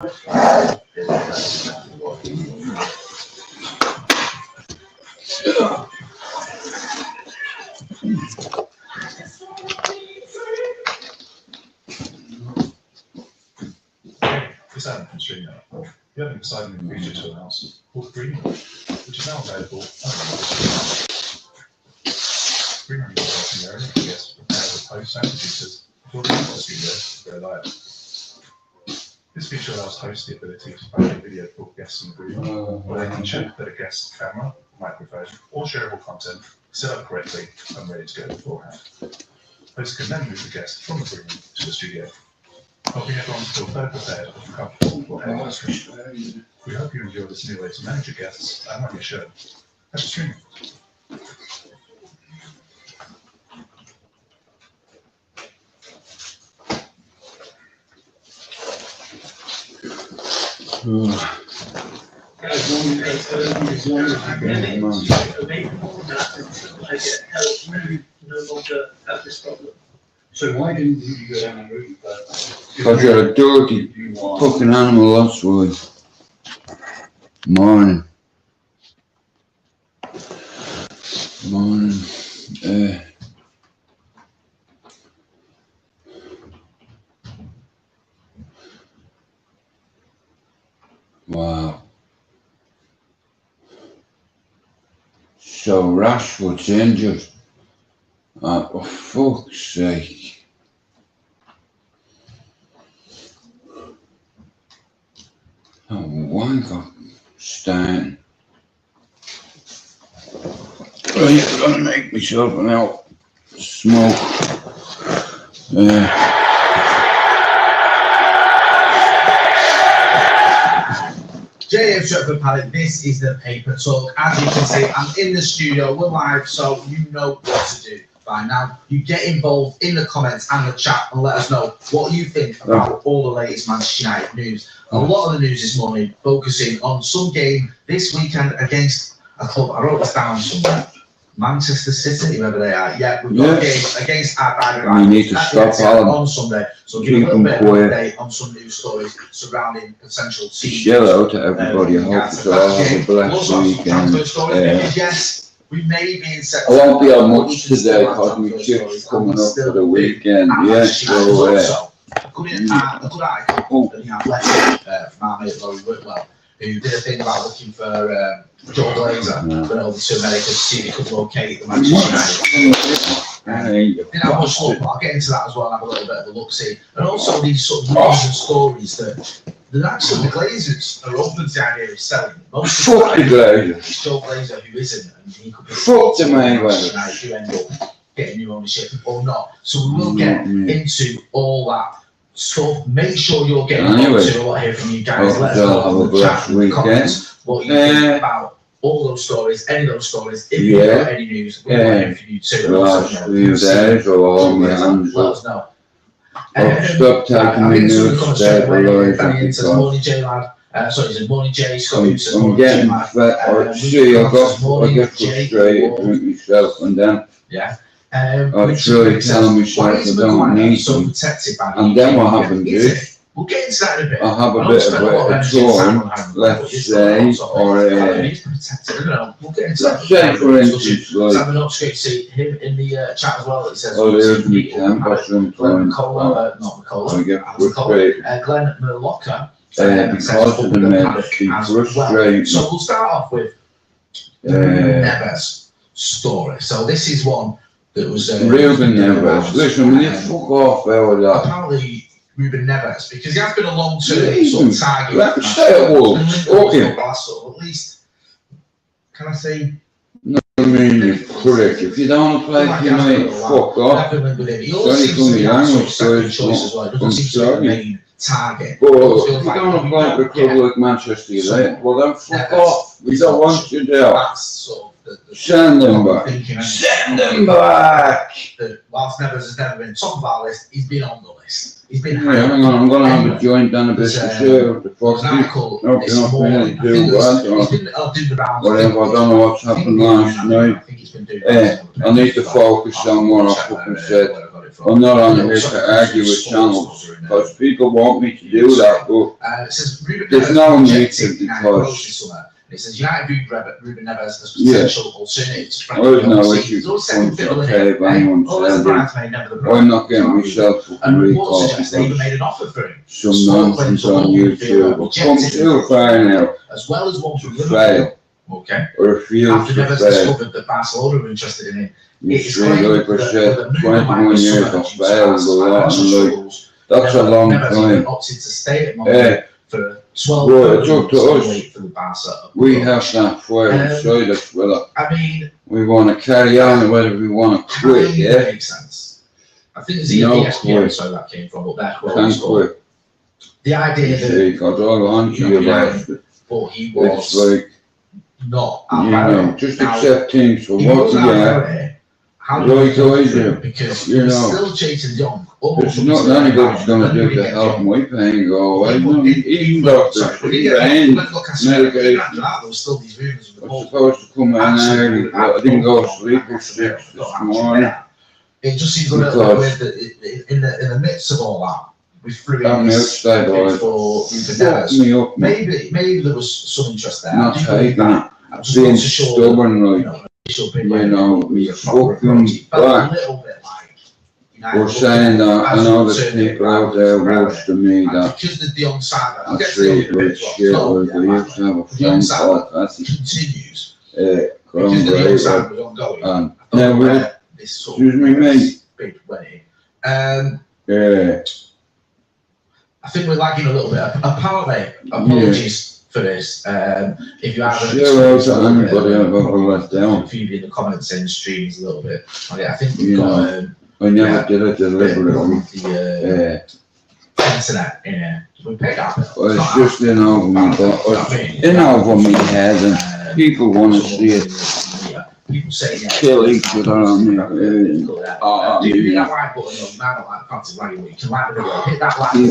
This hasn't been streamed out. You haven't decided in the future to announce called Greenroom, which is now available. Greenroom is an area for guests to prepare the hosts and producers before the studio to go live. This feature allows hosts the ability to play a video for guests in the room, where they can check that a guest's camera, microphone, or shareable content is set up correctly and ready to go beforehand. Hosts can then move the guest from the room to the studio, helping everyone to feel better prepared and comfortable for any stream. We hope you enjoy this new way to manage your guests and run your show. Happy streaming. So why didn't you go down that route? Because you're a dirty fucking animal, that's why. Morning. Morning. Wow. So Rashford's injured. For fuck's sake. Oh, wanker. Stan. Right, I'm gonna make myself an out smoke. JF Shotgun Palette, this is the paper talk. As you can see, I'm in the studio, we're live, so you know what to do by now. You get involved in the comments and the chat and let us know what you think about all the latest Manchester United news. A lot of the news this morning focusing on some game this weekend against a club. I wrote this down somewhere. Manchester City, whoever they are. Yeah, we've got a game against our direct We need to stop Alan. on Sunday. So give a little bit of an update on some news stories surrounding potential teams. Hello to everybody. I hope you all have a blessed weekend. Yes, we may be in I won't be on much today because my trip's coming up for the weekend. Yeah, so a good article that you have left from our mate Laurie Whitwell, who did a thing about looking for Joe Glazer, went over to America to see if he could locate the Manchester United. Didn't have much luck, but I'll get into that as well and have a little bit of a look-see. And also these sort of news and stories that actually the Glazers are open to the idea of selling. Most of the time, it's Joe Glazer who isn't, and he could be Fuck the man, United who end up getting new ownership or not. So we will get into all that stuff. Make sure you're getting involved too. I want to hear from you guys. Let us know in the chat, in the comments, what you think about all those stories, any of those stories. If you've got any news, we'll hear from you too. The last few days or all my hands let up. us know. Stop taking me news there below. Morning J lad. Sorry, it's Morning J. Scott. I'm getting fat. See, I get frustrated with myself and then I truly tell myself I don't need them. And then what happened is, we'll get into that in a bit. I have a bit of a drawing, let's say, or we'll get into that. say for instance, like, Sam and Upscate see him in the chat as well. It says, oh, there's me camp, or something. Glenn I get frustrated. Glenn Merlocker. Because of the mess, being frustrated. So we'll start off with Neves' story. So this is one that was Ruben Neves. Listen, will you fuck off there with that? Apparently, Ruben Neves, because he has been a long-term sort of target. Let me say it, Wolves. Okay. At least, can I say? No, I mean, you prick. If you don't play United, fuck off. He always seems to be that sort of second choice as well. It doesn't seem to be the main target. But if you don't apply for a club like Manchester United, well then fuck off. We don't want you there. That's sort of Send them back. Send them back. Whilst Neves has never been top of our list, he's been on the list. He's been high. Hang on, I'm going to have a joint down a bit to share the fuck. Whatever, I don't know what's happened last night. I need to focus on what I fucking said. from. I'm not on here to argue with channels, because people want me to do that, but It says there's no need to, because it says United viewed Ruben Neves as potential alternative to Frank. there's no issue to pay if anyone says it. I'm not getting myself fucking recalled They even made an offer for him. some nonsense on YouTube. We've come too far now As well as one from to fail, okay. or refuse After to Neves fail. discovered that Barcelona were interested in him, It's really, like I said, 21 years of failed a lot, and like, that's a long time. Opted to stay at Monaco for 12 Well, it's up to us. wait for the Barca. We have that fire inside us, whether I mean, we want to carry on or whether we want to quit, yeah? Makes sense. I think it's either ESPN, so that came from, but that's where Can't quit. the idea that See, because all on to you about it. but he It's was like, not you know, just accept things for he what was you are. How Like do I do, because you he's know. still chasing young. There's nothing anybody's going to do to help my pain go away. Even doctors, even medication. After that, there was still these rumors of the I was supposed to come in early, but I didn't go to sleep at 6 this morning. It just seems a little bit weird that in the midst of all that, we threw I'm in outside, boys. for Fuck me up, man. maybe there was some interest there. Not taking it. I'm just Being not so sure. stubborn, like, you know, we fucking back. A little bit like, We're saying that, I know there's people out there worse than me that because the young side, I treat like shit, like we used to have a friend called Cassie, continues. Crum Because the young Driver, side was ongoing. and now we're, This sort of excuse me, mate, big wedding. yeah, I think we're lagging a little bit. Apparently, apologies for this. If you haven't, shout out to anybody I've ever let down. a few in the comments saying streams a little bit. I think we've You got I never did it deliberately, the internet in here. We paid our bill. but it's just in over me, but in over me head, and people want to see it People say kill each other on the do you hit that like button on man like fancy radio? You can like the video, hit that like button.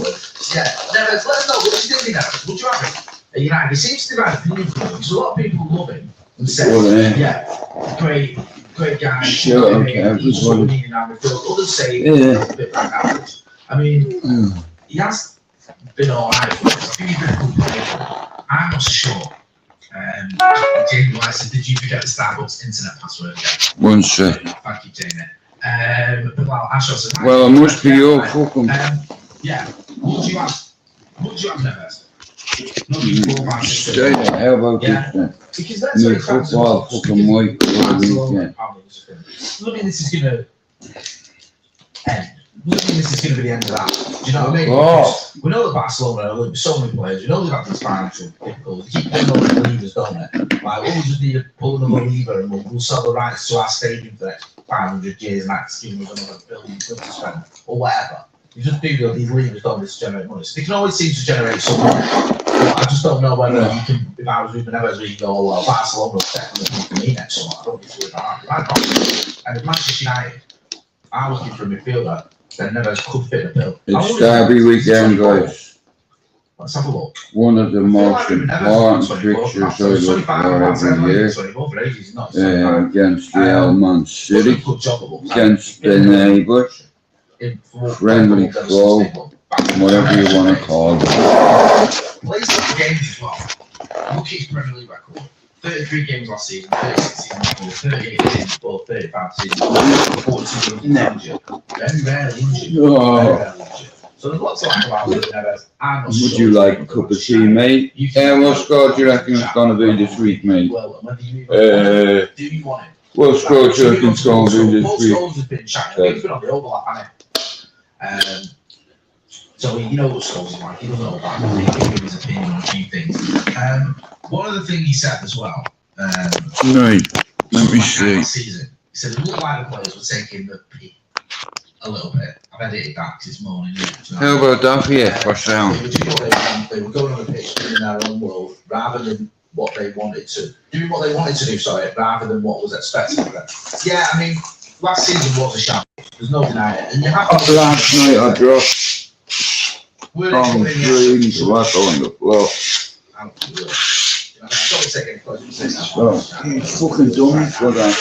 Yeah, let us know what you think now. Would you have it? United, he seems to have an opinion for him because a lot of people love him and say, yeah, great guy. Sure, okay, He's sort of needing our midfield. Others say a bit like average. I mean, he has been alright for us. I think he's been a good player. I'm not so sure. Jamie White said, did you forget the Starbucks internet password again? One sec. Thank you, Jamie. Well, Ashton said, Well, it must be your fucking. yeah. What do you have? Neves? No, Say that, how about this then? because that's Me football fucking white for the weekend. Doesn't mean this is gonna end. Doesn't mean this is gonna be the end of that. Do you know what I mean? Oh. We know that Barcelona are so many players. We know they've had these financial difficulties. They keep putting all the levers, don't they? Like, we'll just need to pull another lever and we'll sell the rights to our stadium for the next 500 years and that's giving us another billion to spend or whatever. You just do these levers, don't they, to generate money. So they can always seem to generate some money. But I just don't know whether you can, if I was Ruben Neves, we can go, well, Barcelona will definitely come for me next summer. I don't need to worry about that. And if Manchester United are looking for a midfielder, then Neves could fit the bill. It's Derby weekend, guys. Let's have a look. One of the most important fixtures I look for every year. Against Real Man City, against the neighbours, friendly foe, whatever you want to call it. Plays the games as well. Look at his Premier League record. 33 games last season, 36 seasons before, 38 seasons before, 35 seasons, 42 injured. Very rarely injured. So there's lots of like about Ruben Neves. Would you like a cup of tea, mate? What score do you reckon it's going to be this week, mate? Well, whether you do you want it? What score do you reckon it's going to be this week? Most goals have been chatting. He's been on the overlap, hasn't he? So you know what Scholes is like. He doesn't know about it. He can give his opinion on a few things. One other thing he said as well. Right. Let me see. Season, he said it looked like the players were taking the pick a little bit. I've edited that this morning. How about that for you? For sound. They were going on the pitch in their own world rather than what they wanted to. Doing what they wanted to do, sorry, rather than what was expected of them. Yeah, I mean, last season was a shambles. There's no denying it. And you have to last night I dropped from 3 to Waco on the floor. Oh, he's fucking dummy for that.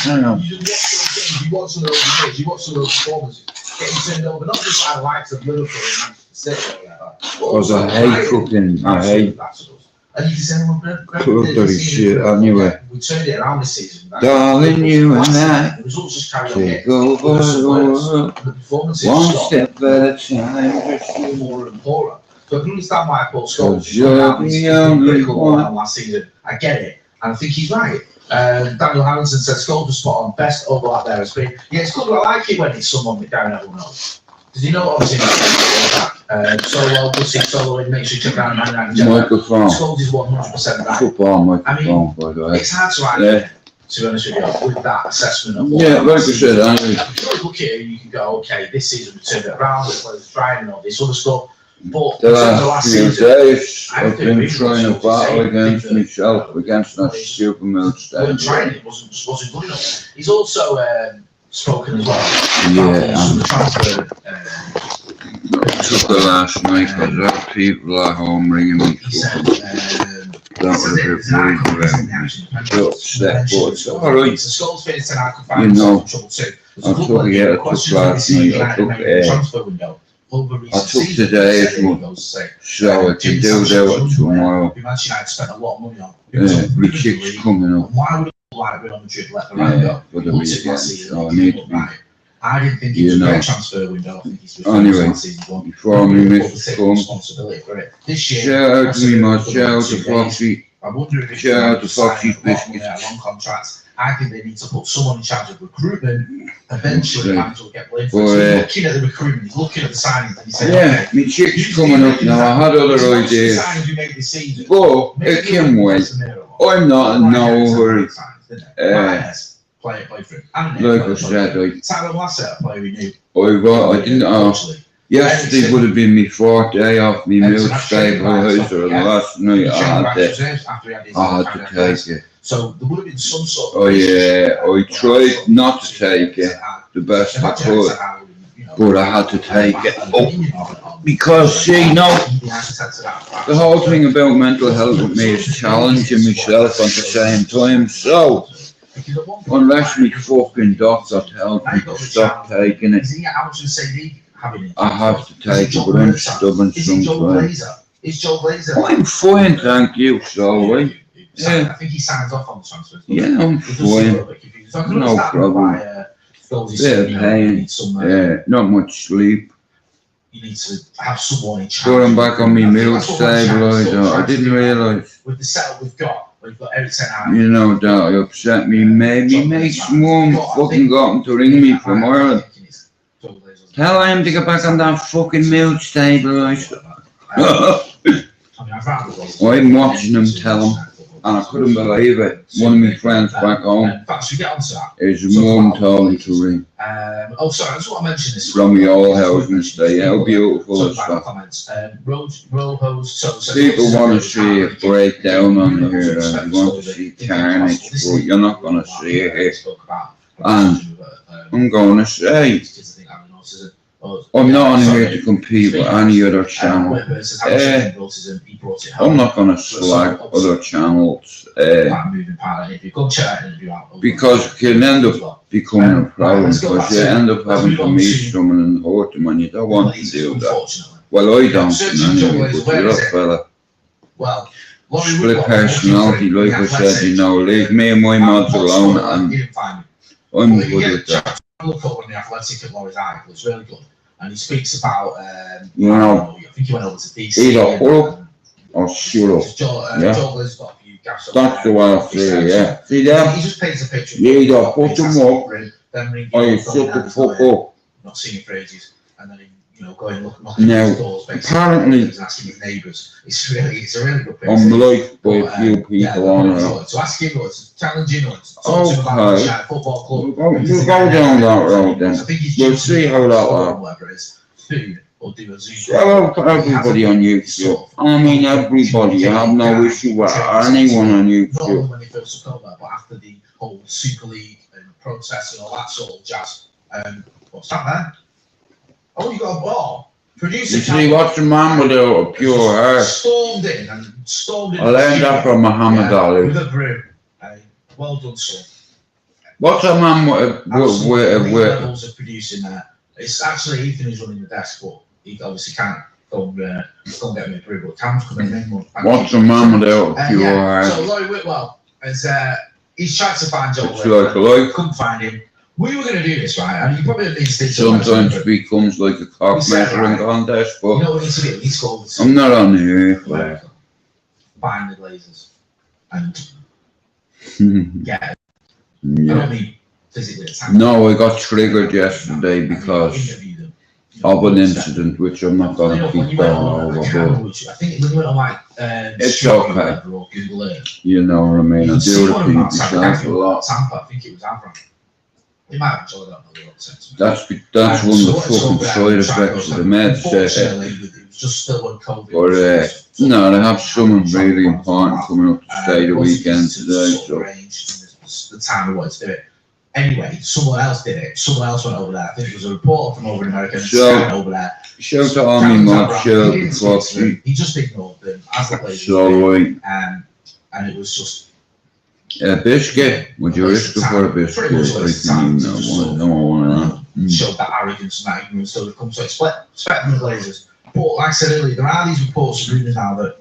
Hang on. if you watch some of those games, you watch some of those performances, getting turned over, not just by the likes of Liverpool and Manchester City or whatever. Because I hate fucking, I hate and you can say, well, bloody shit anyway. We turned it around this season. Darling, you and I the results just carry on. take over the world, The performances one stop. step at a time. Just more and poorer. So I can understand why Paul Scholes Cause you're the only one. last season. I get it, and I think he's right. Daniel Harrison said Scholes was spot on. Best overlap there has been. Yeah, it's good. I like it when it's someone that Darren everyone knows. Because you know, obviously, Solo, we'll see Solo in. Make sure you check out Microphone. Scholes is 100% right. Football microphone, by the way. It's hard to write, to be honest with you, with that assessment of what. Yeah, like I said, anyway. If you look at it, you can go, okay, this season we turned it around, it's trying and all this other stuff. But The last few days, I've been trying to battle against against myself, against that stupid milk when stage. trying it wasn't good enough. He's also spoken as well. Yeah, about the transfer. I took the last night because there were people at home ringing me. He said, That was a bit worried about me. Bit upset, but it's alright. So Scholes finished tonight, could You find know, trouble too. I took it out of last night. I took today as well, so I can do that tomorrow. Imagine I'd spent a lot of money on. My chick's coming up. Why would it like Real Madrid let the right go? For the Looked at weekend, last season, so I need to be. I didn't think it was a great transfer window. I think he's Anyway, before me miss come, responsibility for it. This year, shout out to me, my shout out to Foxy. I wonder if shout out to Foxy's Biscuits. Long contracts. I think they need to put someone in charge of recruitment. Eventually, Yeah. managers will get blamed for it. So he's looking at the recruitment, he's looking at the signings, and he's saying, Yeah, my chick's coming up now. I had other ideas, but it can wait. I'm not in no hurry. Play for him. Like I said, Tyler Lassett, player we knew. I didn't ask. Yesterday would have been my 4th day off my milk stabilizer, and last night I had to take it. So there would have been some sort of. Oh yeah, I tried not to take it the best I could, but I had to take it. Oh, because see, no, the whole thing about mental health with me is challenging myself at the same time. So unless me fucking doctor tells me to stop taking it, I have to take it, but I'm stubborn sometimes. I'm fine, thank you, so I think he signs off on the transfer. yeah, I'm fine. No problem. Bit of pain, not much sleep. You need to have someone in charge. Going back on me milk stabilizer, I didn't realise. With the setup we've got every 10 hours. You know, that upset me. Maybe makes mum fucking got him to ring me from Ireland. Tell him to get back on that fucking milk stabilizer. I'm watching him tell him, and I couldn't believe it. One of my friends back home, his mum told him to ring. Oh, sorry, I just want to mention this. From the old house and say, how beautiful is that? People want to see a breakdown on here, and you want to see carnage, but you're not going to see it here. And I'm going to say, I'm not on here to compete with any other channel. I'm not going to slag other channels because it can end up becoming a problem, because you end up having to meet someone and hurt them, and you don't want to do that. Well, I don't anyway, but you're a fella. Split personality, like I said, you know, leave me and my mods alone, and I'm good with that. Look at one of the Athletic at Laurie's article, it's really good. And he speaks about, you know, I think he went over to DC. Either up or shut up. Yeah. That's the way I see it, yeah. See that? He just paints a picture. You either put them up or you shut the fuck up. Not seeing him for ages. And then, you know, going look at now, apparently, he's asking his neighbours. It's a really good picture. I'm liked by a few people on it. So ask him what's challenging or talk to him about the football club. We'll go down that road then. We'll see how that works. Food or do a Zoom. Hello to everybody on YouTube. I mean everybody. I have no issue with anyone on YouTube. Not when they first took over, but after the whole Super League and protests and all that sort of jazz. What's that, man? Oh, you got a ball. Producer. You see, what's a man without a pure heart? Stormed in. I learned that from Muhammad Ali. With a broom. Well done, son. What's a man Three levels of producing there. It's actually Ethan who's running the desk, but he obviously can't go and get me a brew, but Cam's coming in. What's a man without a pure heart? So Laurie Whitwell has he's tried to find Joel. It's like a life. Couldn't find him. We were going to do this, right? And you probably have instinct. Sometimes it becomes like a cock measuring contest, but you know what we need to do? He's called. I'm not on here. Buying the Glazers and yeah. I don't mean physically attack. No, I got triggered yesterday because of an incident which I'm not going to keep going over. I think when you went on like it's okay. Or Google Earth, you know what I mean? I do repeat myself a lot. Tampa, I think it was Avram. They might have enjoyed that in a lot of sense. That's one of the fucking side effects of the meds. It was just still when COVID. But no, they have something really important coming up to stay the weekend today. So the time we wanted to do it. Anyway, someone else did it. Someone else went over there. I think it was a reporter from over in America and scanned over there. Shout to Army Mod, shout to Foxy. He just ignored them as the players. So and it was just. A biscuit? Would you risk it for a biscuit? No, one of that. Showed that arrogance and that ignorance, so they've come to expect from the Glazers. But like I said earlier, there are these reports and rumours now that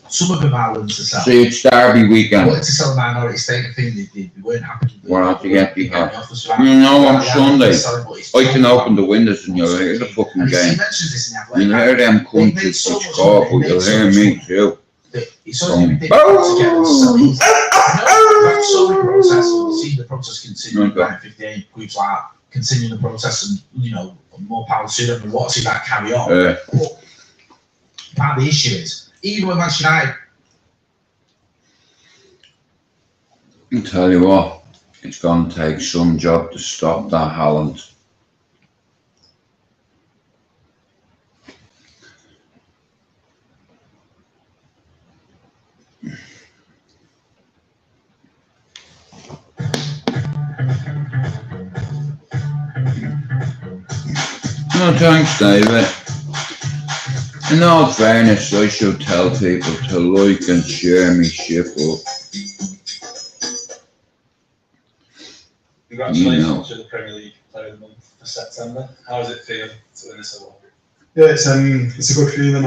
some of them are willing to sell. See, it's Derby weekend. Wanted to sell a minority stake. I think they weren't happy. We're out to get behind. You know, on Sunday, I can open the windows and you'll hear the fucking game. You'll hear them countries which score, but you'll hear me too. It's only ridiculous to get this. I so many protests, we've seen the protests continue in 958, groups like that, continuing the protests and, you know, more power to them and watching that carry on. But part of the issue is, even with Manchester United, I'll tell you what, it's going to take some job to stop that Haaland. No, thanks, David. In all fairness, I should tell people to like and share me shit up. Congratulations to the Premier League Player of the Month for September. How does it feel to win this award? Yeah, it's a good feeling.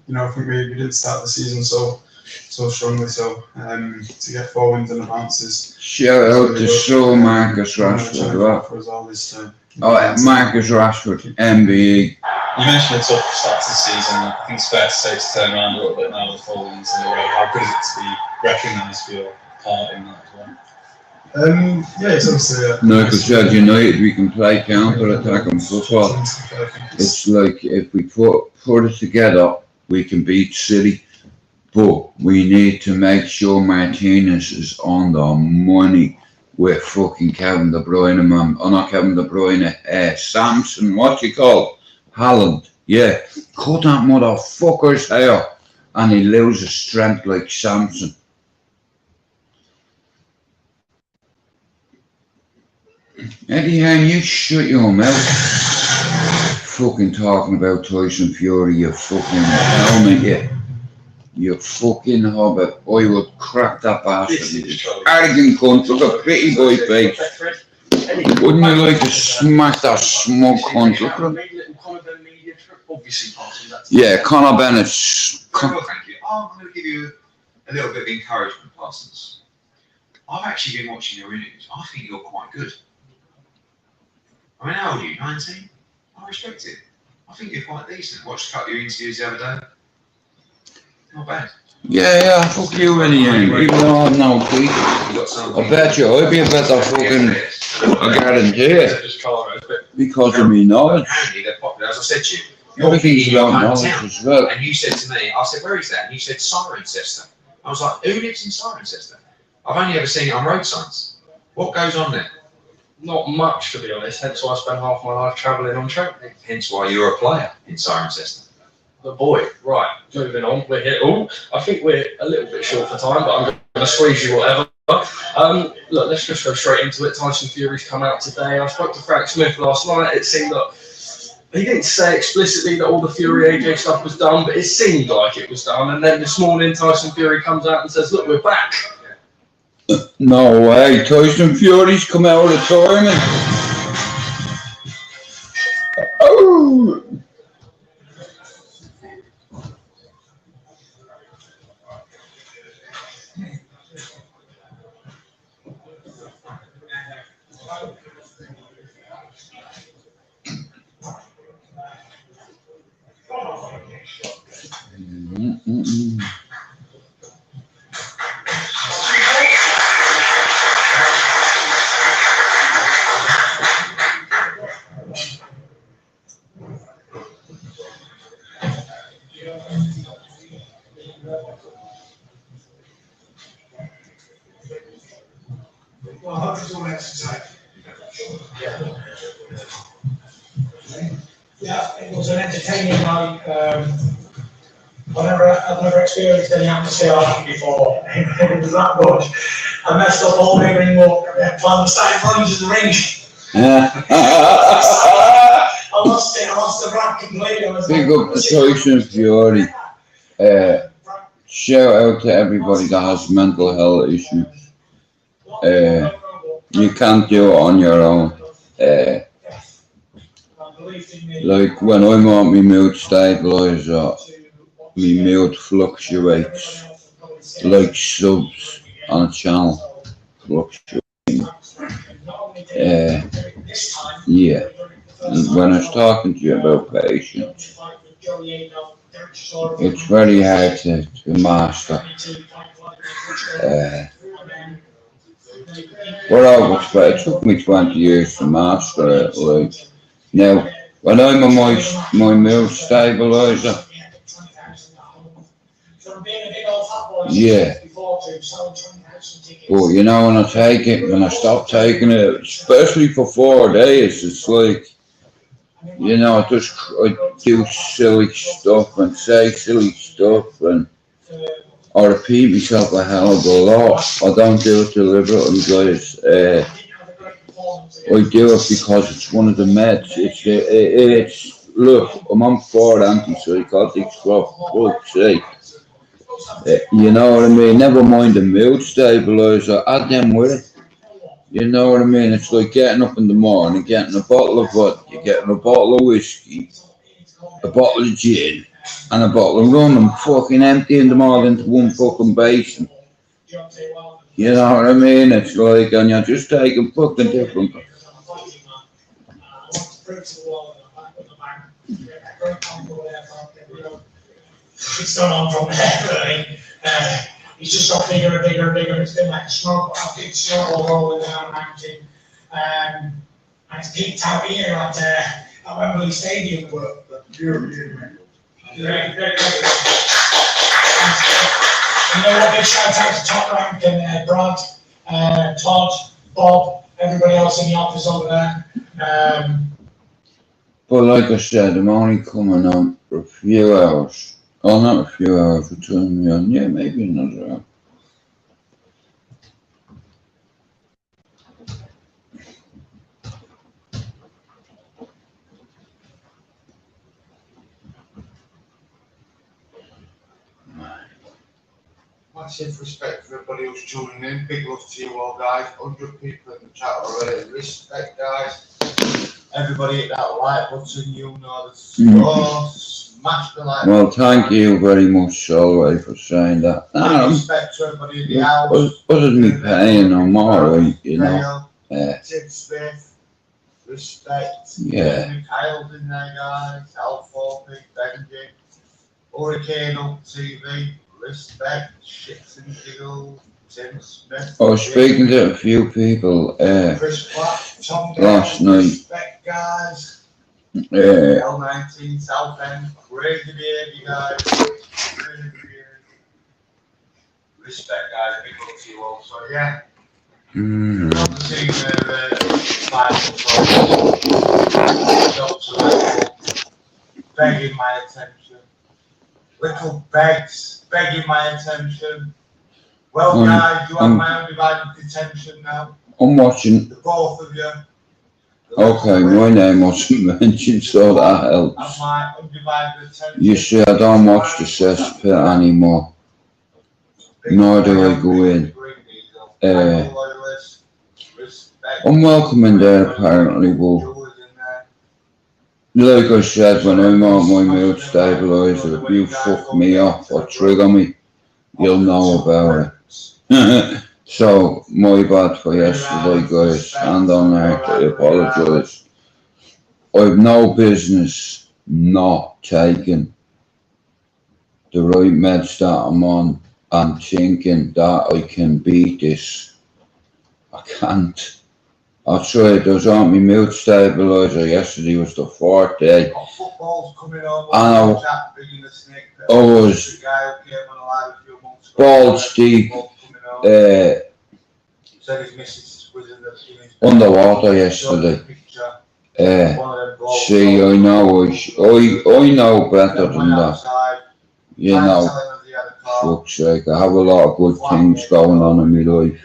You know, I think we didn't start the season so strongly. So to get 4 wins in advance is. Shout out to Sir Marcus Rashford. For us all is to. Marcus Rashford, MBE. You mentioned a tough start to the season. I think it's fair to say to turn around a little bit now with 4 wins in a row. How good is it to be recognised for your part in that as well? Yeah, it's obviously. No, because at United we can play counter-attack and football. It's like if we put it together, we can beat City. But we need to make sure Martinez is on the money with fucking Kevin De Bruyne, man. Oh, not Kevin De Bruyne, Samson, what you call Haaland. Yeah, cut that motherfucker's hair and he loses strength like Samson. Eddie Hearn, you shut your mouth. Fucking talking about Tyson Fury, you fucking helmet, yeah. You fucking hobbit. I would crack that bastard. Arrogant cunt, look at pretty boy face. Wouldn't you like to smack that smug cunt? Look at him. Yeah, Conor Bennett. Well, thank you. I'm going to give you a little bit of encouragement, Parsons. I've actually been watching your interviews. I think you're quite good. I mean, how old are you? 19? I respect it. I think you're quite decent. Watched a couple of your interviews the other day. Not bad. Yeah, fuck you anyway. Even though I'm no geek. I bet you I'd be a better fucking, I guarantee it. Because of me knowledge. Apparently they're popular, as I said to you. Everything you don't know as well. And you said to me, I said, where is that? And you said, Cirencester. I was like, who lives in Cirencester? I've only ever seen it on road signs. What goes on there? Not much, to be honest. Hence why I spent half my life travelling on track. Hence why you're a player in Cirencester. The boy, right, moving on, we're here. Oh, I think we're a little bit short for time, but I'm going to squeeze you whatever. Look, let's just go straight into it. Tyson Fury's come out today. I spoke to Frank Smith last night. It seemed that he didn't say explicitly that all the Fury AJ stuff was done, but it seemed like it was done. And then this morning, Tyson Fury comes out and says, look, we're back. No way, Tyson Fury's come out of retirement. Oh! Well, how does all exercise? Yeah, it was an entertaining night. I've never experienced any atmosphere like it before. It was that good. I messed up all my ring walk. I started running to the ring. I lost the rap completely. Big up to Tyson Fury. Shout out to everybody that has mental health issues. You can't do it on your own. Like when I'm on my mood stabilizer, my mood fluctuates like subs on a channel fluctuating. Yeah. When I was talking to you about patience, it's very hard to master. It took me 20 years to master it. Like now, when I'm on my mood stabilizer, yeah. But you know, when I stop taking it, especially for 4 days, it's like, you know, I do silly stuff and say silly stuff and I repeat myself a hell of a lot. I don't do it deliberately, guys. I do it because it's one of the meds. It's look, I'm on 4 antipsychotics for fuck's sake. You know what I mean? Never mind the mood stabilizer, add them with it. You know what I mean? It's like getting up in the morning, getting a bottle of vodka, getting a bottle of whiskey, a bottle of gin, and a bottle of rum, and fucking emptying them all into one fucking basin. You know what I mean? It's like, and you're just taking fucking different. It's gone on from there, really. It's just got bigger and bigger and bigger. It's been like a big snowball rolling down a mountain. And it's peaked out here at Wembley Stadium. You know what? Big shout out to Top Rank and Brad, Todd, Bob, everybody else in the office over there. But like I said, I'm only coming on for a few hours. Oh, not a few hours for turning me on. Yeah, maybe another hour. Massive respect for everybody who's tuning in. Big love to you all, guys. 100 people in the chat already. Respect, guys. Everybody hit that like button. You know the score. Smash the like Well, thank you very much, Solway, for saying that. Respect to everybody in the house. Other than me paying, I'm alright, you know. Tim Smith. Respect. Yeah. Kyle's in there, guys. L4, Benji. Hurricane Up TV. Respect, shits and giggles, Tim Smith. I was speaking to a few people Chris Platt, Tom last night. Respect, guys. L19 South End, crazy behaviour, guys. Crazy behaviour. Respect, guys. Big love to you all. So yeah. On the team begging my attention. Little begging my attention. Well, guys, you have my undivided attention now. I'm watching. The both of you. Okay, my name wasn't mentioned, so that helps. Have my undivided attention. You see, I don't watch the cesspit anymore. Nor do I go in. unwelcome in there apparently, but like I said, when I'm on my mood stabiliser, if you fuck me off or trigger me, you'll know about it. So, my bad for yesterday, guys, and on there, I apologise. I've no business not taking the right meds that I'm on and thinking that I can beat this. I can't. I tried, I was on my mood stabiliser yesterday, was the 4th day. And I was balls deep underwater yesterday. See, I know better than that. You know, fuck's sake, I have a lot of good things going on in my life.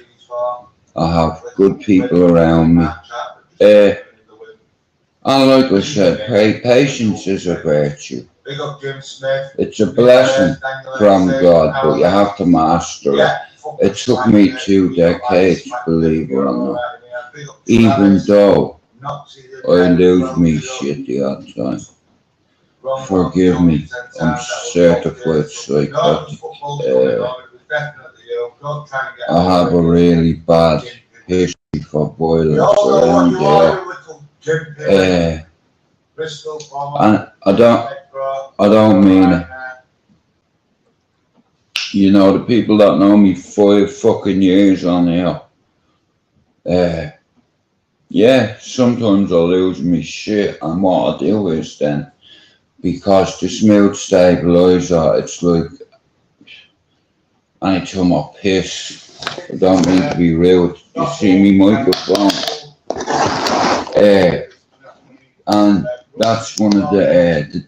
I have good people around me. And like I said, patience is a virtue. It's a blessing from God, but you have to master it. It took me 2 decades, believe it or not. Even though I lose me shit the odd time. Forgive me, I'm certified psychotic. I have a really bad history for violence around there. And I don't mean it. You know, the people that know me 5 fucking years on here, yeah, sometimes I lose me shit, and what I do is then, because the smooth stabiliser, it's like, anytime I piss, I don't mean to be rude, you see me microphone, and that's one of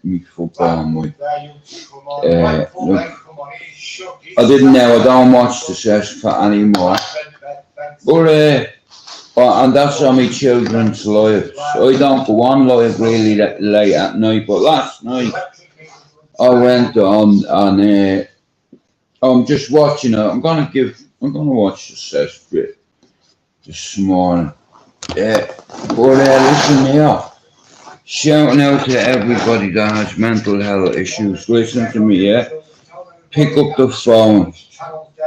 me football mic. Look, I don't watch the session for anymore, but and that's on my children's lives. I don't go on live really late at night, but last night I went on and I'm just watching it. I'm gonna watch the session bit this morning. But listen here, shouting out to everybody that has mental health issues. Listen to me, yeah. Pick up the phone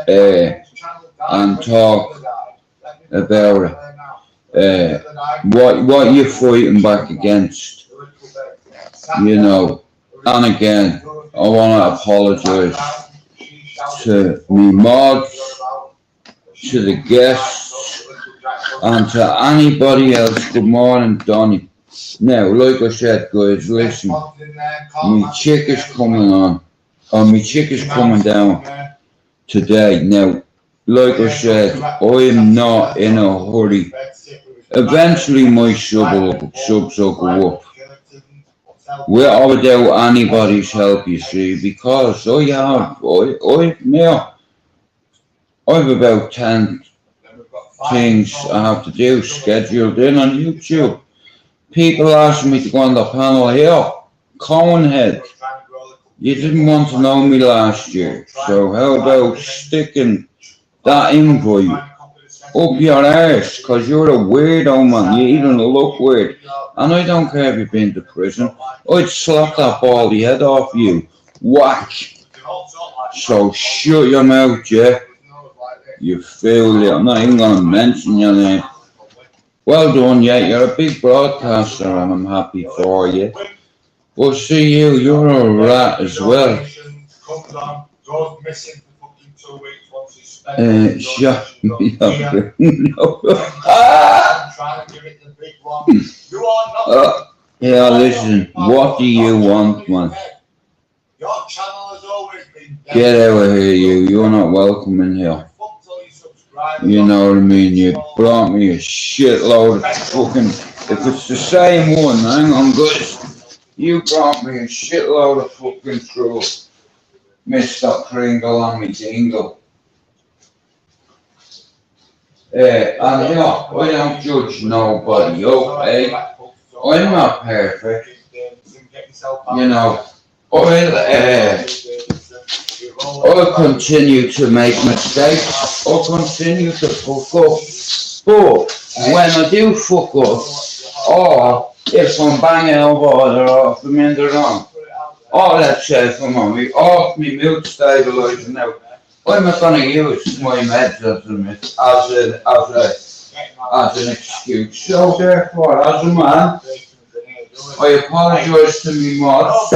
and talk about it. What you're fighting back against, you know. And again, I want to apologise to me mods, to the guests, and to anybody else. Good morning, Donny. Now, like I said, guys, listen, my chick is coming on, or my chick is coming down today. Now, like I said, I am not in a hurry. Eventually my subs will go up. With or without anybody's help, you see, because I have about 10 things I have to do scheduled in on YouTube. People ask me to go on the panel here. Conehead, you didn't want to know me last year, so how about sticking that invite up your arse, because you're a weirdo, man. You even look weird. And I don't care if you've been to prison. I'd slap that baldy head off you. Whack. So shut your mouth, yeah? You fool. I'm not even going to mention your name. Well done, yeah. You're a big broadcaster and I'm happy for you. But see you, you're a rat as well. Shut me up. Yeah, listen, what do you want, man? Get out of here, you're not welcome in here. You know what I mean? You brought me a shitload of fucking, if it's the same one, hang on guys. You brought me a shitload of fucking trouble. Mr. Pringle on me dingle. And you know, I don't judge nobody, okay? I'm not perfect. You know, I'll continue to make mistakes. I'll continue to fuck up. But when I do fuck up, or if I'm banging over or if I'm in the wrong, or let's say if I'm on me, off me mood stabiliser now, I'm not going to use my meds as an excuse. So therefore, as a man, I apologise to me mods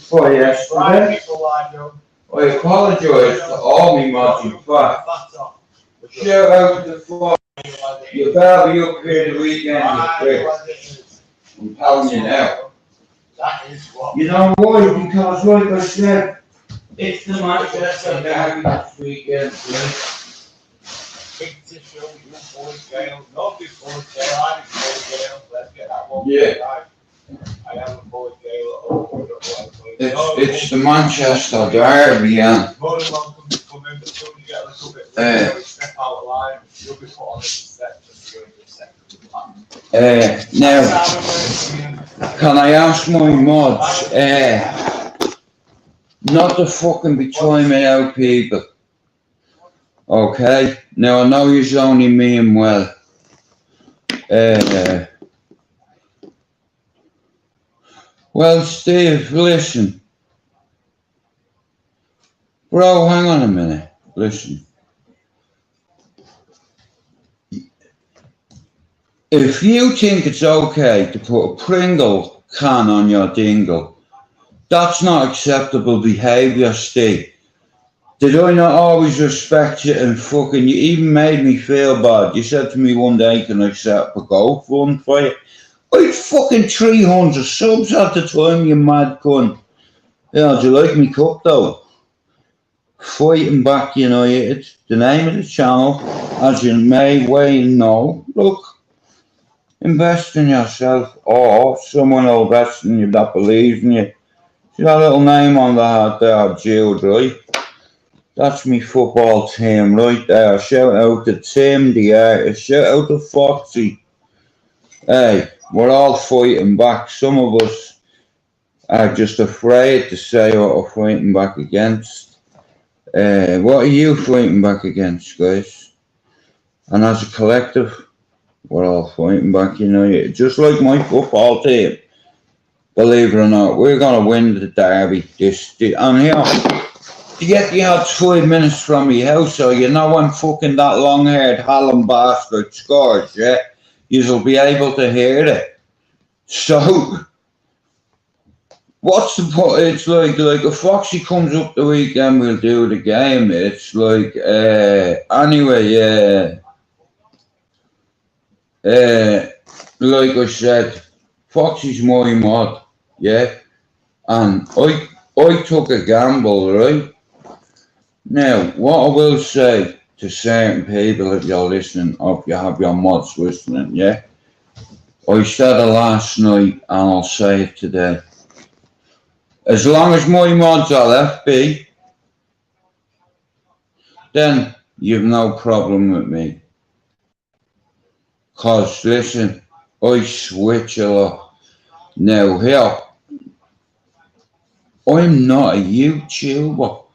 for yesterday. I apologise to all me mods in fact. Shout out to the floor. You better be up here the weekend, you prick. I'm telling you now. You know why? Because like I said, it's the Manchester Derby this weekend, right? Yeah. It's the Manchester Derby, and now, can I ask my mods, not to fucking be timing out people, okay? Now I know you're only mean well. Well, Steve, listen. Bro, hang on a minute. Listen. If you think it's okay to put a Pringle can on your dingle, that's not acceptable behaviour, Steve. Did I not always respect you and fucking, you even made me feel bad. You said to me one day, can I set up a golf run for you? I had fucking 300 subs at the time, you mad cunt. Yeah, do you like me cup though? Fighting Back United, the name of the channel, as you may well know. Look, invest in yourself, or someone will invest in you that believes in you. See that little name on the hat there, Jude, right? That's me football team right there. Shout out to Tim, the artist. Shout out to Foxy. Hey, we're all fighting back. Some of us are just afraid to say what we're fighting back against. What are you fighting back against, guys? And as a collective, we're all fighting back, you know. Just like my football team. Believe it or not, we're going to win the derby. And here, to get the odds 5 minutes from my house, so you know when fucking that long-haired Hallam bastard scores, yeah? You'll be able to hear it. So, what's the point? It's like if Foxy comes up the weekend, we'll do the game. It's like, anyway, like I said, Foxy's my mod, yeah? And I took a gamble, right? Now, what I will say to certain people, if you're listening, or if you have your mods listening, yeah? I said it last night, and I'll say it today. As long as my mods are FB, then you've no problem with me. Cause listen, I switch a lot. Now here, I'm not a YouTuber.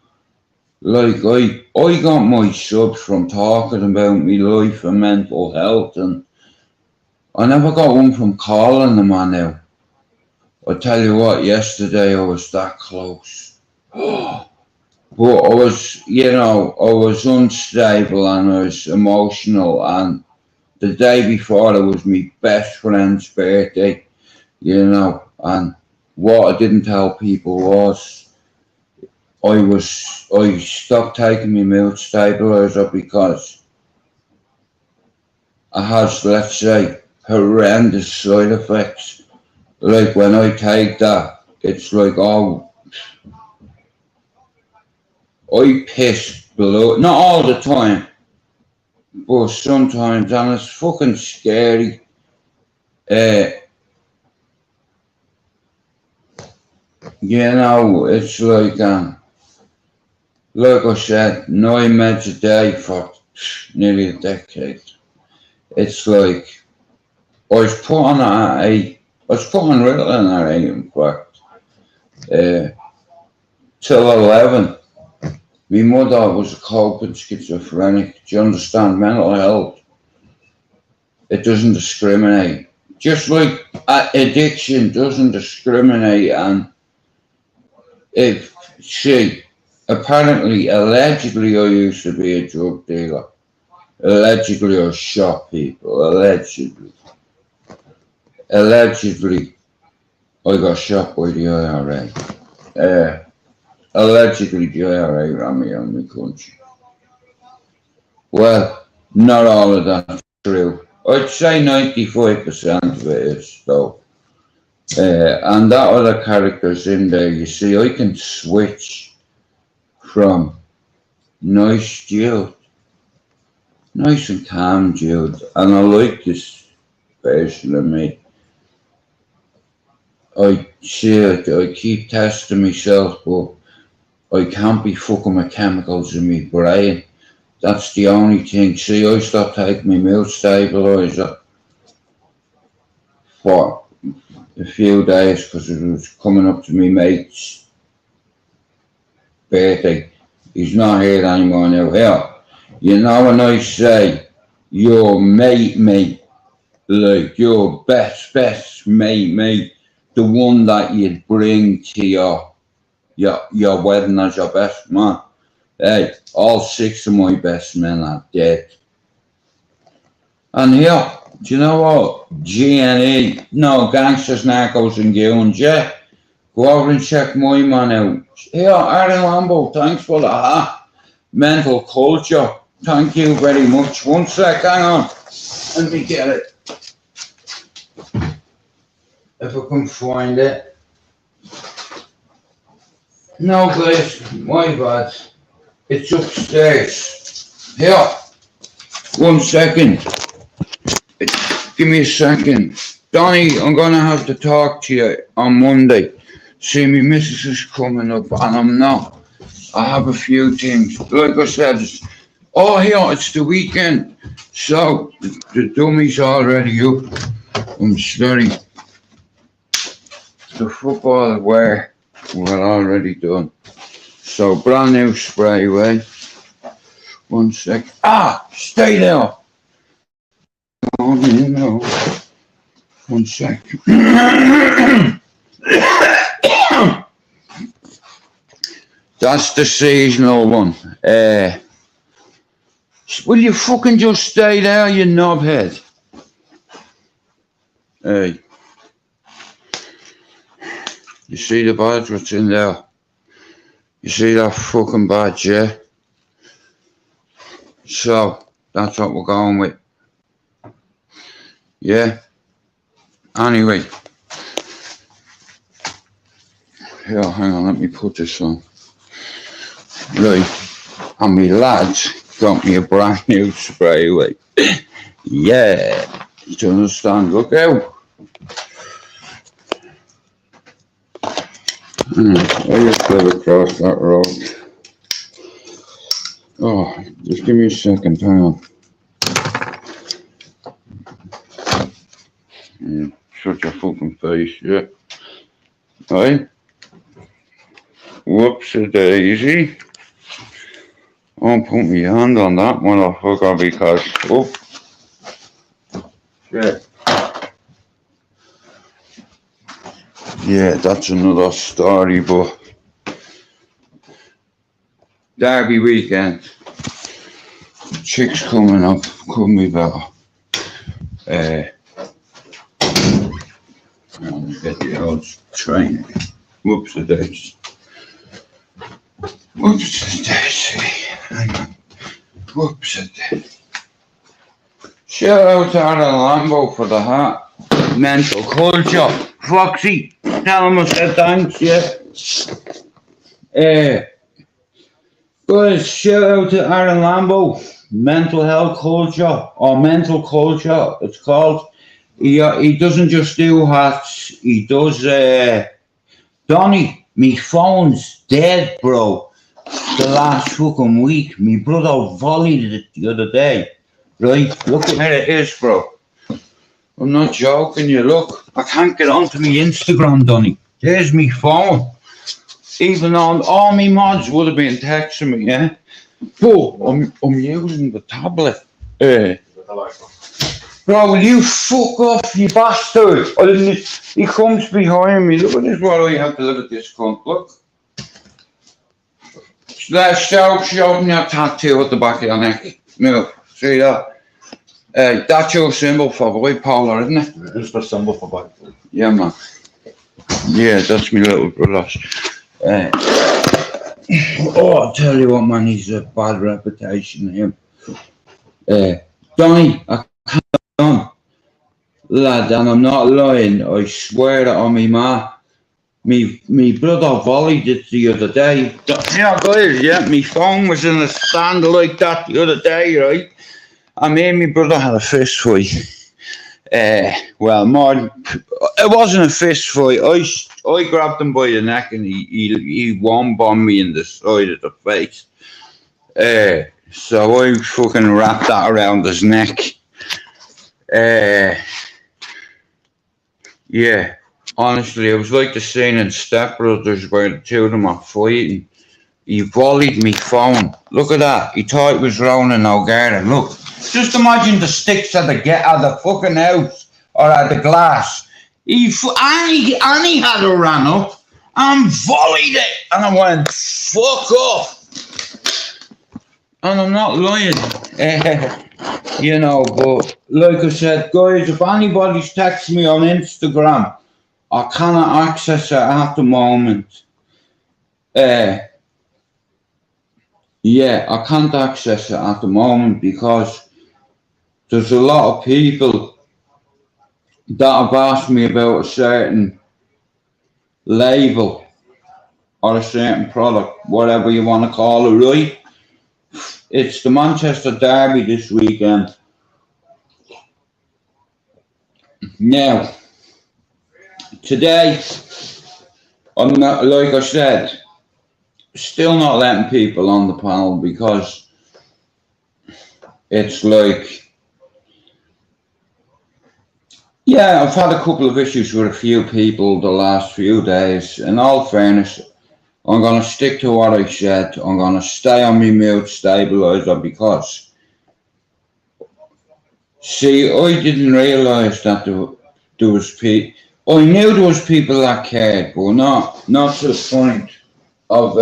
Like I got my subs from talking about my life and mental health, and I never got one from calling them on now. I tell you what, yesterday I was that close. But I was, I was unstable and I was emotional, and the day before it was my best friend's birthday, and what I didn't tell people was I stopped taking my mood stabiliser because it has, let's say, horrendous side effects. Like when I take that, it's like, I piss blood, not all the time, but sometimes, and it's fucking scary. It's like I said, 9 meds a day for nearly a decade. It's like, I was put on Ritalin at 8, in fact. till 11. My mother was a coping schizophrenic. Do you understand? Mental health, it doesn't discriminate. Just like addiction doesn't discriminate. And if she, apparently, allegedly, I used to be a drug dealer. Allegedly, I shot people. Allegedly, I got shot by the IRA. Allegedly, the IRA ran me on the country. Well, not all of that's true. I'd say 95% of it is, though. And that other character's in there. You see, I can switch from nice Jude, nice and calm Jude, and I like this version of me. I keep testing myself, but I can't be fucking with chemicals in my brain. That's the only thing. See, I stopped taking my mood stabilizer for a few days because it was coming up to my mate's birthday. He's not here anymore now. Here, you know when I say your mate, like your best mate, the one that you'd bring to your wedding as your best man. Hey, all 6 of my best men are dead. And here, do you know what? GNE, no, Gangsters, Narcos and Goons, yeah. Go over and check my man out. Here, Aaron Lambo, thanks for the hat. Mental Culture, thank you very much. One sec, hang on. Let me get it. If I can find it. No, guys, my bad. It's upstairs. Here. 1 second. Give me a second. Donnie, I'm going to have to talk to you on Monday. See, my missus is coming up and I'm not. I have a few things. Like I said, it's the weekend. So, the dummy's already up. I'm sorry. The football we're already done. So, brand new spray away. 1 sec. Stay there. Oh, no. 1 sec. That's the seasonal one. Will you fucking just stay there, you knobhead? Hey. You see the badge, what's in there? You see that fucking badge, yeah? So, that's what we're going with. Yeah? Anyway. Here, hang on, let me put this on. Right. And my lads got me a brand new spray away. Yeah. Do you understand? Look out. I just live across that road. Oh, just give me a second, hang on. Such a fucking face, yeah. Right? Whoops-a-daisy. I'll put my hand on that motherfucker because, shit. Yeah, that's another story, but Derby weekend. Chicks coming up, couldn't be better. I'll get the old train. Whoops-a-daisy. Whoops-a-daisy. Hang on. Whoops-a-daisy. Shout out to Aaron Lambo for the hat. Mental Culture. Foxy, tell him I said thanks, yeah. Guys, shout out to Aaron Lambo. Mental Health Culture, or Mental Culture, it's called. He doesn't just do hats, he does, Donnie, me phone's dead, bro. The last fucking week, me brother volleyed it the other day, right? Look at where it is, bro. I'm not joking you, look. I can't get onto my Instagram, Donnie. There's me phone. even on all my mods would have been texting me, yeah. But I'm using the tablet. Bro, will you fuck off, you bastard? He comes behind me. Look at this, what I have to look at this cunt. Look. Show me that tattoo at the back of your neck. No, see that? That's your symbol for bipolar, isn't it? It's the symbol for bipolar. Yeah, man. Yeah, that's my little brother. I'll tell you what, man, he's a bad reputation, him. Donny, I can't on. Lad, and I'm not lying, I swear it on me ma. Me brother volleyed it the other day. Yeah, guys, yeah, my phone was in a stand like that the other day, right? And me and my brother had a fist fight. Well, more, it wasn't a fist fight. I grabbed him by the neck and he one-bombed me in the side of the face. So I fucking wrapped that around his neck. Yeah, honestly, it was like the scene in Step Brothers where the two of them are fighting. He volleyed me phone. Look at that. He thought it was Ronan O'Gara. Look, just imagine the sticks at the fucking house or at the glass. Annie had her ran up and volleyed it. And I went, fuck off. And I'm not lying. You know, but like I said, guys, if anybody's texting me on Instagram, I cannot access it at the moment. Yeah, I can't access it at the moment because there's a lot of people that have asked me about a certain label or a certain product, whatever you want to call it, right? It's the Manchester Derby this weekend. Now, today, I'm not, like I said, still not letting people on the panel because it's like, yeah, I've had a couple of issues with a few people the last few days. In all fairness, I'm going to stick to what I said. I'm going to stay on my mood stabilizer because, see, I didn't realise that there was people, I knew there was people that cared, but not to the point of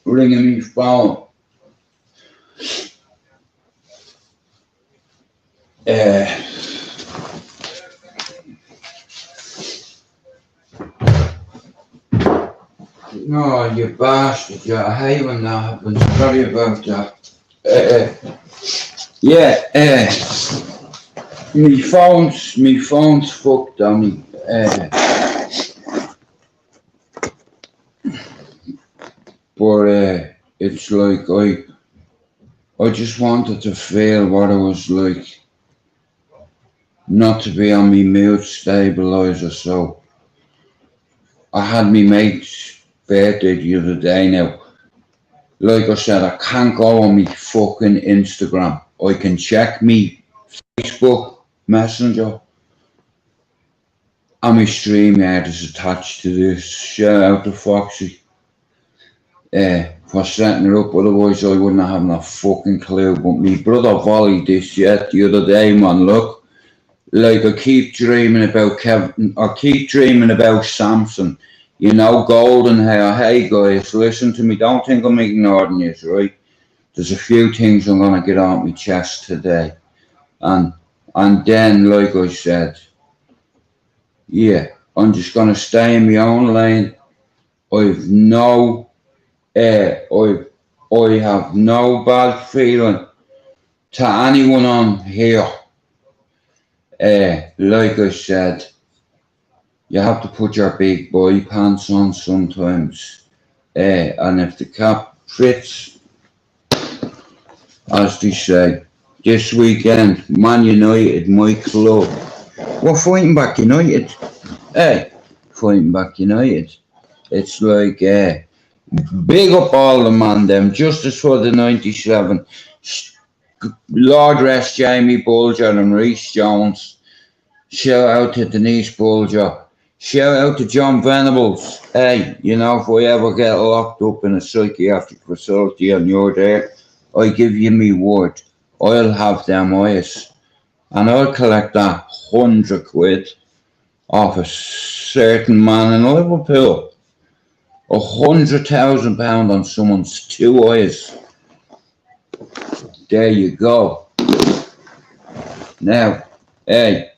ringing me phone. No, you bastard, yeah, I hate when that happens. Sorry about that. Me phone's fucked on me. But it's like I just wanted to feel what it was like not to be on me mood stabilizer, so I had me mate's birthday the other day. Now, like I said, I can't go on me fucking Instagram. I can check me Facebook Messenger and my StreamYard is attached to this. Shout out to Foxy for setting it up, otherwise I wouldn't have no fucking clue. But me brother volleyed this yet the other day, man. Look, like I keep dreaming about Kevin, I keep dreaming about Samson. You know, golden hair. Hey guys, listen to me. Don't think I'm ignoring you, right? There's a few things I'm gonna get off my chest today, and then, like I said, yeah, I'm just gonna stay in my own lane. I've no, I have no bad feeling to anyone on here. Like I said, you have to put your big boy pants on sometimes. And if the cap fits, as they say, this weekend, Man United, my club. We're fighting back United. Fighting back United. It's like, big up all the man them. Justice for the 97. Lord rest Jamie Bulger and Reece Jones. Shout out to Denise Bulger. Shout out to John Venables. Hey, you know, if I ever get locked up in a psychiatric facility and you're there, I give you me word, I'll have them eyes. And I'll collect that £100 off a certain man in Liverpool. £100,000 on someone's 2 eyes. There you go. Now, hey,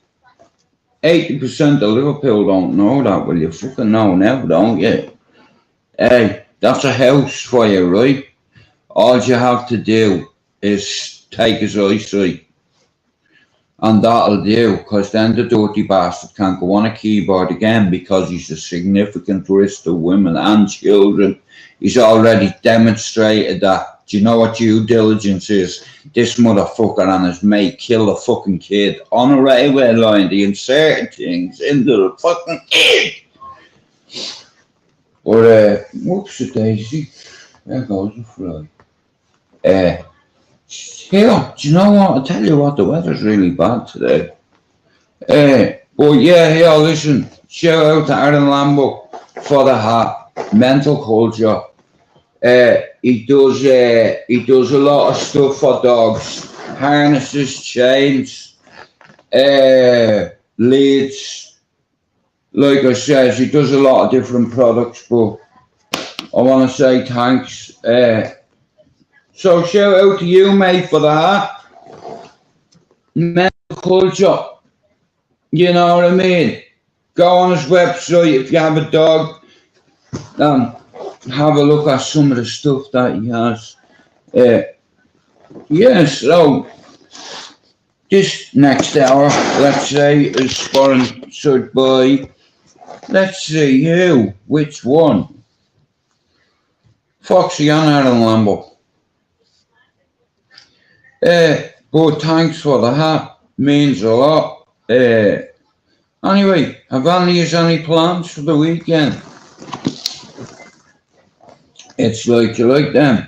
80% of Liverpool don't know that. Well, you fucking know now, don't you? Hey, that's a house for you, right? All you have to do is take his eyesight. And that'll do, because then the dirty bastard can't go on a keyboard again because he's a significant risk to women and children. He's already demonstrated that. Do you know what due diligence is? This motherfucker and his mate kill a fucking kid on a railway line. They inserted things into the fucking kid. Or, whoops-a-daisy. There goes the fly. Here, do you know what? I'll tell you what, the weather's really bad today. But yeah, here, listen. Shout out to Aaron Lambo for the hat. Mental culture. He does a lot of stuff for dogs. Harnesses, chains, leads. Like I said, he does a lot of different products, but I want to say thanks. So shout out to you, mate, for the hat. Mental culture. You know what I mean? Go on his website if you have a dog. Have a look at some of the stuff that he has. Yeah, so this next hour, let's say, is sponsored by, let's see who, which one? Foxy and Aaron Lambo. But thanks for the hat, means a lot. Anyway, have any plans for the weekend? It's like you like them.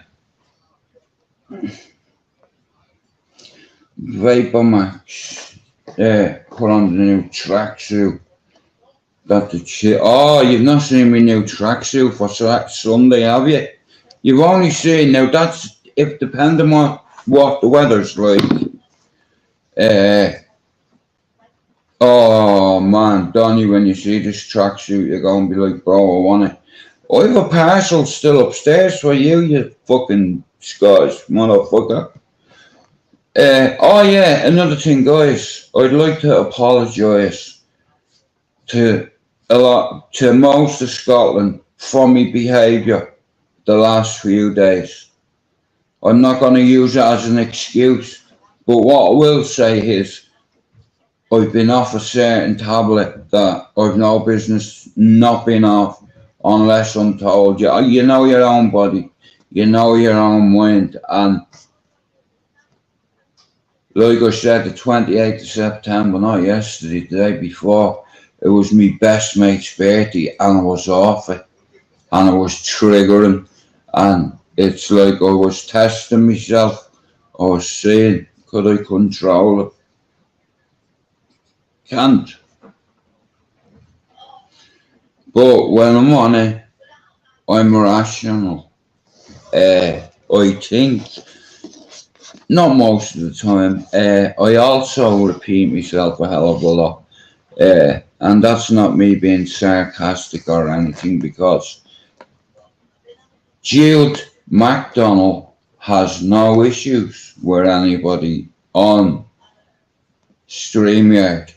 Vapor Max. Put on the new tracksuit. Got the shit. Oh, you've not seen my new tracksuit for Sunday, have you? You've only seen, now that's if depending on what the weather's like. Oh man, Donny, when you see this tracksuit, you're going to be like, bro, I want it. I have a parcel still upstairs for you, you fucking Scottish motherfucker. Oh yeah, another thing, guys. I'd like to apologise to most of Scotland for my behaviour the last few days. I'm not going to use it as an excuse, but what I will say is I've been off a certain tablet that I've no business not being off unless I'm told. You know your own body, you know your own mind, and like I said, the 28th of September, not yesterday, the day before, it was my best mate's birthday, and I was off it, and I was triggering, and it's like I was testing myself. I was seeing, could I control it? Can't. But when I'm on it, I'm rational. I think, not most of the time. I also repeat myself a hell of a lot. And that's not me being sarcastic or anything, because Jude McDonald has no issues with anybody on StreamYard.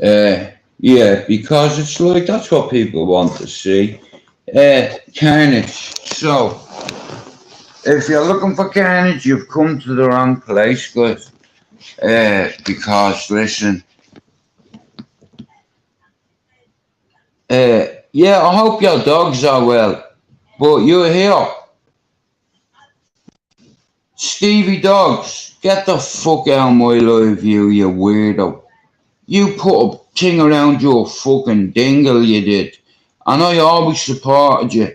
Yeah, because it's like, that's what people want to see. Carnage. So, if you're looking for carnage, you've come to the wrong place, guys. Because, listen, yeah, I hope your dogs are well, but you're here. Stevie Dogs, get the fuck out of my live view, you weirdo. You put a thing around your fucking dingle, you did. And I always supported you.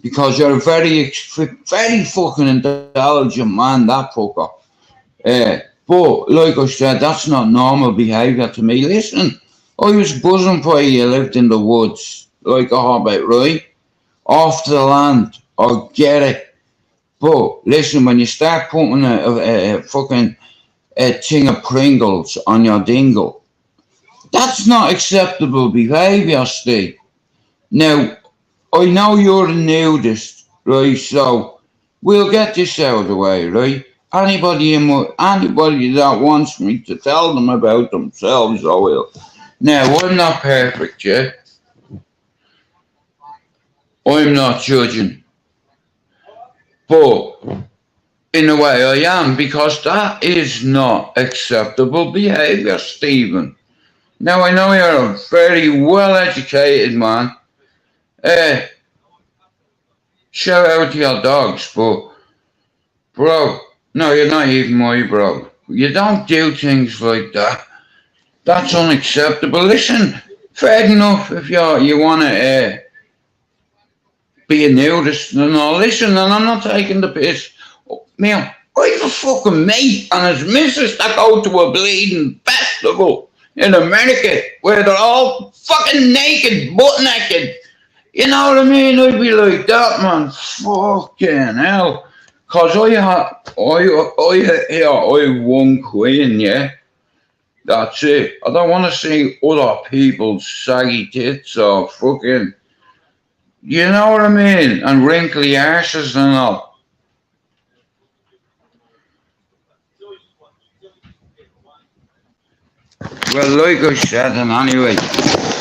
Because you're a very fucking intelligent man, that fucker. But like I said, that's not normal behaviour to me. Listen, I was buzzing for you lived in the woods like a hobbit, right? Off the land. I get it. But listen, when you start putting a fucking thing of Pringles on your dingle, that's not acceptable behaviour, Steve. Now, I know you're a nudist, right? So we'll get this out of the way, right? Anybody that wants me to tell them about themselves, I will. Now, I'm not perfect, yeah? I'm not judging. But in a way I am, because that is not acceptable behaviour, Stephen. Now, I know you're a very well-educated man. Shout out to your dogs, but, bro, no, you're not even my bro. You don't do things like that. That's unacceptable. Listen, fair enough if you want to be a nudist and all. Listen, and I'm not taking the piss. Man, I have a fucking mate and his missus that go to a bleeding festival in America where they're all fucking naked, butt naked. You know what I mean? I'd be like that, man. Fucking hell. Cause I one queen, yeah. That's it. I don't want to see other people's saggy tits or fucking, you know what I mean? And wrinkly arses and all. Well, like I said, and anyway,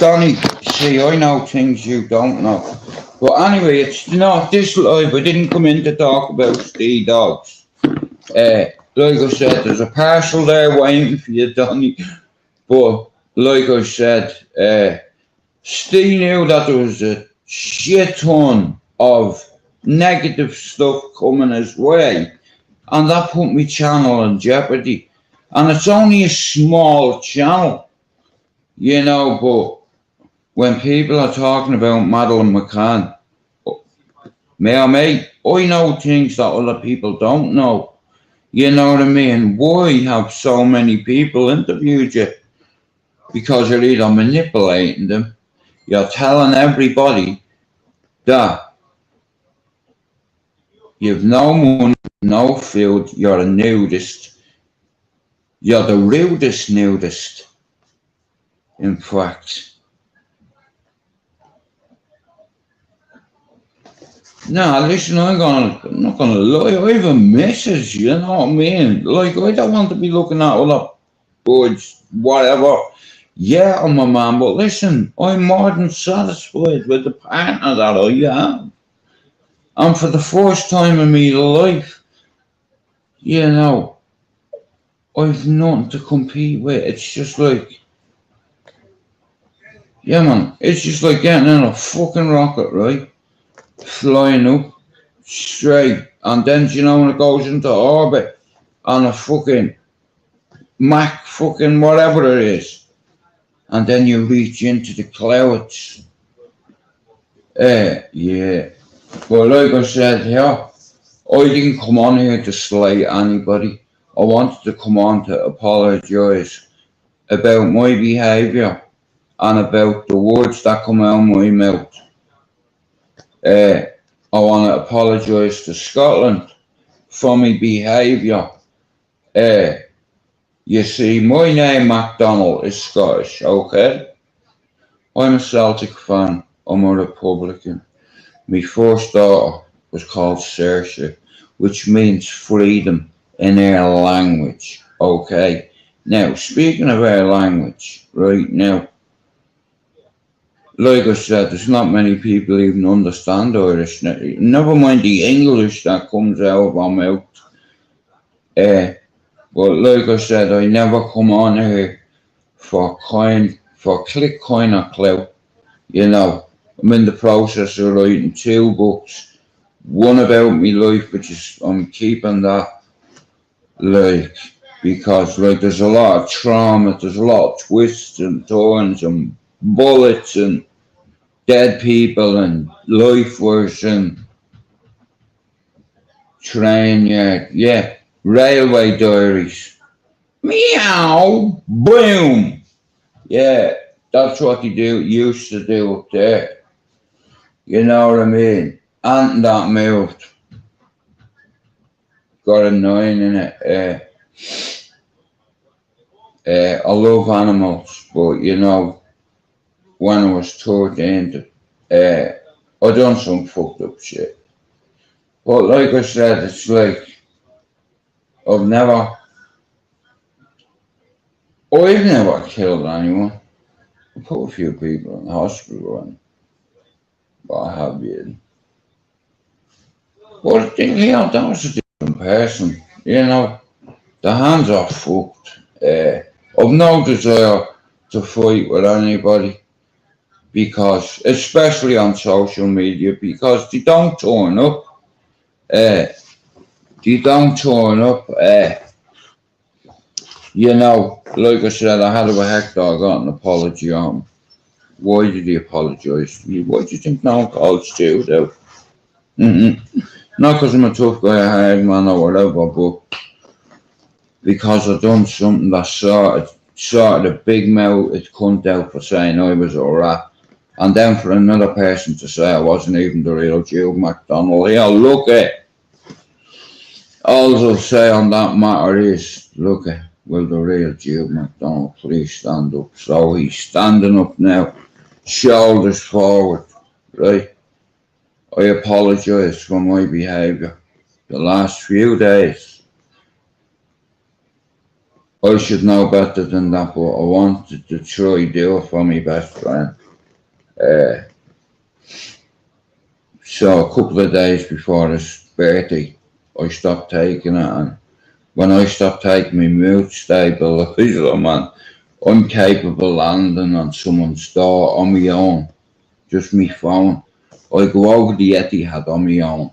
Donny, see, I know things you don't know. But anyway, it's not this live. I didn't come in to talk about Steve dogs. Like I said, there's a parcel there waiting for you, Donny. But like I said, Steve knew that there was a shit ton of negative stuff coming his way, and that put my channel in jeopardy. And it's only a small channel, you know, but when people are talking about Madeleine McCann, mate, I know things that other people don't know. You know what I mean? Why have so many people interviewed you? Because you're either manipulating them, you're telling everybody that you've no money, no food, you're a nudist. You're the rudest nudist, in fact. Nah, listen, I'm not gonna lie, I have a missus, you know what I mean? Like, I don't want to be looking at other boys, whatever. Yeah, I'm a man, but listen, I'm more than satisfied with the partner that I have. And for the first time in my life, you know, I've nothing to compete with. It's just like, yeah, man, it's just like getting in a fucking rocket, right? Flying up straight, and then, you know, when it goes into orbit on a fucking Mach fucking whatever it is, and then you reach into the clouds. Yeah. But like I said, yeah, I didn't come on here to slay anybody. I wanted to come on to apologise about my behaviour and about the words that come out of my mouth. I want to apologise to Scotland for my behaviour. You see, my name, MacDonald, is Scottish, okay? I'm a Celtic fan. I'm a Republican. My first daughter was called Saoirse, which means freedom in our language, okay? Now, speaking of our language, right now, like I said, there's not many people even understand Irish. Never mind the English that comes out of our mouth. But like I said, I never come on here for click, coin or clout. You know, I'm in the process of writing 2 books. One about my life, which is, I'm keeping that, like, because, like, there's a lot of trauma, there's a lot of twists and turns and bullets and dead people and lifers and train yard, yeah, railway diaries. Meow, boom. Yeah, that's what they used to do up there. You know what I mean? And that moved. Got a 9 in it. I love animals, but you know, when I was 13, I done some fucked up shit. But like I said, it's like, I've never killed anyone. I put a few people in the hospital and what have you. But yeah, that was a different person. You know, the hands are fucked. I've no desire to fight with anybody because, especially on social media, because they don't turn up. You know, like I said, I had a Hector, I got an apology on him. Why did he apologise to me? Why do you think no one calls Stu though? Not because I'm a tough guy, a hard man or whatever, but because I done something that sorted a big mouthed cunt out for saying I was a rat. And then for another person to say I wasn't even the real Jude McDonald. Yeah, look at. All I'll say on that matter is, look at, will the real Jude McDonald please stand up? So he's standing up now, shoulders forward, right? I apologise for my behaviour the last few days. I should know better than that, but I wanted to try do it for my best friend. So a couple of days before his birthday, I stopped taking it, and when I stopped taking my mood stabiliser, man, I'm capable of landing on someone's door on my own, just my phone. I go over the Etihad on my own,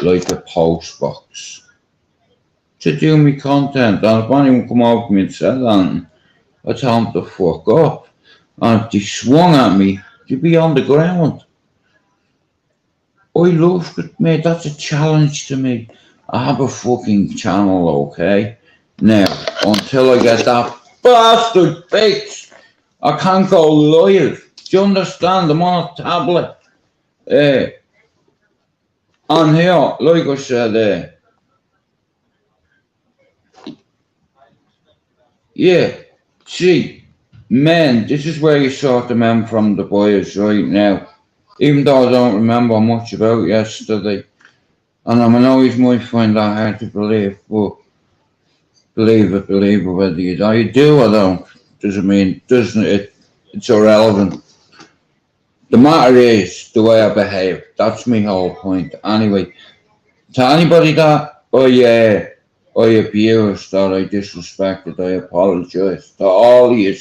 like a post box, to do my content. And if anyone come over to me and said that, I tell them to fuck up. And if they swung at me, they'd be on the ground. I love it, mate. That's a challenge to me. I have a fucking channel, okay? Now, until I get that bastard fixed, I can't go live. Do you understand? I'm on a tablet. And here, like I said, yeah, see, men, this is where you sort the men from the boys right now. Even though I don't remember much about yesterday. And I know you might find that hard to believe, but believe it, whether you do or don't, doesn't it? It's irrelevant. The matter is the way I behave. That's my whole point. Anyway, to anybody that I abused or I disrespected, I apologise. To all of you,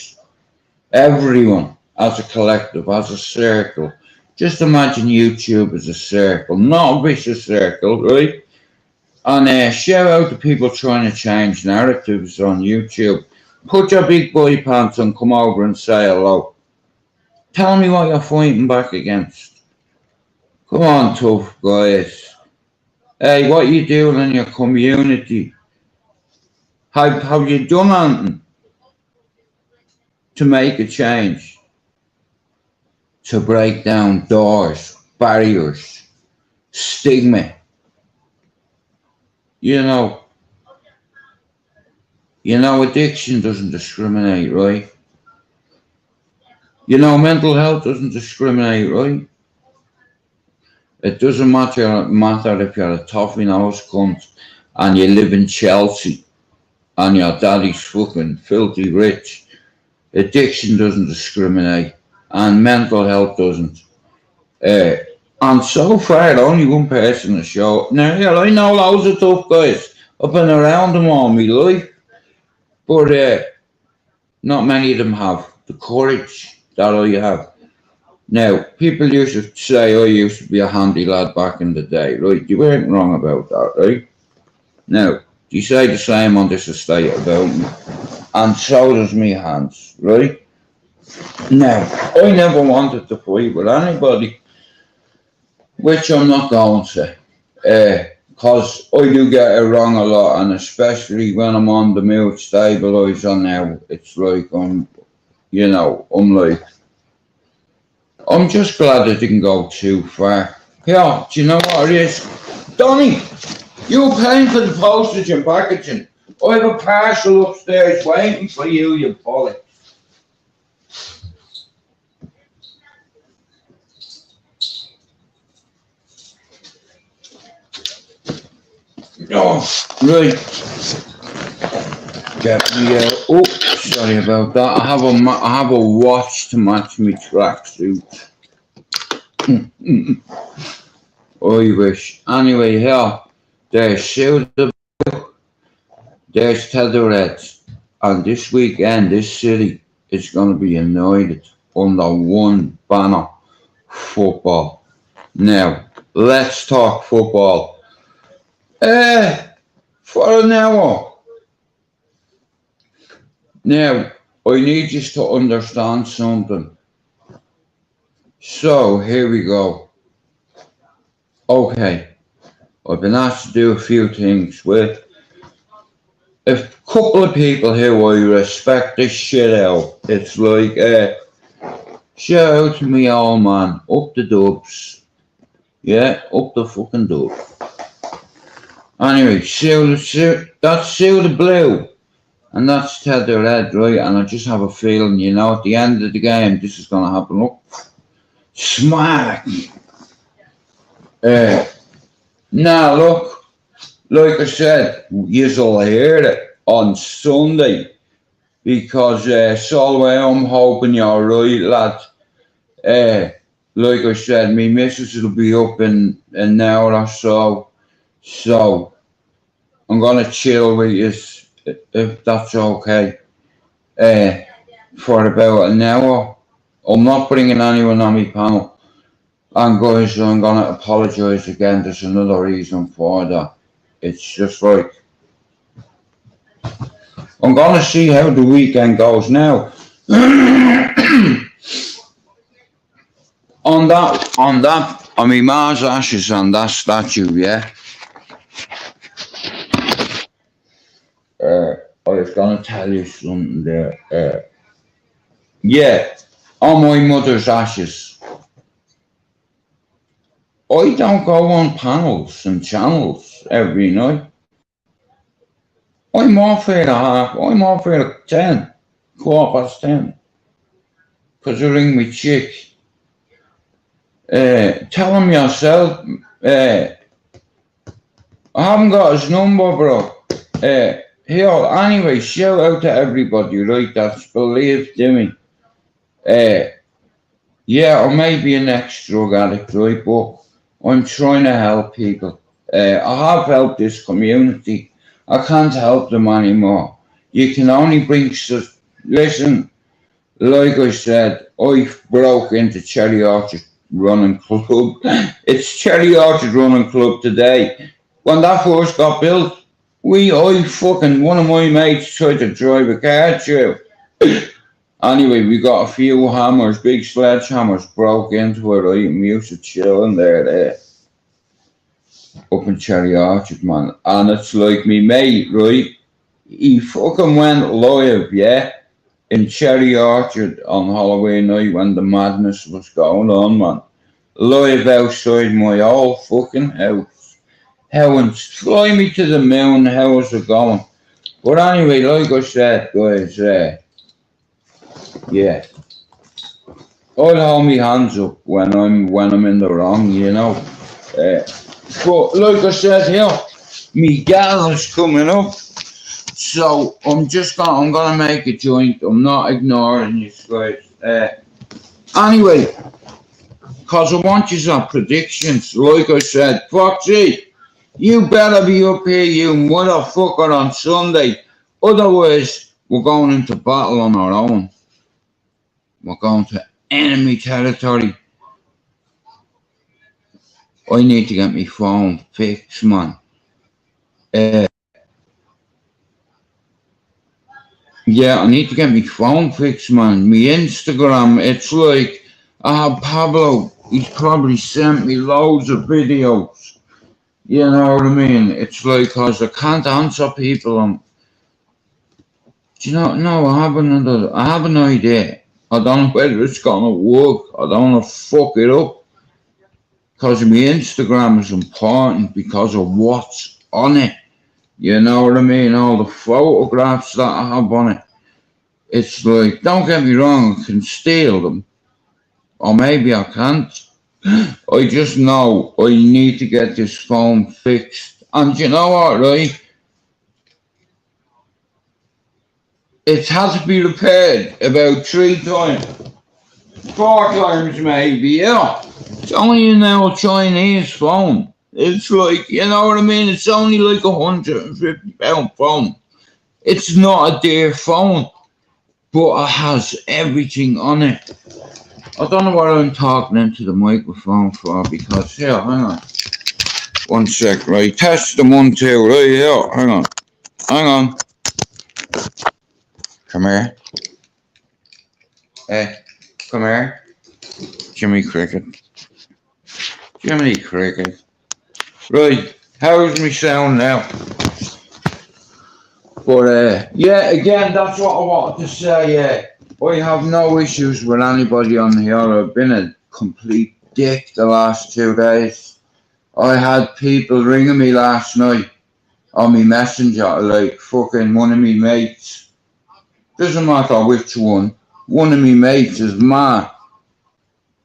everyone, as a collective, as a circle. Just imagine YouTube as a circle, not a vicious circle, right? And shout out to people trying to change narratives on YouTube. Put your big boy pants on, come over and say hello. Tell me what you're fighting back against. Come on, tough guys. Hey, what you doing in your community? Have you done anything to make a change? To break down doors, barriers, stigma. You know, addiction doesn't discriminate, right? You know, mental health doesn't discriminate, right? It doesn't matter if you're a toffee nose cunt and you live in Chelsea and your daddy's fucking filthy rich. Addiction doesn't discriminate. And mental health doesn't. And so far, only one person has shown. Now, yeah, I know loads of tough guys. I've been around them all my life. But not many of them have the courage that I have. Now, people used to say I used to be a handy lad back in the day, right? You weren't wrong about that, right? Now, you say the same on this estate about me. And so does me hands, right? Now, I never wanted to fight with anybody, which I'm not going to. Because I do get it wrong a lot, and especially when I'm on the mood stabilizer now, it's like I'm like, I'm just glad I didn't go too far. Yeah, do you know what it is? Donny, you were paying for the postage and packaging. I have a parcel upstairs waiting for you, you bollock. Oh, right. Get me sorry about that. I have a watch to match my tracksuit. I wish. Anyway, here, there's Silver, there's Tetherheads, and this weekend, this city is going to be united under one banner: football. Now, let's talk football. For an hour. Now, I need you to understand something. So, here we go. Okay, I've been asked to do a few things with a couple of people who I respect this shit out. It's like, shout out to me old man, up the dubs. Yeah, up the fucking dub. Anyway, that's Silver Blue, and that's Tetherhead, right? And I just have a feeling, at the end of the game, this is going to happen. Look, smack. Now, look, like I said, you'll hear it on Sunday, because Solway, I'm hoping you're right, lad. Like I said, me missus will be up in an hour or so. So, I'm going to chill with you, if that's okay, for about an hour. I'm not bringing anyone on my panel. And guys, I'm going to apologise again. There's another reason for that. It's just like, I'm going to see how the weekend goes now. on my Mars ashes on that statue, yeah. I was going to tell you something there. Yeah, on my mother's ashes. I don't go on panels and channels every night. I'm off here at 10, 10:15. Because I ring my chick. Tell him yourself. I haven't got his number, bro. Here, anyway, shout out to everybody, right, that's believed in me. Yeah, I may be an ex-drug addict, right, but I'm trying to help people. I have helped this community. I can't help them anymore. You can only bring listen, like I said, I broke into Cherry Orchard Running Club. It's Cherry Orchard Running Club today. When that first got built, one of my mates tried to drive a car through. Anyway, we got a few hammers, big sledgehammers, broke into it, right, and we used to chill in there, up in Cherry Orchard, man. And it's like me mate, right, he fucking went live, yeah, in Cherry Orchard on Halloween night when the madness was going on, man. Live outside my old fucking house. Heavens, fly me to the moon, how's it going? But anyway, like I said, guys, yeah, I'll hold my hands up when I'm in the wrong, but like I said here, me gal is coming up, so I'm gonna make a joint. I'm not ignoring you guys. Anyway, cause I want you some predictions. Like I said, Foxy, you better be up here, you motherfucker, on Sunday. Otherwise, we're going into battle on our own. We're going to enemy territory. I need to get my phone fixed, man. Yeah, I need to get my phone fixed, man. My Instagram, it's like, Pablo, he's probably sent me loads of videos. You know what I mean? It's like, cause I can't answer people. Do you know? No, I have an idea. I don't know whether it's gonna work. I don't want to fuck it up. Cause my Instagram is important because of what's on it. You know what I mean? All the photographs that I have on it. It's like, don't get me wrong, I can steal them. Or maybe I can't. I just know I need to get this phone fixed. And you know what, right? It's had to be repaired about 3 times. 4 times maybe, yeah. It's only an old Chinese phone. It's like, you know what I mean? It's only like £150 phone. It's not a dear phone, but it has everything on it. I don't know what I'm talking into the microphone for because, yeah, hang on. 1 sec, right? Test the 1, 2, right? Yeah, hang on. Hang on. Come here. Hey, come here. Jimmy Cricket. Jiminy Cricket. Right, how's me sound now? But, yeah, again, that's what I wanted to say, I have no issues with anybody on here. I've been a complete dick the last 2 days. I had people ringing me last night on me messenger, like fucking one of me mates. Doesn't matter which one. One of me mates is mad.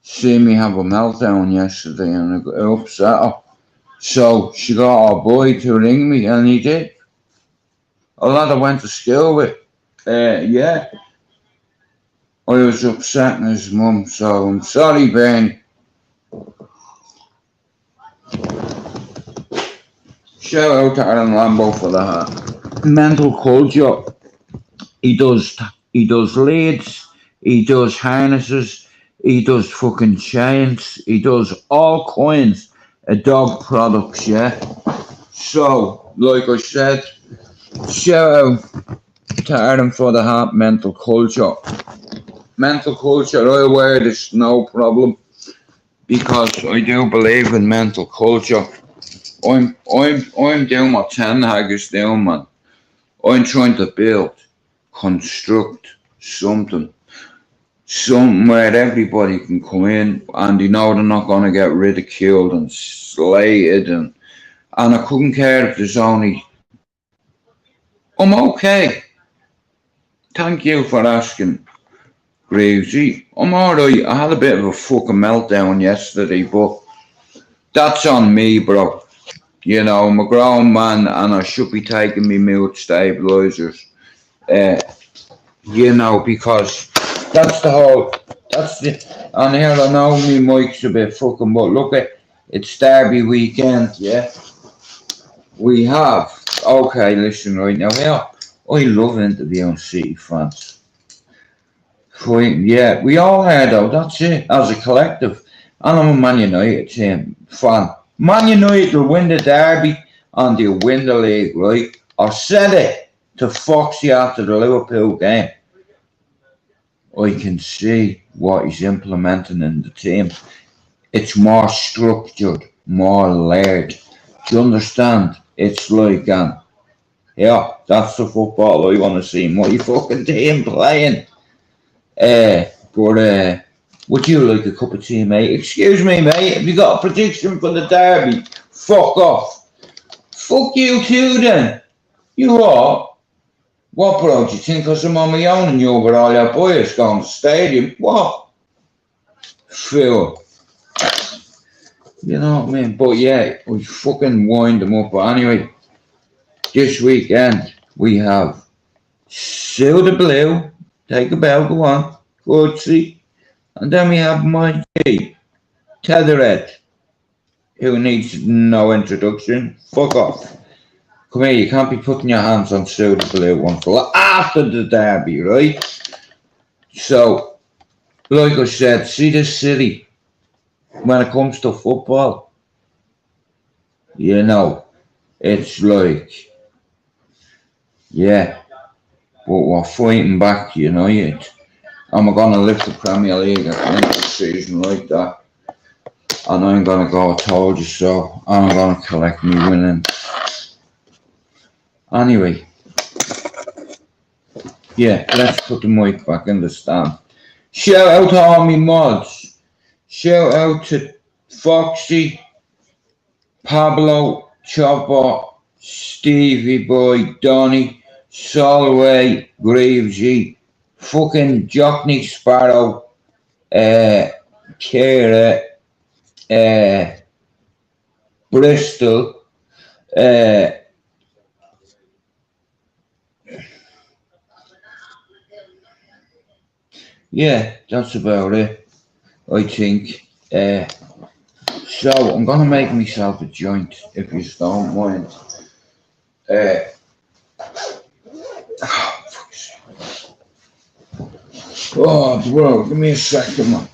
See me have a meltdown yesterday and I got upset her. So she got her boy to ring me and he did. A lad I went to school with. Yeah. I was upsetting his mum, so I'm sorry, Ben. Shout out to Aaron Lambo for that. Mental culture. He does leads, he does harnesses, he does fucking chains, he does all kinds of dog products, yeah. So, like I said, shout out to Aaron for the heart mental culture. Mental culture, I wear this no problem because I do believe in mental culture. I'm doing what Ten Hag is doing, man. I'm trying to build, construct something where everybody can come in and they know they're not going to get ridiculed and slated and I couldn't care if there's only. I'm okay. Thank you for asking, Gravesy. I'm alright. I had a bit of a fucking meltdown yesterday, but that's on me, bro. You know, I'm a grown man and I should be taking me mood stabilizers. You know, because and here I know me mic's a bit fucking, but look it's Derby weekend, yeah. We have, okay, listen right now, yeah, I love interviewing City fans. Yeah, we all are though, that's it, as a collective. And I'm a Man United fan. Man United will win the Derby and they'll win the league, right? I said it to Foxy after the Liverpool game. I can see what he's implementing in the team. It's more structured, more layered. Do you understand? It's like, yeah, that's the football I want to see my fucking team playing. But would you like a cup of tea, mate? Excuse me, mate, have you got a prediction for the Derby? Fuck off. Fuck you too then. You are? What, bro, do you think because I'm on my own and you're with all your boys going to the stadium? What? Phil. You know what I mean? But yeah, we fucking wind them up. But anyway, this weekend we have Silver Blue, take a bell, go on, good see. And then we have my G, Tethered, who needs no introduction. Fuck off. Come here, you can't be putting your hands on Silver Blue until after the Derby, right? So, like I said, see this city, when it comes to football, you know, it's like, yeah, but we're fighting back, United. And we're going to lift the Premier League at the end of the season like that. and I'm gonna go, I told you so, and I'm gonna collect me winning. Anyway, yeah, let's put the mic back in the stand. Shout out to all my mods. Shout out to Foxy, Pablo, Chopper, Stevie Boy, Donny, Solway, Gravesy, fucking Jockney Sparrow, Kira, Bristol, yeah, that's about it, I think. So I'm gonna make myself a joint, if you don't mind. Oh, bro, give me a second, man.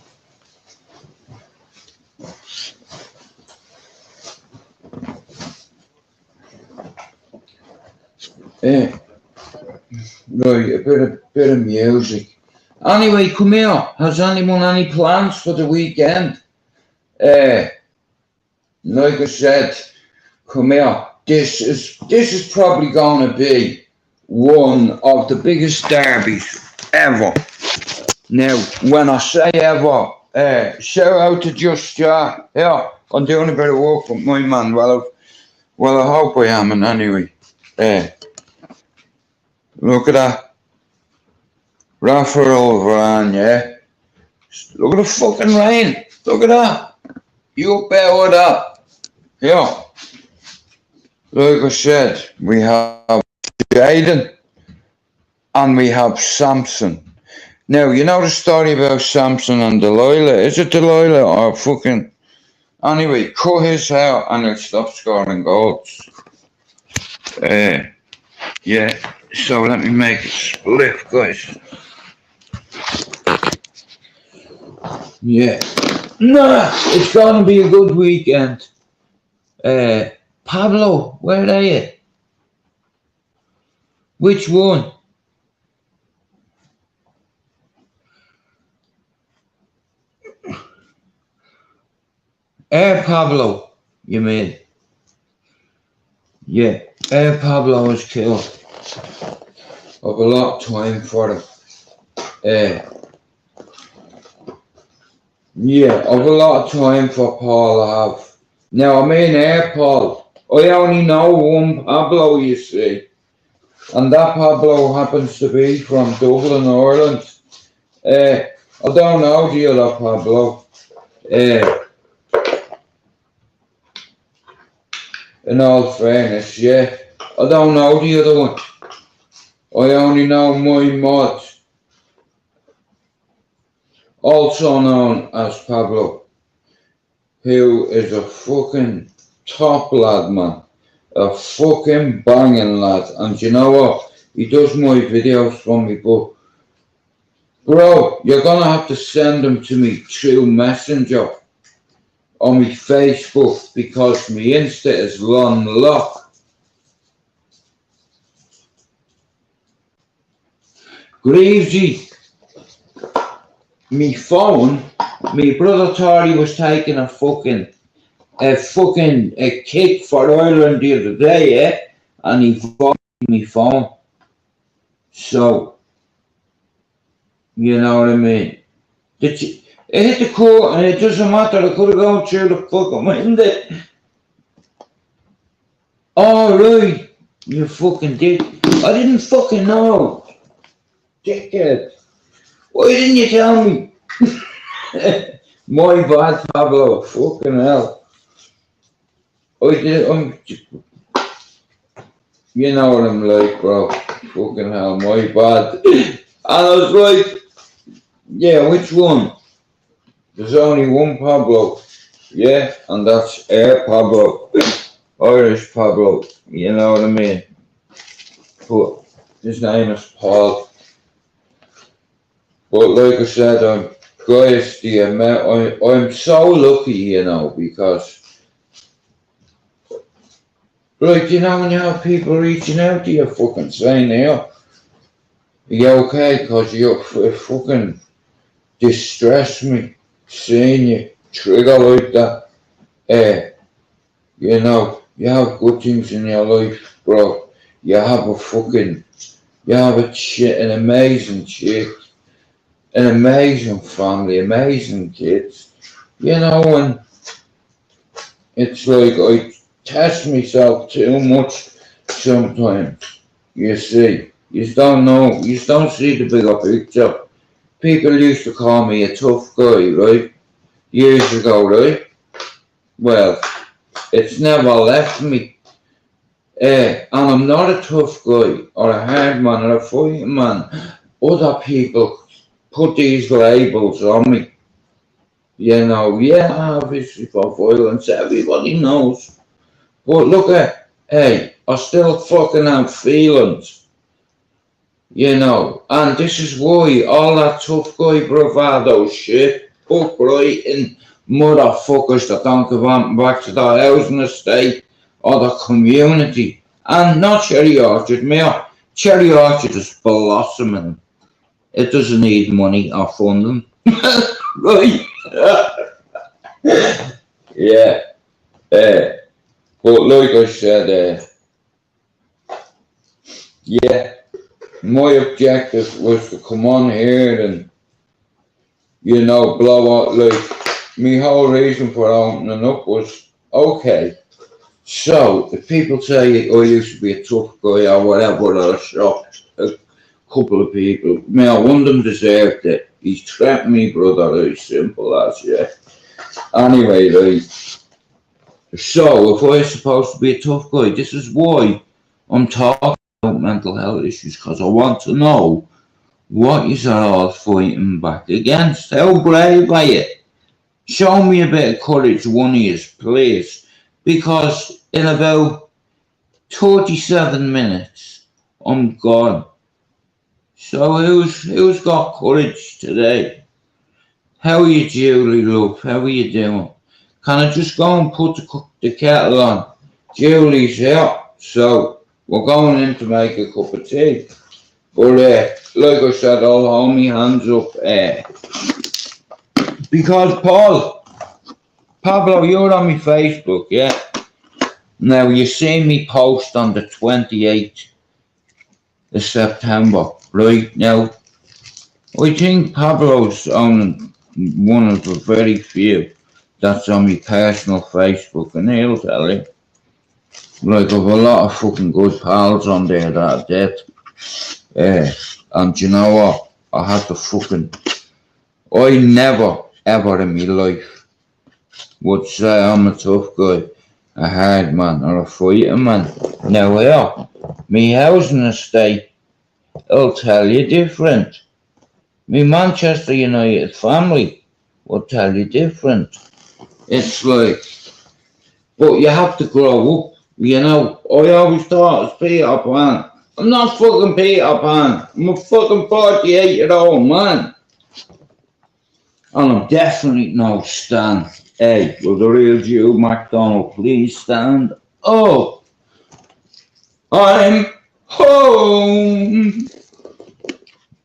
Right, a bit of music. Anyway, come here. Has anyone any plans for the weekend? Like I said, come here. This is probably going to be one of the biggest derbies ever. Now, when I say ever, shout out to Just Jack. Yeah, I'm doing a bit of work with my man. Well, I hope I am. And anyway, look at that. Rafael Varane, yeah. Look at the fucking rain. Look at that. You bet with that. Yeah. Like I said, we have Jaden and we have Samson. Now, you know the story about Samson and Delilah? Is it Delilah or fucking... Anyway, cut his hair and he'll stop scoring goals. Yeah, so let me make it split, guys. Yeah. Nah, it's gonna be a good weekend. Pablo, where are you? Which one? Pablo, you mean? Yeah, Pablo is killed. I've a lot of time for him. Yeah, I've a lot of time for Paul, I have. Now, I mean Paul. I only know one Pablo, you see. And that Pablo happens to be from Dublin, Ireland. I don't know the other Pablo. In all fairness, yeah. I don't know the other one. I only know my mod. Also known as Pablo. Who is a fucking top lad, man. A fucking banging lad. And you know what? He does my videos for me, but bro, you're gonna have to send them to me through Messenger on my Facebook because my Insta is long lock. Gravesy, me phone, my brother thought he was taking a kick for Ireland the other day, yeah? And he fucked me phone. So, you know what I mean? It hit the core and it doesn't matter, I could have gone through the fucking window. Alright, you fucking dick. I didn't fucking know. Dickhead. Why didn't you tell me? My bad, Pablo. Fucking hell. I did, you know what I'm like, bro. Fucking hell, my bad. And I was like, yeah, which one? There's only one Pablo. Yeah, and that's Air Pablo. Irish Pablo. You know what I mean? But his name is Paul. But like I said, I'm so lucky, you know, because like, you know, when you have people reaching out to you fucking saying, hey, are you okay? Because you fucking distress me seeing you trigger like that. You know, you have good things in your life, bro. You have an amazing chick, an amazing family, amazing kids. You know, and it's like I test myself too much sometimes. You see, you don't know, you don't see the bigger picture. People used to call me a tough guy, right? Years ago, right? Well, it's never left me. And I'm not a tough guy or a hard man or a fighting man. Other people put these labels on me. You know, yeah, I have history for violence, everybody knows. But look at, hey, I still fucking have feelings. You know, and this is why all that tough guy bravado shit, book writing, motherfuckers that don't give on back to their housing estate or the community. And not Cherry Orchard, mate. Cherry Orchard is blossoming. It doesn't need money or funding. Right? Yeah. But like I said, yeah, my objective was to come on here and, you know, blow out, like, my whole reason for opening up was, okay, so if people say I used to be a tough guy or whatever, or shocked a couple of people, one of them deserved it. He's trapped me, brother, as simple as, yeah. Anyway, right, so if I was supposed to be a tough guy, this is why I'm talking about mental health issues, because I want to know what you are all fighting back against. How brave are you? Show me a bit of courage, one of you, please, because in about 37 minutes, I'm gone. So who's got courage today? How are you, Julie, love? How are you doing? Can I just go and put the kettle on? Julie's here, so we're going in to make a cup of tea. But like I said, I'll hold my hands up. Because Pablo, you're on my Facebook, yeah? Now, you see me post on the 28th of September, right? Now, I think Pablo's on one of the very few that's on my personal Facebook, and he'll tell you. Like, I've a lot of fucking good pals on there that are dead. And you know what? I had to fucking... I never, ever in my life would say I'm a tough guy, a hard man, or a fighting man. Now here, me housing estate, I'll tell you different. Me Manchester United family will tell you different. It's like, but you have to grow up, you know. I always thought it's Peter Pan. I'm not fucking Peter Pan. I'm a fucking 48-year-old man. And I'm definitely no Stan. Hey, will the real Jew McDonald please stand up? I'm home.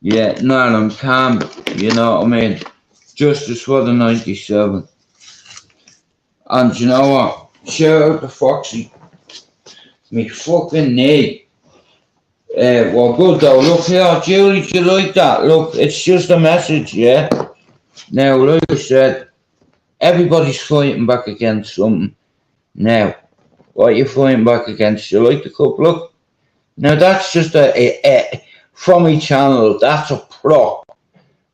Yeah, no, I'm calm, you know what I mean? Justice for the 97. And you know what? Shout out to Foxy. Me fucking knee. Well, good though. Look here, Julie, do you like that? Look, it's just a message, yeah? Now, like I said, everybody's fighting back against something. Now, what are you fighting back against? You like the cup? Look. Now, that's just a from my channel. That's a prop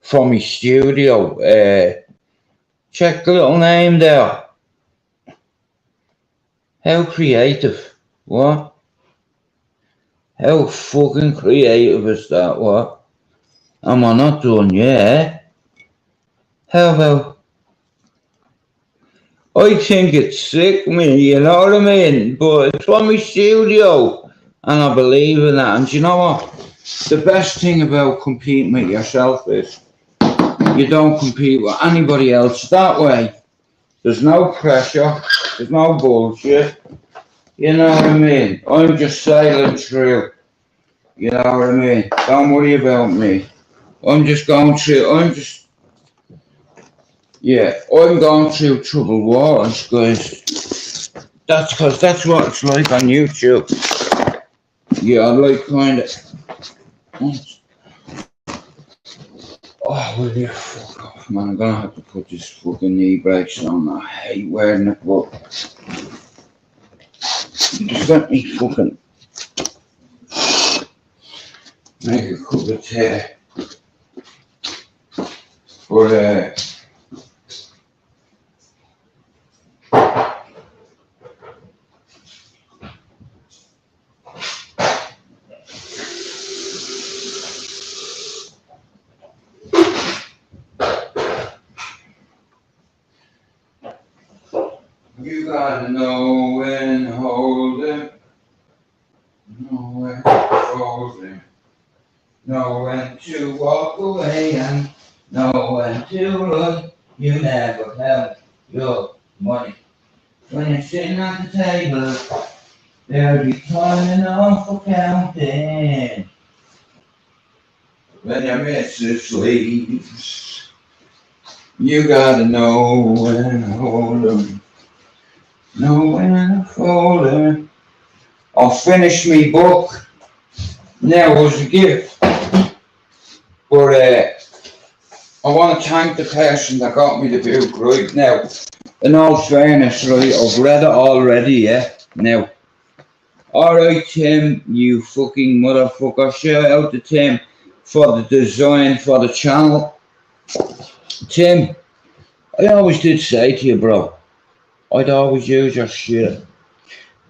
from my studio. Check the little name there. How creative. What? How fucking creative is that? What? Am I not done yet? How about? I think it's sick, man, you know what I mean? But it's from my studio, and I believe in that. And you know what? The best thing about competing with yourself is you don't compete with anybody else that way. There's no pressure, there's no bullshit. You know what I mean? I'm just sailing through. You know what I mean? Don't worry about me. I'm just going through, Yeah, I'm going through troubled waters, guys. That's because that's what it's like on YouTube. Yeah, I like kind of. Oh, will you fuck off, man? I'm gonna have to put this fucking knee brace on. I hate wearing it, but just let me fucking make a cup of tea. But you gotta know when to hold him, know when to fold him, know when to walk away and know when to run. You never count your money. When you're sitting at the table, there'll be time enough for counting. When your missus leaves, you gotta know when to hold 'em, know when to fold 'em. I'll finish me book. Now it was a gift, but I want to thank the person that got me the book right now. In all fairness, right, I've read it already, yeah. Now, alright, Tim, you fucking motherfucker. Shout out to Tim for the design for the channel. Tim, I always did say to you, bro, I'd always use your shit.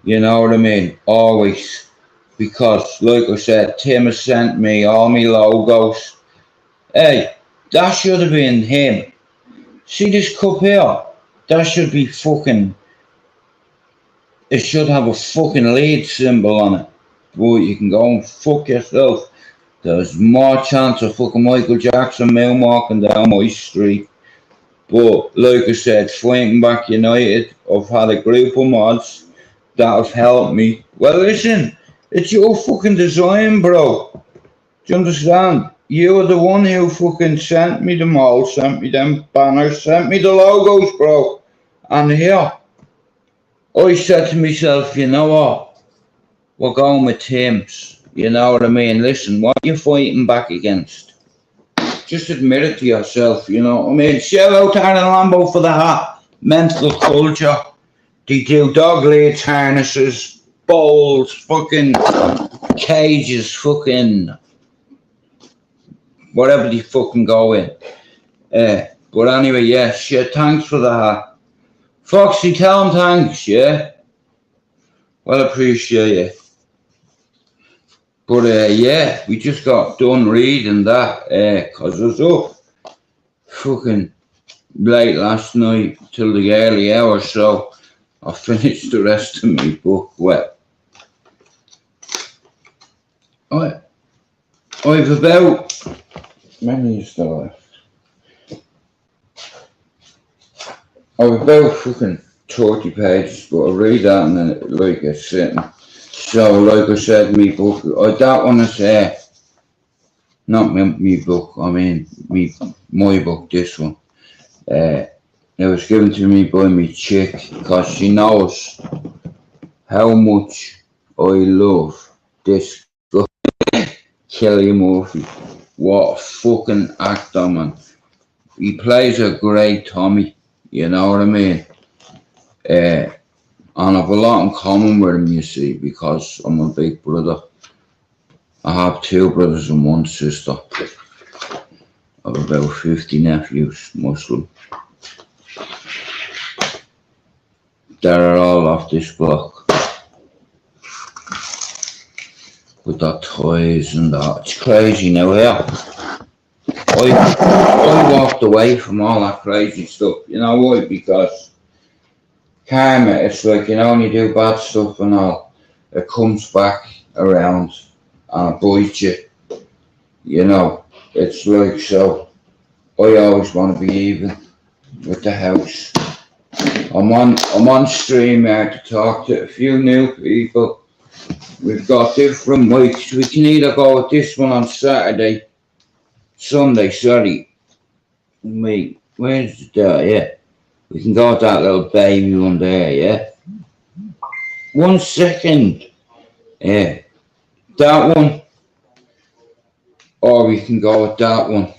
You know what I mean? Always. Because, like I said, Tim has sent me all my logos. Hey, that should have been him. See this cup here? That should be fucking... It should have a fucking lead symbol on it. Boy, you can go and fuck yourself. There's more chance of fucking Michael Jackson moonwalking down my street. But, like I said, Fighting Back United, I've had a group of mods that have helped me. Well, listen, it's your fucking design, bro. Do you understand? You're the one who fucking sent me them all, sent me them banners, sent me the logos, bro. And here, I said to myself, you know what? We're going with Tim's. You know what I mean? Listen, what are you fighting back against? Just admit it to yourself, you know what I mean? Shout out to Aaron Lambo for the hat. Mental culture. They do dog leads, harnesses, bowls, fucking cages, fucking whatever they fucking go in. But anyway, yeah, shit, thanks for the hat. Foxy, tell him thanks, yeah? Well, appreciate it. But yeah, we just got done reading that, cause I was up fucking late last night till the early hours, so I finished the rest of my book. Well, I've about, many is still left? I've about fucking 30 pages, but I read that and then like it's sitting. So, like I said, me book, that one is not me book, I mean my book, this one. It was given to me by my chick because she knows how much I love this Kelly Murphy. What a fucking actor, man. He plays a great Tommy, you know what I mean? And I've a lot in common with him, you see, because I'm a big brother. I have 2 brothers and 1 sister. I have about 50 nephews, Muslim. They're all off this block. With their toys and that. It's crazy now, yeah. I walked away from all that crazy stuff. You know why? Because karma, it's like, you know, when you do bad stuff and all, it comes back around and bites you. You know, it's like, so I always want to be even with the house. I'm on stream here to talk to a few new people. We've got different weeks. We can either go with this one on Sunday, sorry. Me Where's the door? Yeah. We can go with that little baby one there, yeah? 1 second. Yeah. That one. Or we can go with that one.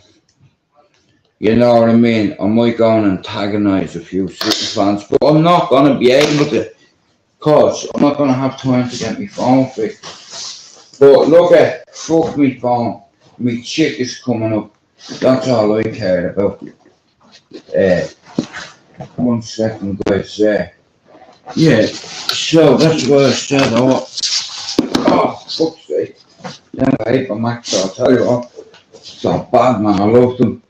You know what I mean? I might go and antagonise a few City fans, but I'm not going to be able to, because I'm not going to have time to get my phone fixed. But look at, fuck me phone. My chick is coming up. That's all I care about. 1 second, guys. Yeah, so that's what I said. Oh, fuck's sake. Yeah, I hate my Max, I'll tell you what. It's not bad, man. I love them.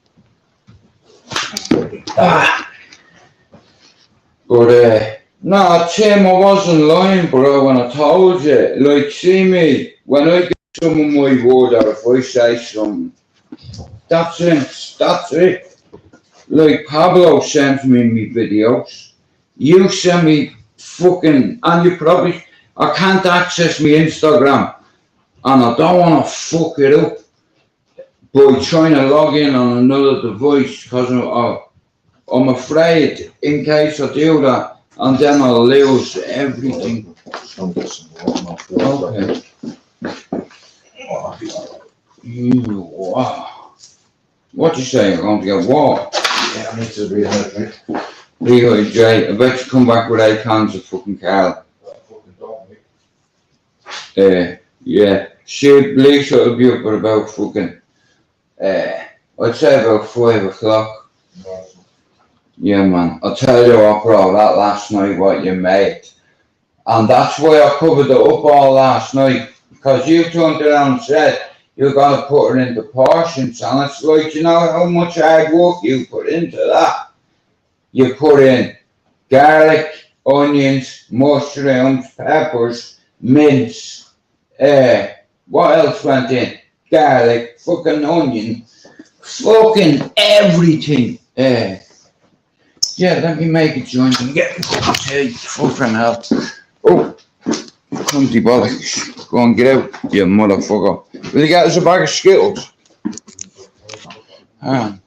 But, no, Tim, I wasn't lying, bro, when I told you. Like, see me, when I give someone my word or if I say something, that's it. Like, Pablo sends me my videos. You send me fucking, and you probably, I can't access my Instagram, and I don't want to fuck it up by trying to log in on another device, because I'm afraid in case I do that, and then I'll lose everything. Okay. Wow. What you say? You're going to get what? Yeah, I need to rehydrate. Rehydrate. I bet you come back with 8 cans of fucking Carl. Yeah. Shoot, Lisa will be up at about fucking, I'd say about 5 o'clock. Yeah, man. I'll tell you what, bro, that last night what you made. And that's why I covered it up all last night. Because you turned around and said you're going to put it into portions. And it's like, you know how much hard work you put into that? You put in garlic, onions, mushrooms, peppers, mince. What else went in? Garlic, fucking onion, fucking everything. Yeah, let me make a joint and get a cup of tea. Fucking hell. Oh, clumsy bollocks. Go and get out, you motherfucker. Will you get us a bag of Skittles? But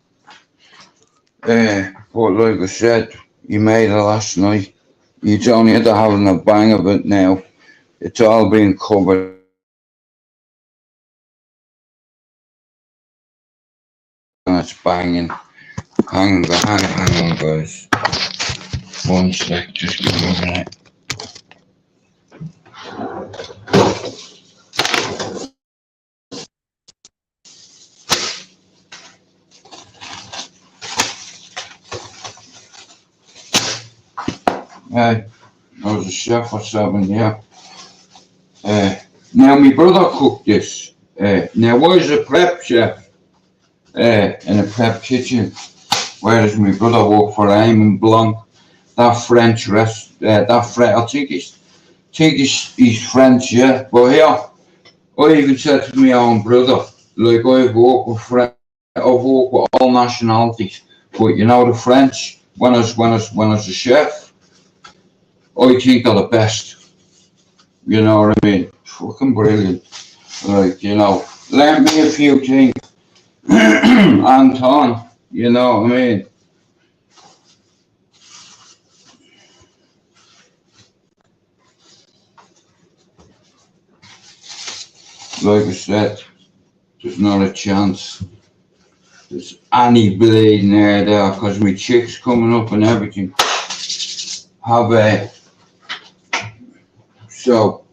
like I said, you made it last night. You don't need to have a bang of it now. It's all been covered. And it's banging. Hang on, guys. 1 sec, just give me a minute. I was a chef or something, yeah. Now my brother cooked this. Now I was a prep chef in a prep kitchen, whereas my brother worked for Raymond Blanc, that French I think he's French, yeah. But yeah, I even said to my own brother, like I've worked with all nationalities, but you know the French, when I was a chef, I think they're the best. You know what I mean? Fucking brilliant. Like, you know, learn me a few things. Anton, you know what I mean? Like I said, there's not a chance there's any bleeding there because my chick's coming up and everything. So,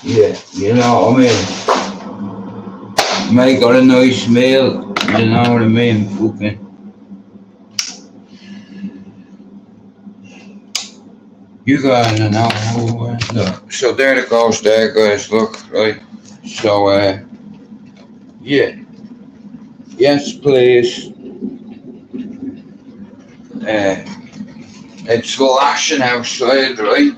yeah, you know what I mean? Make her a nice meal, you know what I mean? Fucking. You guys know. Look. So there it goes there, guys, look, right? So, yeah. Yes, please. It's lashing outside, right?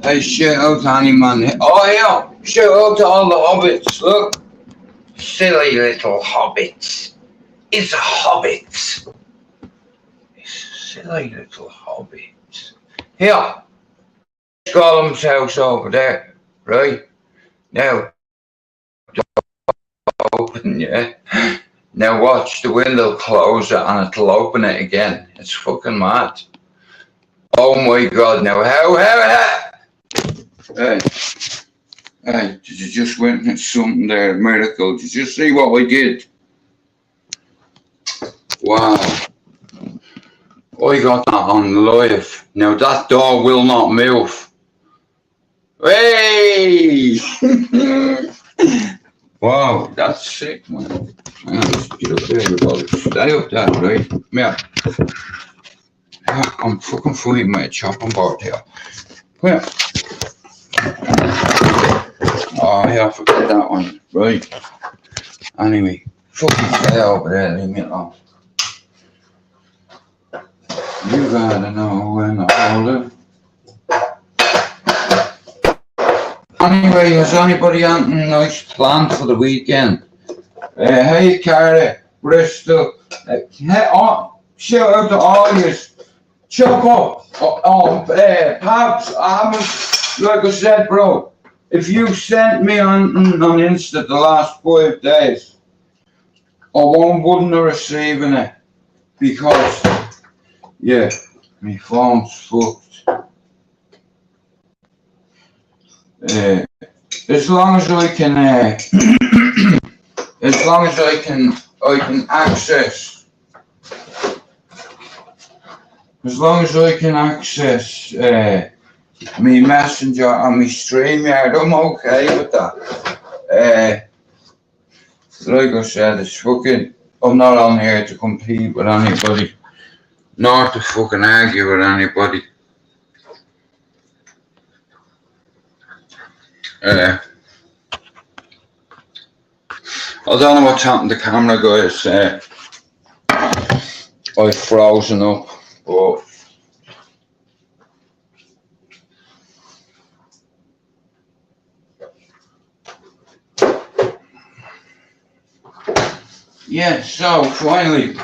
Hey, shout out to any man. Oh, yeah. Shout out to all the hobbits. Look. Silly little hobbits. It's a hobbit. Silly little hobbit. Here. Gollum's house over there. Right? Now. Open, yeah. Now watch, the window close it and it'll open it again. It's fucking mad. Oh my god, now how? Hey, did you just witness something there? Miracle. Did you see what I did? Wow. I got that on live. Now that door will not move. Hey! Wow, that's sick, man. Get up there, everybody. Stay up there, right? Yeah. I'm fucking finding my chopping board here. Come here. Oh, yeah, I forgot that one. Right. Anyway, fucking stay over there, leave me alone. You gotta know when to hold it. Anyway, has anybody anything nice planned for the weekend? Hey, Cara, Bristol, shout out to all you. Chop up, Pabs, I haven't, like I said, bro, if you sent me on Insta the last 5 days, I wouldn't have receiving it, because, yeah, my phone's fucked. As long as I can, as long as I can access, as long as I can access me messenger and me StreamYard, I'm okay with that. Like I said, it's fucking, I'm not on here to compete with anybody, nor to fucking argue with anybody. I don't know what's happened to the camera, guys. I've frozen up, but yeah, so finally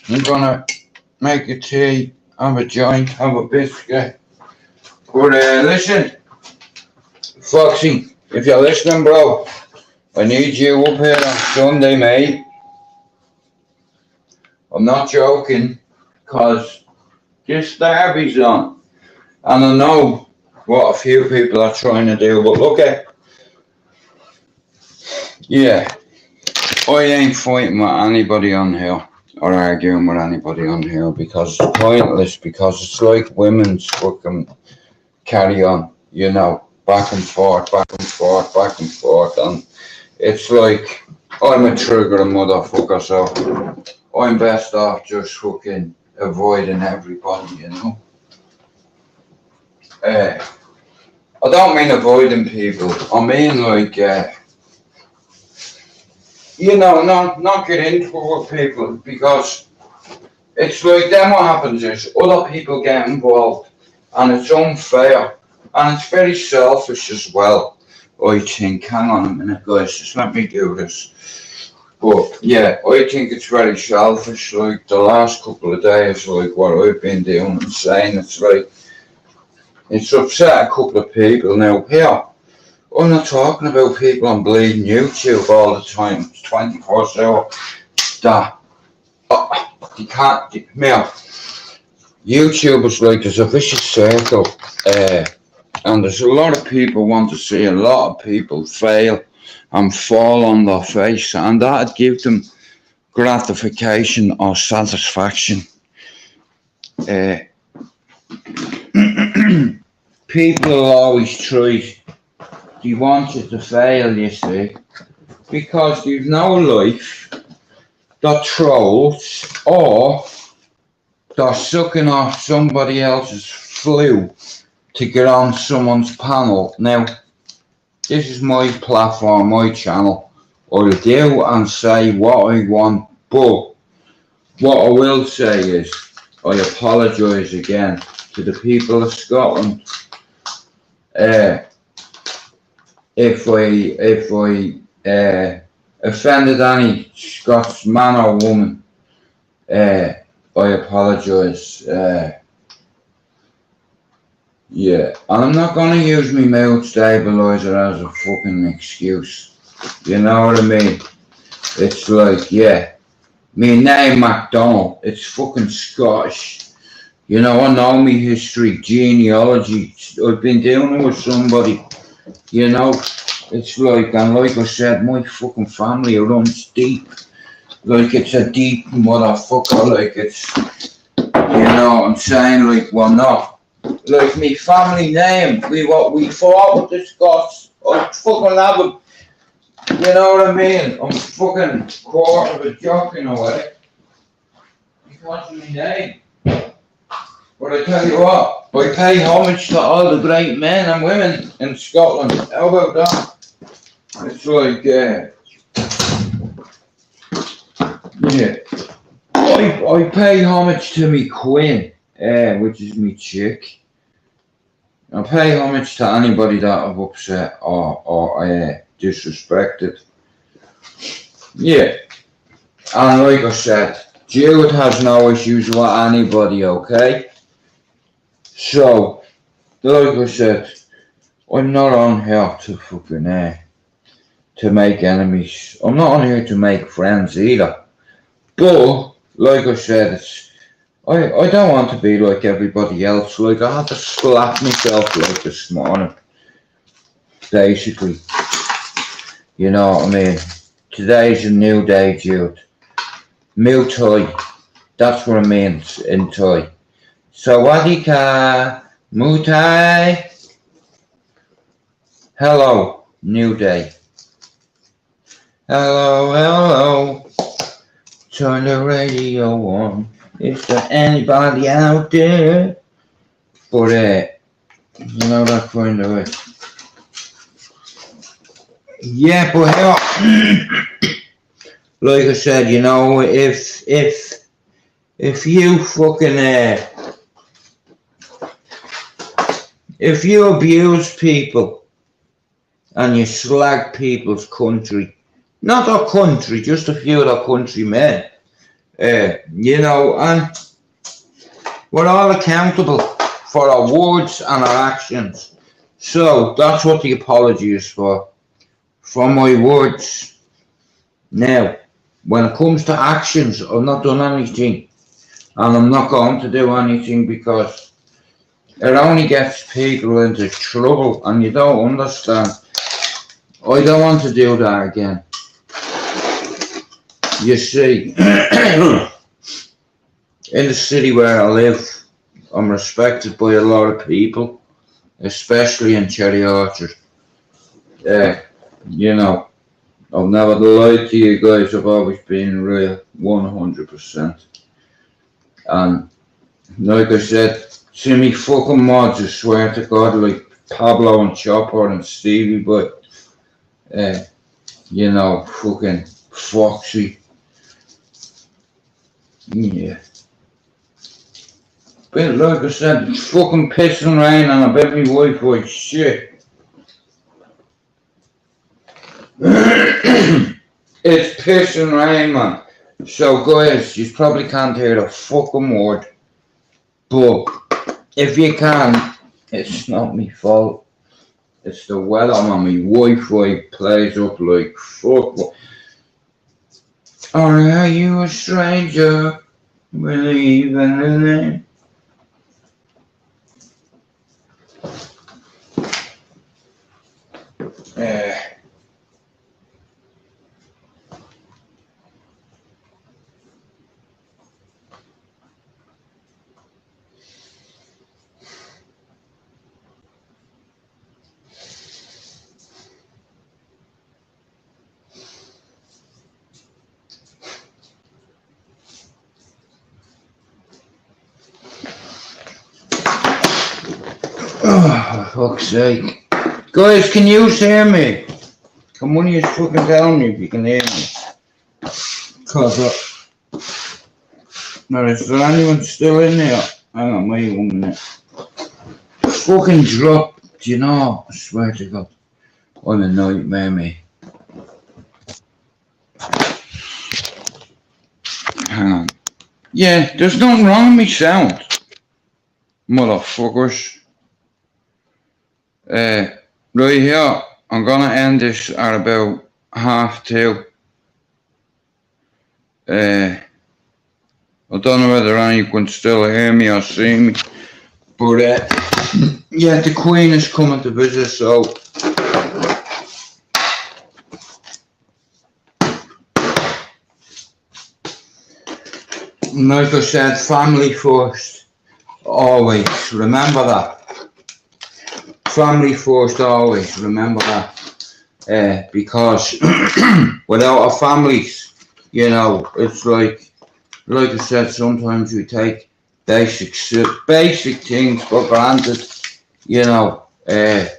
I'm gonna make a tea, have a joint, have a biscuit. But listen, Foxy, if you're listening, bro, I need you up here on Sunday, mate. I'm not joking, because this derby's on. And I know what a few people are trying to do, but look at, yeah, I ain't fighting with anybody on here, or arguing with anybody on here, because it's pointless, because it's like women's fucking carry on, you know, back and forth, and it's like, I'm a triggering motherfucker, so I'm best off just fucking avoiding everybody, you know. I don't mean avoiding people, I mean like, you know, not get into it with people, because it's like, then what happens is other people get involved, and it's unfair, and it's very selfish as well, I think. Hang on a minute, guys, just let me do this. But yeah, I think it's very selfish, like the last couple of days, like what I've been doing and saying, it's like, it's upset a couple of people. Now here, I'm not talking about people on bleeding YouTube all the time, 24/7, that you can't, now, YouTube is like, there's a vicious circle, and there's a lot of people want to see a lot of people fail and fall on their face, and that'd give them gratification or satisfaction. People will always try, they want you to fail, you see, because you've no life, they're trolls, or they're sucking off somebody else's flu to get on someone's panel. Now, this is my platform, my channel. I'll do and say what I want, but what I will say is, I apologise again to the people of Scotland. If I offended any Scots man or woman, I apologise. Yeah, and I'm not going to use my mood stabiliser as a fucking excuse. You know what I mean? It's like, yeah, me name MacDonald, it's fucking Scottish. You know, I know me history, genealogy. I've been dealing with somebody, you know. It's like, and like I said, my fucking family runs deep. Like, it's a deep motherfucker. Like, it's, you know what I'm saying? Like, we're not. Like, me family name, we fought with the Scots. I fucking have a, you know what I mean? I'm fucking quarter of a jock in a way. Because of my name. But I tell you what, I pay homage to all the great men and women in Scotland. How about that? It's like, yeah. I pay homage to me queen, which is me chick. I pay homage to anybody that I've upset or disrespected. Yeah. And like I said, Jude has no issues with anybody, okay? So, like I said, I'm not on here to fucking to make enemies. I'm not on here to make friends either. But, like I said, I don't want to be like everybody else. Like, I had to slap myself like this morning. Basically. You know what I mean? Today's a new day, Jude. New toy. That's what it means in toy. Sawadika, Mutai. Hello, new day. Hello, hello. Turn the radio on. Is there anybody out there? But, you know that kind of way. Yeah, but like I said, you know, if you fucking if you abuse people and you slag people's country, not our country, just a few of our countrymen, you know, and we're all accountable for our words and our actions. So that's what the apology is for my words. Now, when it comes to actions, I've not done anything, and I'm not going to do anything because it only gets people into trouble, and you don't understand. I don't want to do that again. You see, in the city where I live, I'm respected by a lot of people, especially in Cherry Orchard. You know, I've never lied to you guys, I've always been real, 100%. And like I said, see me fucking mods, I swear to God, like Pablo and Chopper and Stevie, but, you know, fucking Foxy. Yeah. But like I said, it's fucking pissing rain and I bet me Wi-Fi shit. It's pissing rain, man. So guys, you probably can't hear the fucking word. But if you can, it's not my fault. It's the weather, man. My Wi-Fi plays up like fuck. Or are you a stranger? Believe in the name. Oh, for fuck's sake. Guys, can you hear me? Can one of you fucking tell me if you can hear me? Cause now, is there anyone still in there? Hang on, wait 1 minute. Fucking drop, do you know? I swear to God. I'm a nightmare, me. Hang on. Yeah, there's nothing wrong with me sound. Motherfuckers. Right here, I'm gonna end this at about 2:30. I don't know whether any can still hear me or see me, but yeah, the Queen is coming to visit, so like I said, family first, always, remember that. Family first, always, remember that. Because without our families, you know, it's like I said, sometimes we take basic things for granted, you know. But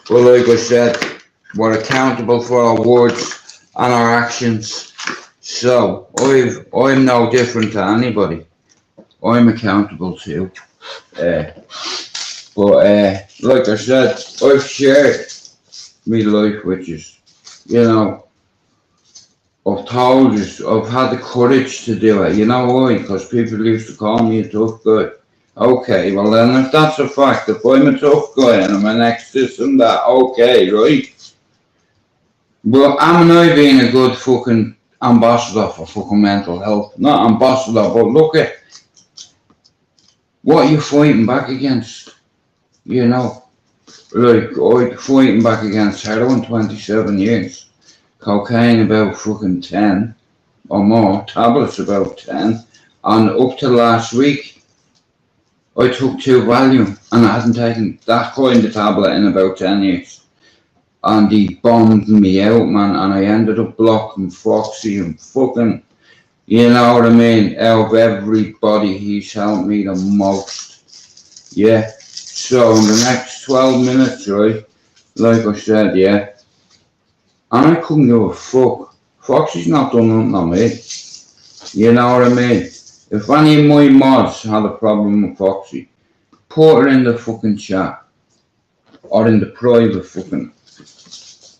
like I said, we're accountable for our words and our actions. So I'm no different to anybody. I'm accountable too. But like I said, I've shared my life with you. You know, I've told you, I've had the courage to do it. You know why? Because people used to call me a tough guy. Okay, well then if that's a fact, if I'm a tough guy and I'm an ex this and that, okay, right? But am I being a good fucking ambassador for fucking mental health? Not ambassador, but look at what you're fighting back against. You know, like I'm fighting back against heroin 27 years, cocaine about fucking 10 or more, tablets about 10, and up to last week I took 2 Valium and I hadn't taken that kind of tablet in about 10 years. And he bombed me out, man, and I ended up blocking Foxy and fucking, you know what I mean, out of everybody he's helped me the most. Yeah. So in the next 12 minutes, right, like I said, yeah, and I couldn't give a fuck. Foxy's not done nothing on me. You know what I mean? If any of my mods had a problem with Foxy, put it in the fucking chat. Or in the private fucking,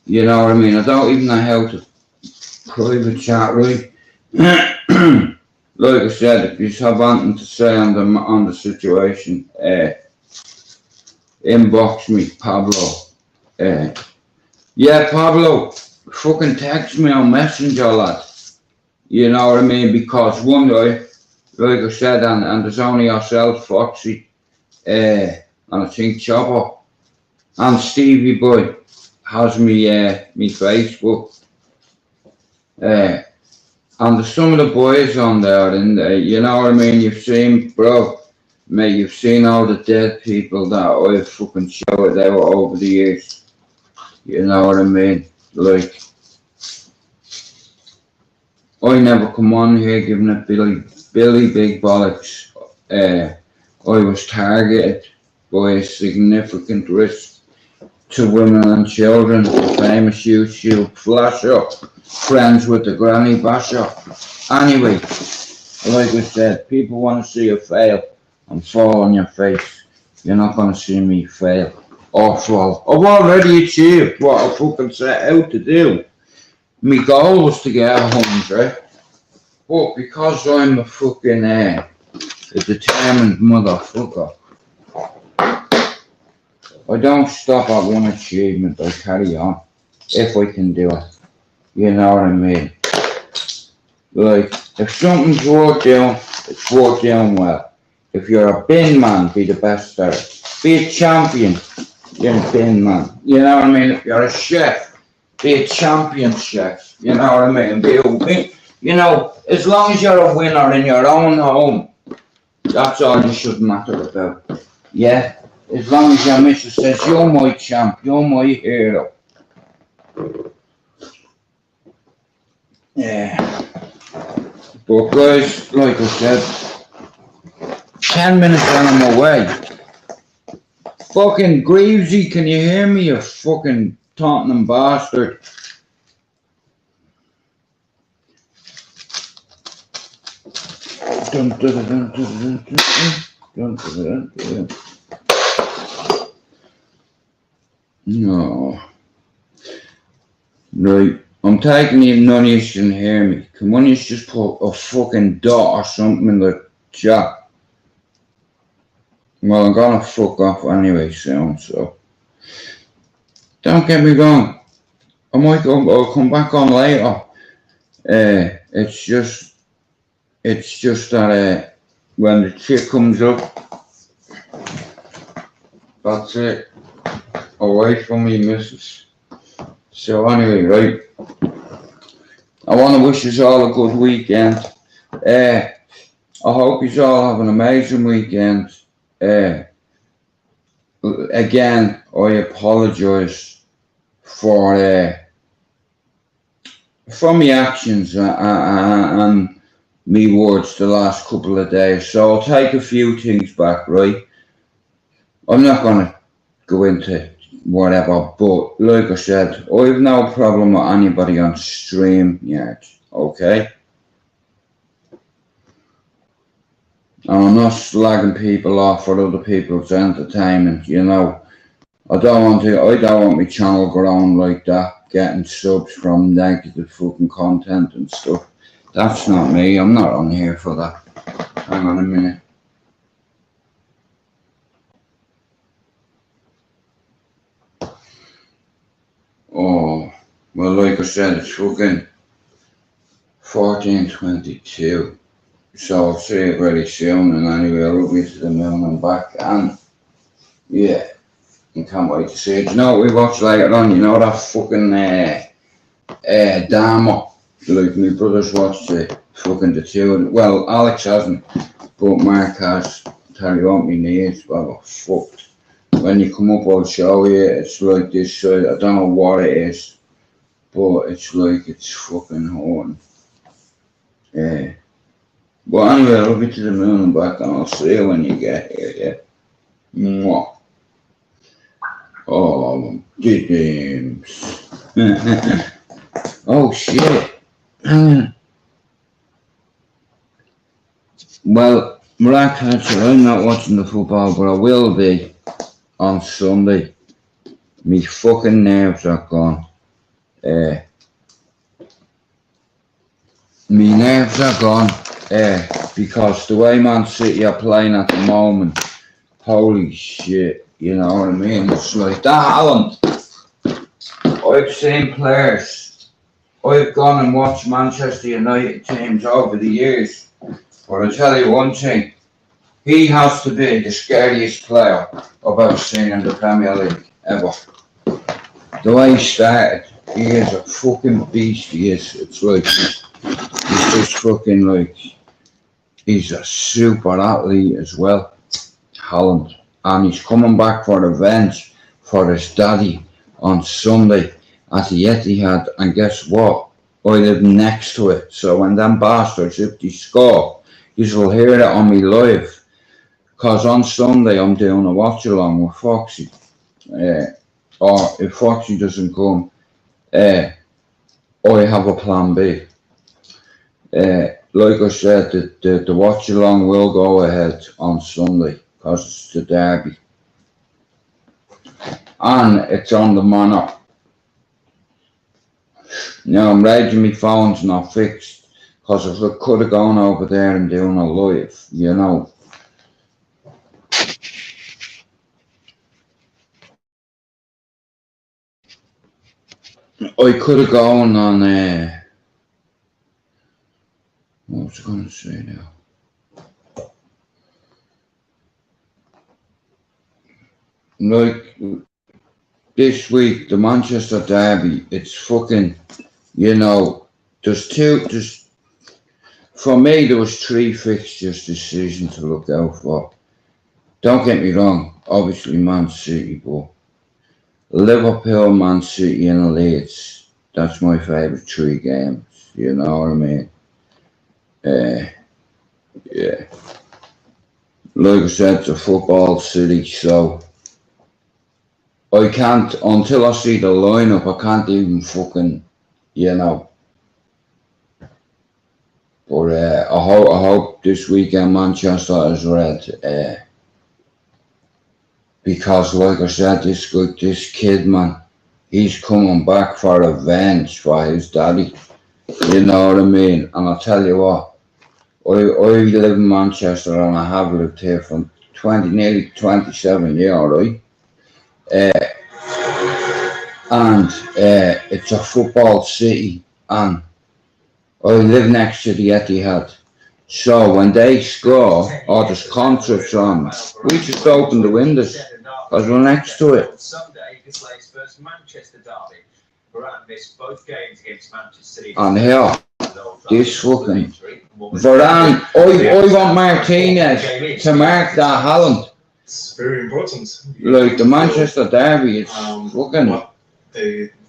you know what I mean? I don't even know how to private chat, right? Like I said, if you have anything to say on the situation, inbox me, Pablo. Yeah, Pablo, fucking text me on Messenger, lad. You know what I mean? Because one day, like I said, and there's only yourself, Foxy, and I think Chopper, and Stevie Boy has me Facebook. And there's some of the boys on there, and you know what I mean? You've seen, bro. Mate, you've seen all the dead people that I've fucking shouted out over the years. You know what I mean? Like, I never come on here giving it Billy big bollocks. I was targeted by a significant risk to women and children. The famous YouTube flasher, friends with the granny basher. Anyway, like I said, people want to see you fail and fall on your face. You're not going to see me fail or fall. I've already achieved what I fucking set out to do. My goal was to get 100, but because I'm a fucking a determined motherfucker, I don't stop at one achievement. I carry on if I can do it. You know what I mean? Like, if something's worth doing, it's worth doing well. If you're a bin man, be the best at it. Be a champion, you're a bin man. You know what I mean? If you're a chef, be a champion chef. You know what I mean? Be a win. You know, as long as you're a winner in your own home, that's all you should matter about. Yeah? As long as your missus says, you're my champ, you're my hero. Yeah. But guys, like I said, 10 minutes and I'm away. Fucking Greavesy, can you hear me, you fucking Tottenham bastard? Dun, dun, dun, dun, dun, dun, dun, dun, dun. No. Right, I'm taking you, none of you can hear me. Can one of you just put a fucking dot or something in the chat? Well, I'm gonna fuck off anyway soon, so. Don't get me wrong. I'll come back on later. It's just that when the chick comes up, that's it. Away from me, missus. So anyway, right. I want to wish you all a good weekend. I hope you all have an amazing weekend. Again, I apologise for my actions and me words the last couple of days. So I'll take a few things back, right? I'm not gonna go into whatever, but like I said, I have no problem with anybody on stream yet, okay? And I'm not slagging people off for other people's entertainment, you know. I don't want my channel growing like that, getting subs from negative fucking content and stuff. That's not me, I'm not on here for that. Hang on a minute. Oh, well, like I said, it's fucking 14:22. So I'll see it very soon, and anyway, I'll be to the moon and back, and yeah, I can't wait to see it. You know what we watch later on? You know that fucking Dharma? Like my brothers watched the two. Well, Alex hasn't, but Mark has. Tell you what, my knees were fucked. When you come up, I'll show you. It's like this side. I don't know what it is, but it's like it's fucking hurting. Yeah. But anyway, I'll be to the moon and back, and I'll see you when you get here, yeah? Mwah. Oh, diddums. Oh, shit. Well, Catcher, I'm not watching the football, but I will be on Sunday. Me fucking nerves are gone. Me nerves are gone. Because the way Man City are playing at the moment, holy shit, you know what I mean? It's like that, Haaland. I've seen players. I've gone and watched Manchester United teams over the years, but I tell you one thing, he has to be the scariest player I've ever seen in the Premier League, ever. The way he started, he is a fucking beast, he is. It's like, he's just fucking like, he's a super athlete as well, Haaland. And he's coming back for revenge for his daddy on Sunday at the Etihad. And guess what? I live next to it. So when them bastards, if they score, you will hear it on me live. Because on Sunday I'm doing a watch along with Foxy. Or if Foxy doesn't come, I have a plan B. Like I said, the watch along will go ahead on Sunday because it's the derby. And it's on the manor. Now I'm raging my phone's not fixed because if I could have gone over there and doing a live, you know. I could have gone on what was I going to say now? Like this week, the Manchester derby, it's fucking, you know, for me, there was 3 fixtures this season to look out for. Don't get me wrong, obviously Man City, but Liverpool, Man City and Leeds, that's my favourite 3 games, you know what I mean? Yeah. Like I said, it's a football city, so I can't, until I see the lineup, I can't even fucking, you know. But I hope this weekend Manchester is red. Because like I said, this kid, man, he's coming back for revenge for his daddy. You know what I mean? And I'll tell you what, I live in Manchester and I have lived here for nearly 27 years, right? and it's a football city, and I live next to the Etihad. So when they score or there's concerts on, we just open the windows because we're next to it. Sunday, this latest first Manchester derby. Varane missed both games against Manchester City. And here, this fucking Varane, I want Martinez to mark that Haaland. It's very important. Like the Manchester derby, it's fucking.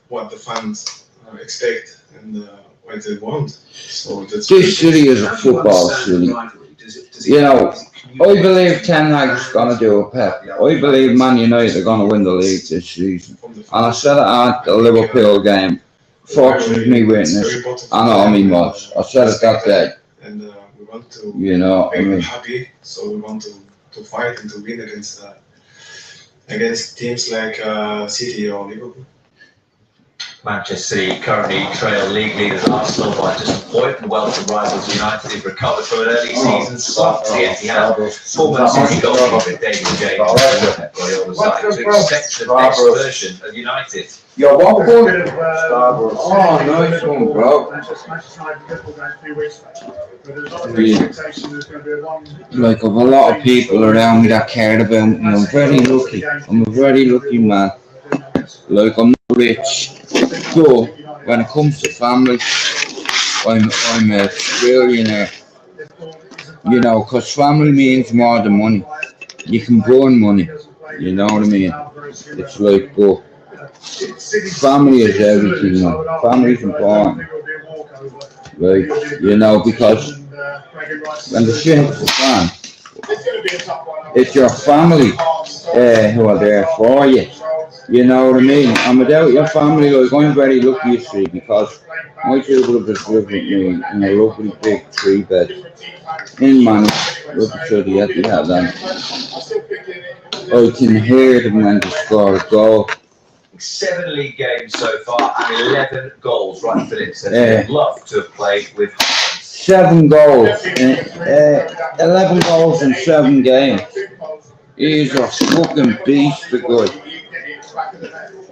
What the fans expect and what they want. So that's This city is a football city. You know, I believe Ten Hag's gonna do a Pep. I believe Man United are gonna win the league this season. And I said it at the Liverpool game. Fox was me witness, and all me mods. I said it that day. And we want to You know, I make them mean, happy, so we want to fight and to win against teams like City or Liverpool. Manchester City currently trail league leaders Arsenal by just a point, and welcome rivals United have recovered from an early season start to the Etihad. Former City goalkeeper David James Guardiola's side to expect the best version of United. yo, what good? Oh, nice one, bro. Like, I've a lot of people around me that cared about me. I'm very lucky. I'm a very lucky man. Like, I'm not rich. So, when it comes to family, I'm a billionaire. You know, because family means more than money. You can burn money. You know what I mean? It's like, but family is everything, man. Family's important. Like, you know, because when the shit hits the fan, it's your family who are there for you. You know what I mean? And without your family, like, I'm very lucky, you see, because my two brothers live with me in a lovely big 3-bed in Manchester, looking through the Etihad, and I can hear them when they score a goal. 7 league games so far and 11 goals. Right, Philip says he'd love to have played with 7 goals, 11 goals in 7 games. He's a fucking beast, the guy.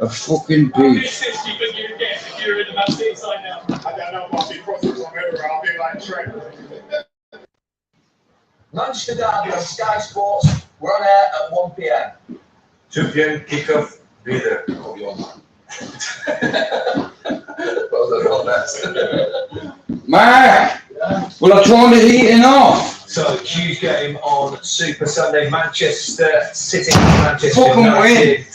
A fucking beast. Manchester Derby on Sky Sports. We're on air at 1 p.m. 2 p.m. kickoff, be there. Mark! Well, I turn the heating off. So, huge game on Super Sunday. Manchester City, Manchester Fucking United.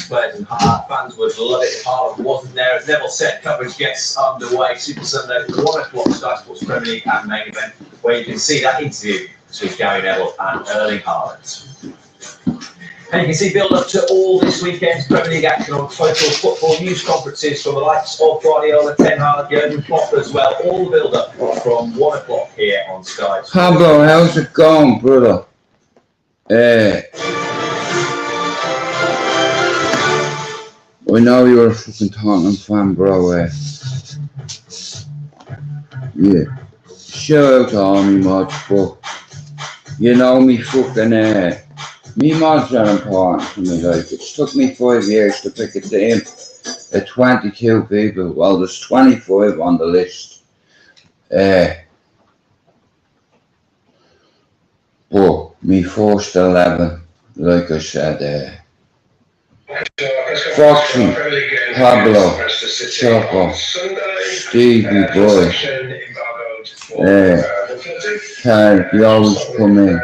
Players and heart. Fans would love it if Haaland wasn't there. As Neville said, coverage gets underway. Super Sunday, 1 o'clock, Sky Sports Premier League and main event, where you can see that interview between Gary Neville and Erling Haaland. And you can see build-up to all this weekend's Premier League action on total football news conferences from the likes of Guardiola, Ten Hag, Jurgen Klopp as well. All build-up from 1 o'clock here on Sky. Pablo, how's it going, brother? I know you're a fucking Tottenham fan, bro. Yeah. Shout out to all me mods, but you know me fucking me mods are important to me. Like, it took me 5 years to pick a team of 22 people. Well, there's 25 on the list. But me first 11, like I said, Foxy, Pablo, Choco, Stevie Boy, Carl, you always come in.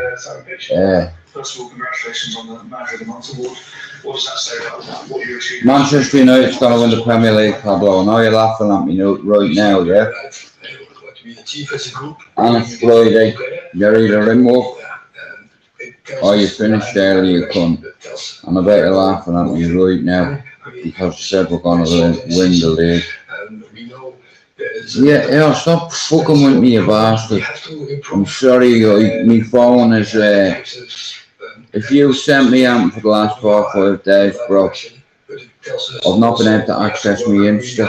First of all, congratulations on the Manager of the Month award. What does that say about what you're achieving? Manchester United's going to win the Premier League, Pablo. I know you're laughing at me right now, yeah? And it's Friday. You're either in work or you finished early, you come. And I bet you're laughing at me right now because you said we're going to win the league. Yeah, stop fucking with me, you bastard. I'm sorry, my phone is, if you sent me out for the last 4 or 5 days, bro, I've not been able to access my Insta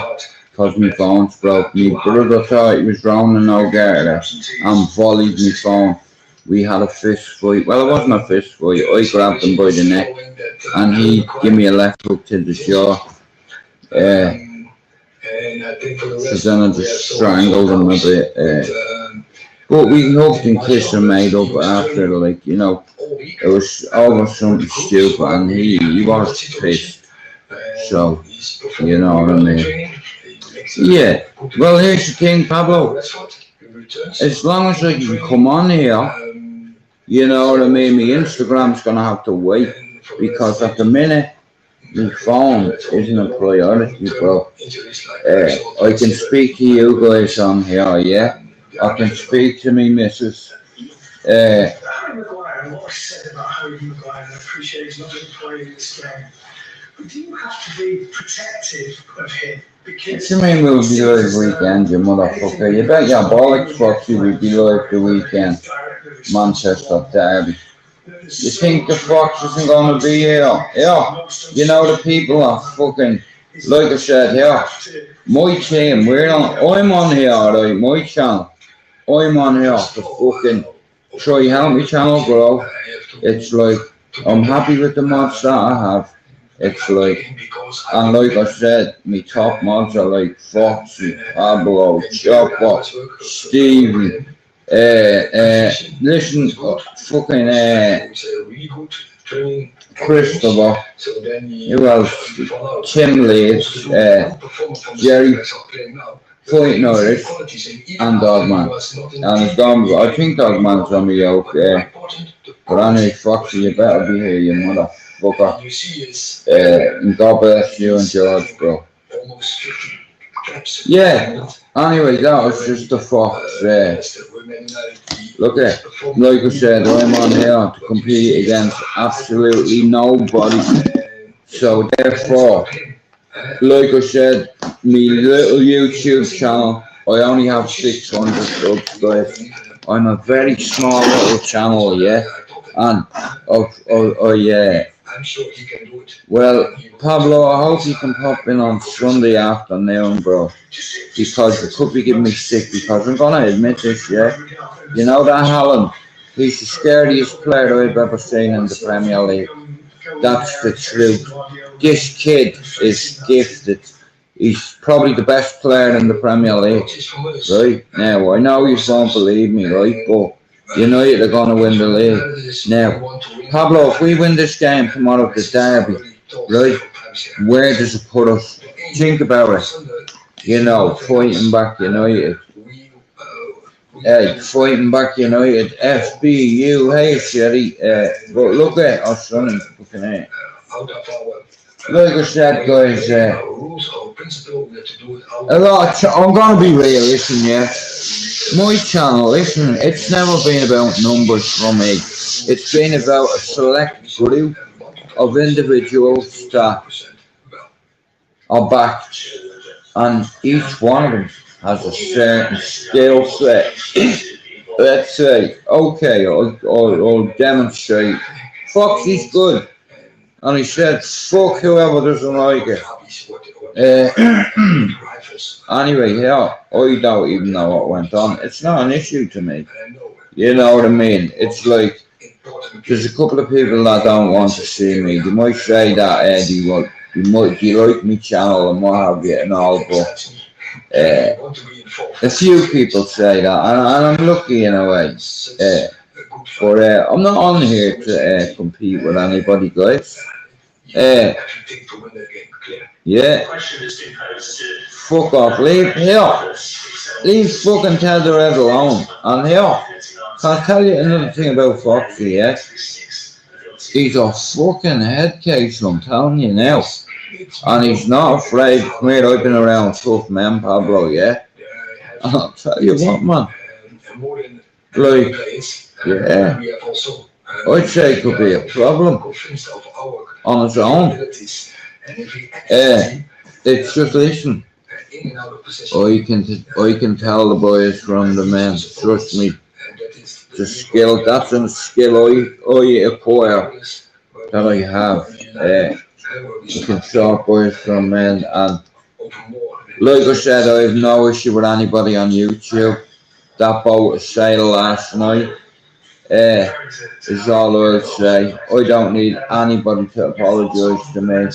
because my phone's broke. My brother thought he was Ronan O'Gara and volleyed my phone. We had a fist fight. Well, it wasn't a fist fight. I grabbed him by the neck and he gave me a left hook to the jaw. So then I just strangled him a bit. But we hugged and kissed and made up after, like, you know, it was over something stupid and he was pissed. So, you know what I mean? Yeah, well, here's the thing, Pablo. As long as I can come on here, you know what I mean, my Instagram's going to have to wait, because at the minute, my phone isn't a priority, bro. I can speak to you guys on here, yeah? I can speak to me missus. Harry Maguire, what I said about Harry Maguire, I appreciate he's not going to play this game. But do you have to be protective of him? What you mean we'll be live weekend, you motherfucker? You bet your bollocks, Foxy, we'll be live the weekend. Manchester Derby. You think the Fox isn't going to be here? Yeah. You know the people are fucking, like I said, yeah. My team, I'm on here, right, my channel. I'm on here to fucking try help me channel grow. It's like, I'm happy with the mods that I have. It's like, and like I said, my top mods are like Foxy, Pablo, Chopper, Steven, listen, fucking, Christopher, who else? Tim Leeds, Jerry, Fighting Irish, and Dogman. And I think Dogman's on me out there. But anyway, Foxy, you better be here, you motherfucker. And God bless you and George, bro. Yeah, anyway, that was just the Fox. Look at, like I said, I'm on here to compete against absolutely nobody. So therefore, like I said, my little YouTube channel, I only have 600 subs, guys. I'm a very small little channel, yeah. And well, Pablo, I hope you can pop in on Sunday afternoon, bro. Because you could be giving me sick, because I'm gonna admit this, yeah. You know that Haaland, he's the scariest player I've ever seen in the Premier League. That's the truth. This kid is gifted. He's probably the best player in the Premier League, right? Now, I know you don't believe me, right? But United are going to win the league. Now, Pablo, if we win this game tomorrow, the derby, right? Where does it put us? Think about it. You know, fighting back United. Hey, fighting back United. FBU, hey, Sherry. But look at us running fucking here. Like I said, guys, I'm going to be real, listen, yeah. My channel, listen, it's never been about numbers for me. It's been about a select group of individuals that are backed, and each one of them has a certain skill set. Let's say, okay, I'll demonstrate. Foxy's good. And he said, fuck whoever doesn't like it. Anyway, yeah, I don't even know what went on. It's not an issue to me. You know what I mean? It's like, there's a couple of people that don't want to see me. They might say that, Eddie, well, you like my channel and what have you and all, but a few people say that, and I'm lucky in a way. But I'm not on here to compete with anybody, guys. Yeah. Fuck off. Leave fucking Ted the Red alone. And here, can I tell you another thing about Foxy, yeah? He's a fucking head case, I'm telling you now. And he's not afraid to come here. I've been around tough men, Pablo, yeah? And I'll tell you what, man. Like, yeah. I'd say it could be a problem on its own. It's just, listen, I can tell the boys from the men, trust me, the skill, that's a skill I acquire, that I have. You can talk boys from men, and like I said, I have no issue with anybody on YouTube. That boat sailed last night. is all I'll say. I don't need anybody to apologise to me.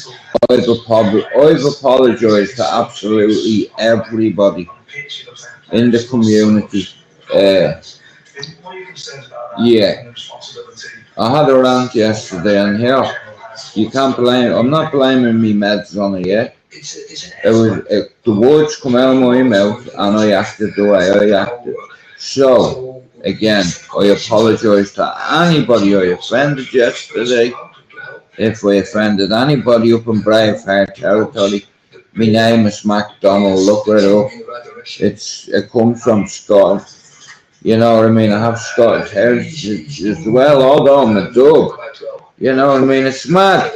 I've apologised to absolutely everybody in the community. Yeah, I had a rant yesterday, and here you can't blame. I'm not blaming me meds on it yet. The words come out of my mouth, and I acted the way I acted. So again, I apologise to anybody I offended yesterday. If I offended anybody up in Braveheart territory, my name is MacDonald. Look it up. It comes from Scotland. You know what I mean? I have Scottish heritage as well, although I'm a dog. You know what I mean? It's mad.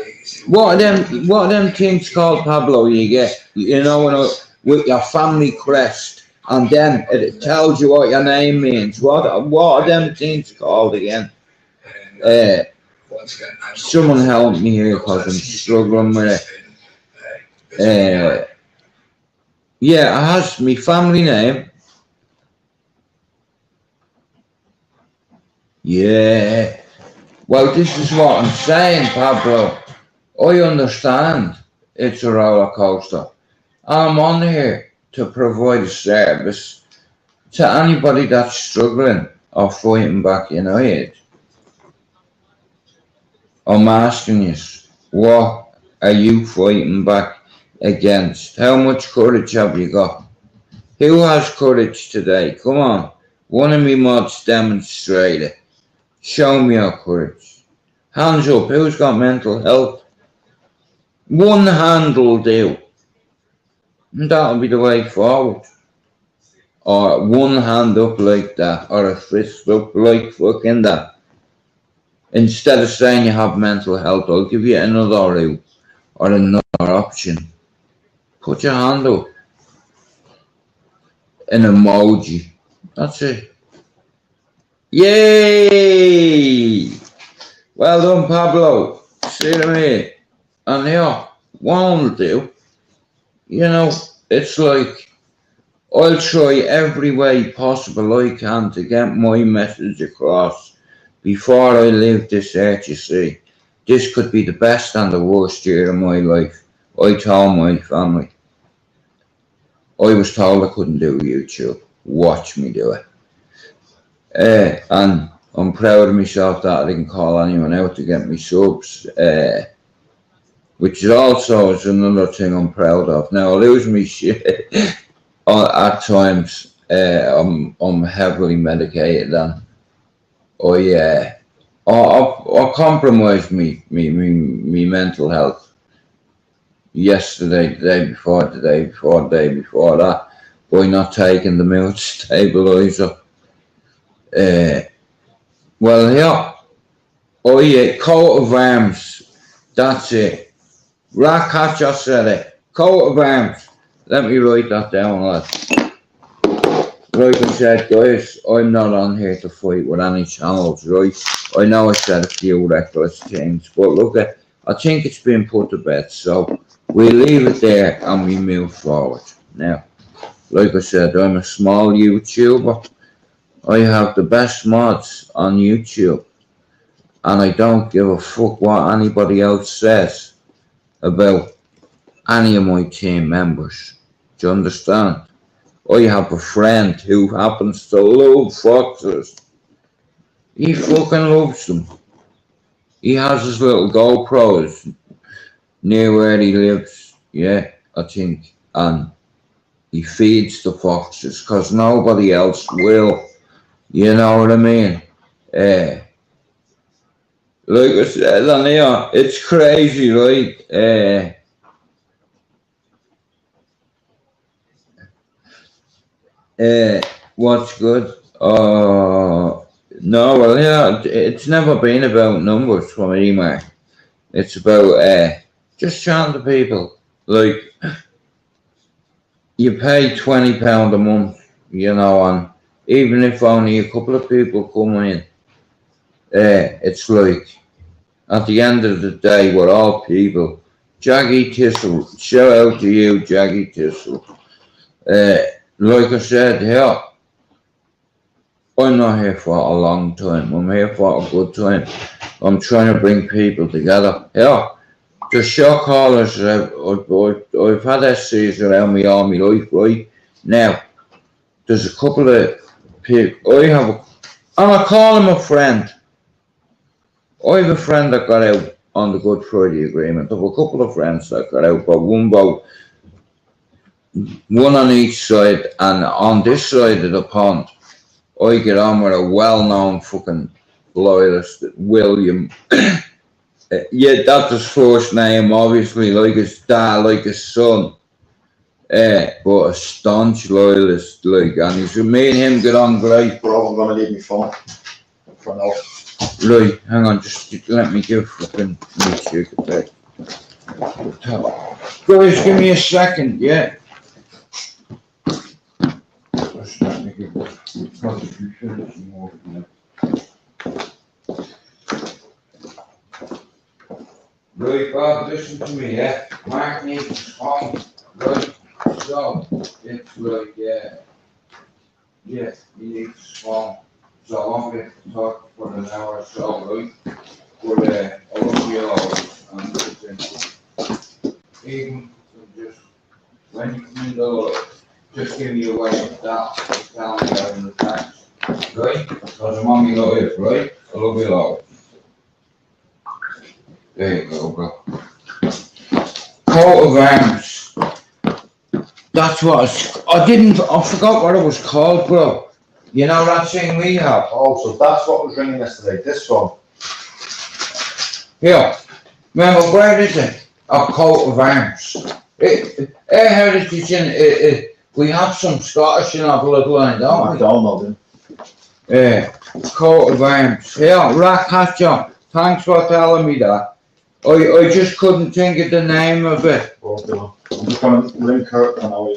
What are them things called, Pablo, you get? You know, with your family crest, and then it tells you what your name means. What are them things called again? Someone help me here because I'm struggling with it. Yeah, it has my family name. Yeah. Well, this is what I'm saying, Pablo. I understand it's a roller coaster. I'm on here to provide a service to anybody that's struggling or fighting back United. I'm asking you, what are you fighting back against? How much courage have you got? Who has courage today? Come on. One of me mods demonstrate it. Show me your courage. Hands up. Who's got mental health? One hand will do. And that'll be the way forward. Or one hand up like that. Or a fist up like fucking that. Instead of saying you have mental health, I'll give you another route. Or another option. Put your hand up. An emoji. That's it. Yay! Well done, Pablo. See what I mean? And yeah, won't do. You know, it's like I'll try every way possible I can to get my message across before I leave this earth, you see. This could be the best and the worst year of my life. I told my family. I was told I couldn't do YouTube. Watch me do it. And I'm proud of myself that I didn't call anyone out to get me subs, which is also another thing I'm proud of. Now I lose me shit at times. I'm heavily medicated, and I compromised me mental health yesterday, the day before that, by not taking the mood stabilizer. Well, yeah. Oh, yeah, coat of arms. That's it. Ratcatcher said it. Coat of arms. Let me write that down, lad. Like I said, guys, I'm not on here to fight with any channels, right? I know I said a few reckless things, but look, I think it's been put to bed, so we leave it there and we move forward. Now, like I said, I'm a small YouTuber. I have the best mods on YouTube, and I don't give a fuck what anybody else says about any of my team members. Do you understand? I have a friend who happens to love foxes. He fucking loves them. He has his little GoPros near where he lives, yeah, I think, and he feeds the foxes because nobody else will. You know what I mean? Like I said, and yeah, it's crazy, right? What's good? No, well, yeah, it's never been about numbers for me, man. It's about just chatting to people. Like, you pay £20 a month, you know, and even if only a couple of people come in, it's like, at the end of the day, we're all people. Jaggy Thistle, shout out to you, Jaggy Thistle. Like I said, yeah, I'm not here for a long time. I'm here for a good time. I'm trying to bring people together. Yeah, the shock callers, I've had SCs around me all my life, right? Now, there's a couple of people, and I call him a friend. I have a friend that got out on the Good Friday Agreement. I have a couple of friends that got out, but one on each side, and on this side of the pond, I get on with a well-known fucking loyalist, William. Yeah, that's his first name, obviously, like his dad, like his son. But a staunch loyalist, like, and he's me and him get on great. Bro, I'm gonna leave my phone for now. Right, hang on, just let me give fucking me check it back. Guys, give me a second, yeah. Just let me give Right, Bob, listen to me, yeah. Mark needs his phone, right? So, it's like, yeah, he needs his phone. So I won't get to talk for an hour or so, right? But I love you always, and even just when you come in the Lord, just give me a way of that, tell me out in the text, right? Because I'm on my life, right? I love you always. There you go, bro. Coat of arms. That's what I forgot what it was called, bro. You know that thing we have? Oh, so that's what was ringing yesterday, this one. Yeah. Remember, where is it? A coat of arms. Our heritage in we have some Scottish in our bloodline, don't we? I don't know them. Coat of arms. Yeah, Rat Hatcher. Thanks for telling me that. I just couldn't think of the name of it. I'm just gonna link her and I'll.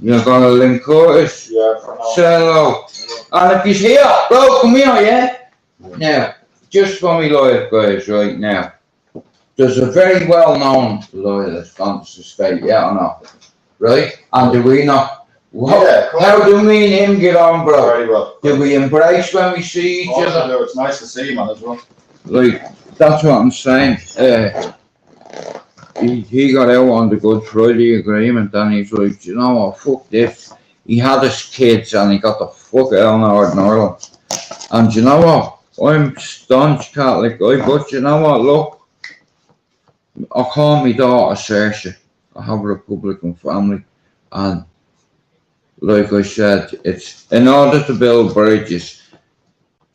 You're gonna link Curtis? Yeah, for now. Say hello. And if he's here, bro, come here, yeah? Now, just for me loyal guys right now, there's a very well-known loyalist on the state, yeah or not? Right? And do we not? Yeah, How do me and him get on, bro? Very well. Do we embrace when we see each other? It's nice to see you, man, as well. Like, that's what I'm saying. He got out on the Good Friday Agreement and he's like, you know what, fuck this. He had his kids and he got the fuck out of Northern Ireland. And you know what, I'm staunch Catholic guy, but you know what, look, I call my daughter Saoirse. I have a Republican family and like I said, it's in order to build bridges,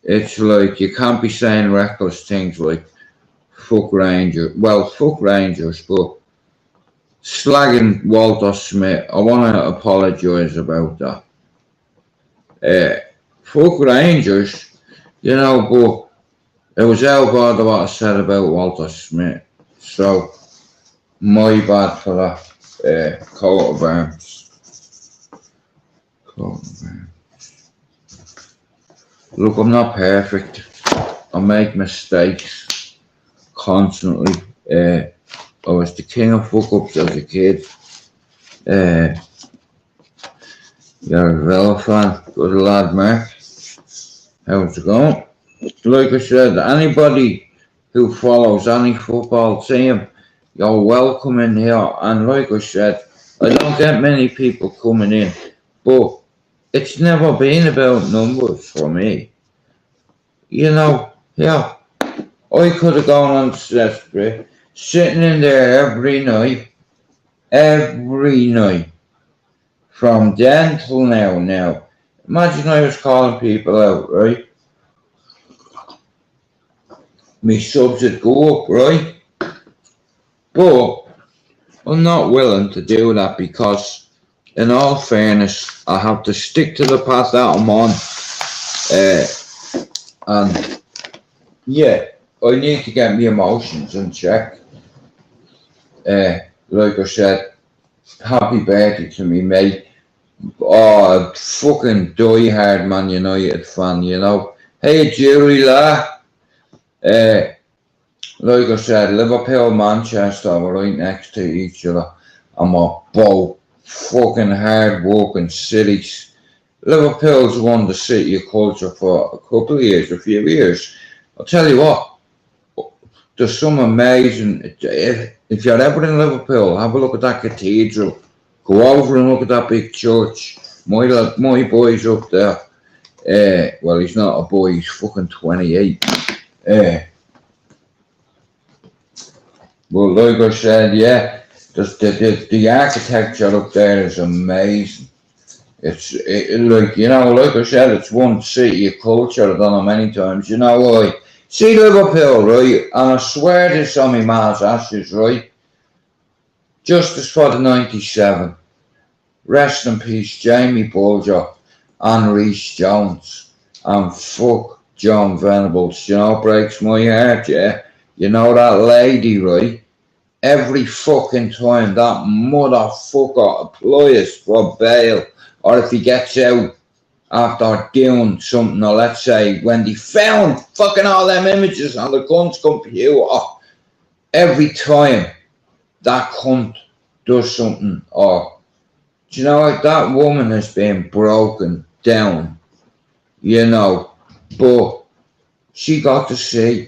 it's like you can't be saying reckless things like fuck Rangers, but slagging Walter Smith, I want to apologise about that. Fuck Rangers, you know, but it was out bad what I said about Walter Smith, so my bad for that. Coat of arms. Look, I'm not perfect. I make mistakes constantly. I was the king of fuck-ups as a kid. You're a Villa fan. Good lad, Mark. How's it going? Like I said, anybody who follows any football team, you're welcome in here. And like I said, I don't get many people coming in, but it's never been about numbers for me. You know, yeah, I could have gone on Sesame, sitting in there every night, from then till now. Imagine I was calling people out, right? My subs would go up, right? But I'm not willing to do that because, in all fairness, I have to stick to the path that I'm on. And yeah, I need to get my emotions in check. Like I said, happy birthday to me, mate. Oh, fucking die-hard Man United fan, you know. Hey, Julie La. Like I said, Liverpool, Manchester were right next to each other. And we're both fucking hard-working cities. Liverpool's won the city of culture for a couple of years, a few years. I'll tell you what, there's some amazing, if you're ever in Liverpool, have a look at that cathedral. Go over and look at that big church. My boy's up there. Well, he's not a boy, he's fucking 28. Well, like I said, yeah, the architecture up there is amazing. It's like, you know, like I said, it's one city of culture. I've done it many times. You know why? See Liverpool, right? And I swear this on me ma's ashes, right? Justice for the 97. Rest in peace, Jamie Buildup and Rhys Jones. And fuck John Venables. You know, it breaks my heart, yeah? You know that lady, right? Every fucking time that motherfucker applies for bail, or if he gets out after doing something, or let's say when they found fucking all them images on the gun's computer, every time that cunt does something, or do you know what, that woman has been broken down, you know, but she got to see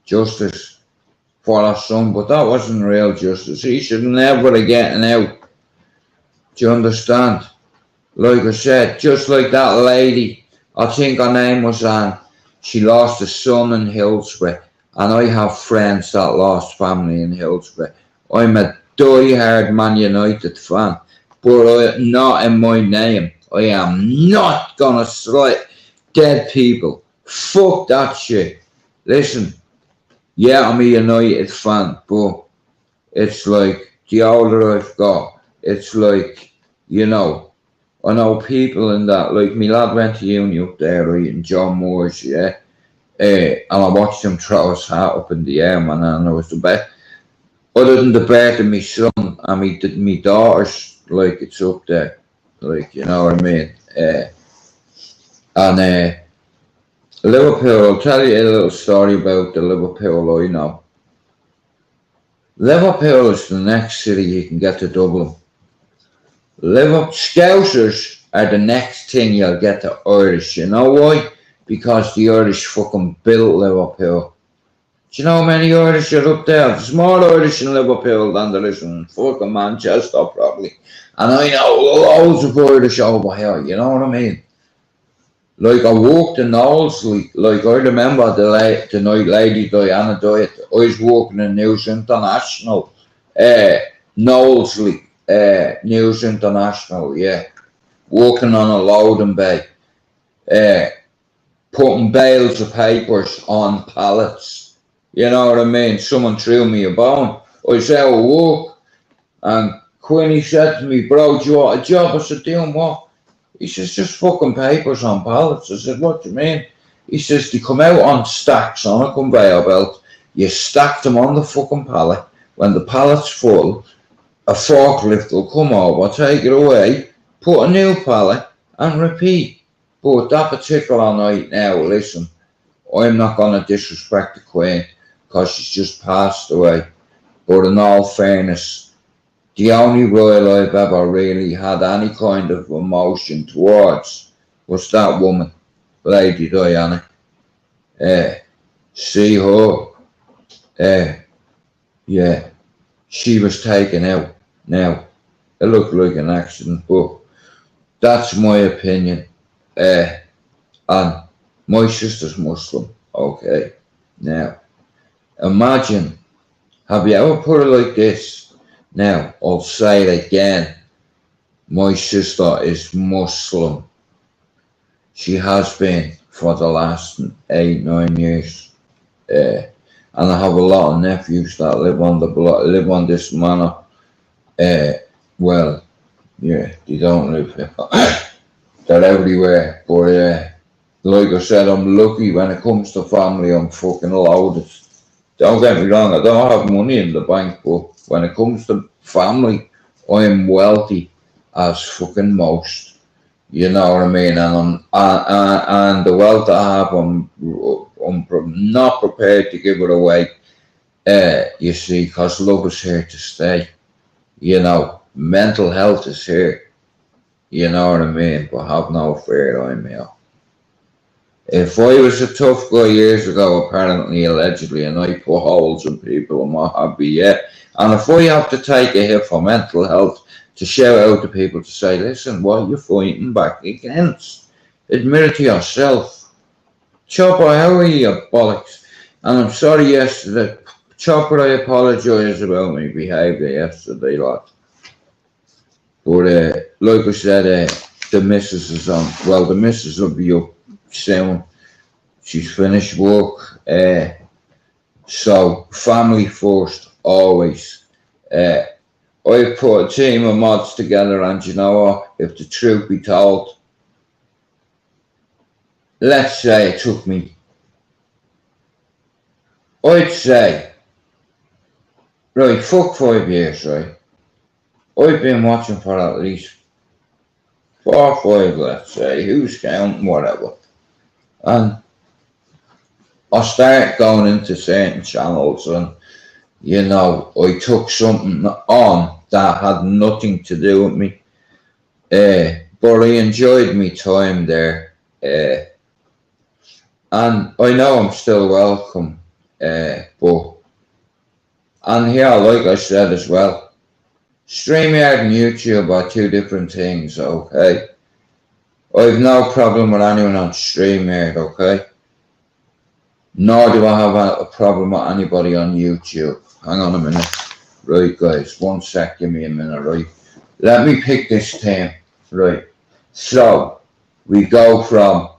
justice for her son, but that wasn't real justice. He should never have gotten out. Do you understand? Like I said, just like that lady, I think her name was Anne, she lost a son in Hillsborough, and I have friends that lost family in Hillsborough. I'm a die-hard Man United fan, but not in my name. I am not gonna slight dead people. Fuck that shit. Listen, yeah, I'm a United fan, but it's like, the older I've got, it's like, you know, I know people in that, like my lad went to uni up there, right, in John Moore's, yeah, and I watched him throw his hat up in the air, man, and I was the best. Other than the birth of my son and me daughters, like, it's up there, like, you know what I mean, and Liverpool, I'll tell you a little story about the Liverpool I know. Liverpool is the next city you can get to Dublin. Scousers are the next thing you'll get to Irish. You know why? Because the Irish fucking built Liverpool. Do you know how many Irish are up there? There's more Irish in Liverpool than there is in fucking Manchester, probably. And I know loads of Irish over here, you know what I mean? Like, I walked in Knowlesley, like, I remember the night Lady Diana died. I was walking in News International, Knowlesley. News International, yeah. Walking on a loading bay, putting bales of papers on pallets. You know what I mean? Someone threw me a bone. I said, "Oh, walk." And Quinny said to me, "Bro, do you want a job?" I said, "Doing what?" He says, "Just fucking papers on pallets." I said, "What do you mean?" He says, "They come out on stacks on a conveyor belt. You stack them on the fucking pallet. When the pallet's full, a forklift will come over, take it away, put a new pallet, and repeat." But that particular night now, listen, I'm not going to disrespect the Queen because she's just passed away. But in all fairness, the only royal I've ever really had any kind of emotion towards was that woman, Lady Diana. See her, yeah, she was taken out. Now, it looked like an accident, but that's my opinion. And my sister's Muslim, okay? Now, imagine, have you ever put it like this? Now, I'll say it again. My sister is Muslim. She has been for the last 8-9 years. And I have a lot of nephews that live on this manor. Well, yeah, they don't live here. They're everywhere. But like I said, I'm lucky when it comes to family. I'm fucking loaded. Don't get me wrong, I don't have money in the bank, but when it comes to family, I am wealthy as fucking most. You know what I mean? And and the wealth I have, I'm not prepared to give it away. You see, because love is here to stay. You know, mental health is here. You know what I mean? But have no fear, I'm here. If I was a tough guy years ago, apparently, allegedly, and I put holes in people and what have you, yeah. And if I have to take a hit for mental health to shout out to people to say, listen, what are you fighting back against? Admit it to yourself. Chopper, how are you, bollocks? And I'm sorry yesterday. Chopper, I apologise about my behaviour yesterday, lad. But, like I said, the missus is on. Well, the missus will be up soon. She's finished work. So, family first, always. I put a team of mods together, and you know what? If the truth be told, let's say it took me, I'd say, right, fuck 5 years, right? I've been watching for at least 4 or 5, let's say, who's counting, whatever. And I started going into certain channels, and, you know, I took something on that had nothing to do with me. But I enjoyed my time there. And I know I'm still welcome. But, and here, like I said as well, StreamYard and YouTube are 2 different things, okay? I've no problem with anyone on StreamYard, okay? Nor do I have a problem with anybody on YouTube. Hang on a minute. Right, guys, 1 sec, give me a minute, right? Let me pick this team, right? So, we go from,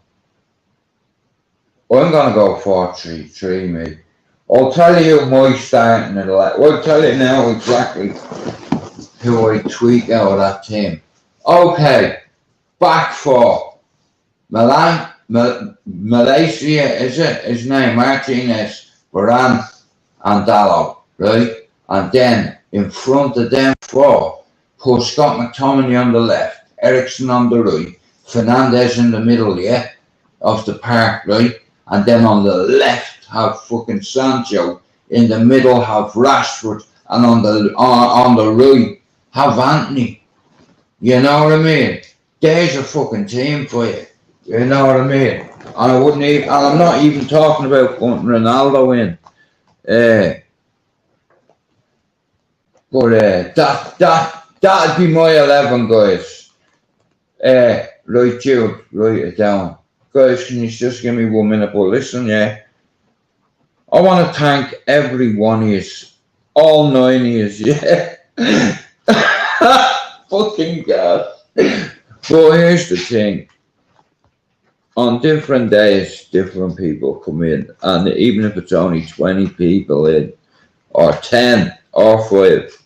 I'm going to go 4-3-3, mate. I'll tell you my starting at 11. I'll tell you now exactly who I tweak out of that team. Okay, back 4. Malaysia, is it? His name, Martinez, Varane, and Dalot, right? And then in front of them 4, put Scott McTominay on the left, Ericsson on the right, Fernandez in the middle, yeah, of the park, right? And then on the left have fucking Sancho, in the middle have Rashford, and on the right have Anthony. You know what I mean? There's a fucking team for you. You know what I mean? And I wouldn't even, and I'm not even talking about putting Ronaldo in. But that'd be my 11, guys. Right, Jude, write it down. Guys, can you just give me 1 minute? But listen, yeah. I want to thank every one of you, all 9 of you, yeah. Fucking God. But here's the thing. On different days, different people come in, and even if it's only 20 people in, or 10, or 5,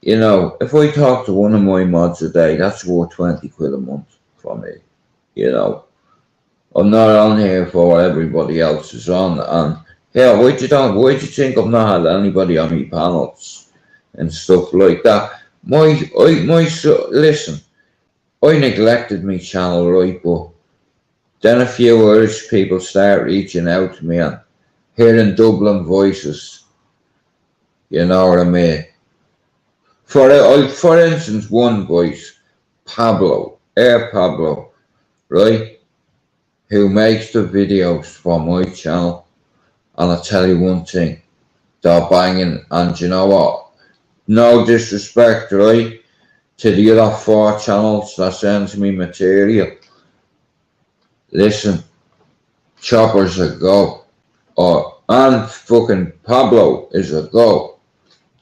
you know, if I talk to one of my mods a day, that's worth 20 quid a month for me, you know. I'm not on here for what everybody else is on, and yeah, why'd you think I've not had anybody on me panels and stuff like that? Listen, I neglected my channel, right, but then a few Irish people start reaching out to me and hearing Dublin voices. You know what I mean? For instance, one voice, Pablo, right, who makes the videos for my channel. And I'll tell you one thing, they're banging, and you know what? No disrespect, right, to the other 4 channels that sends me material. Listen, Chopper's a go. And fucking Pablo is a go.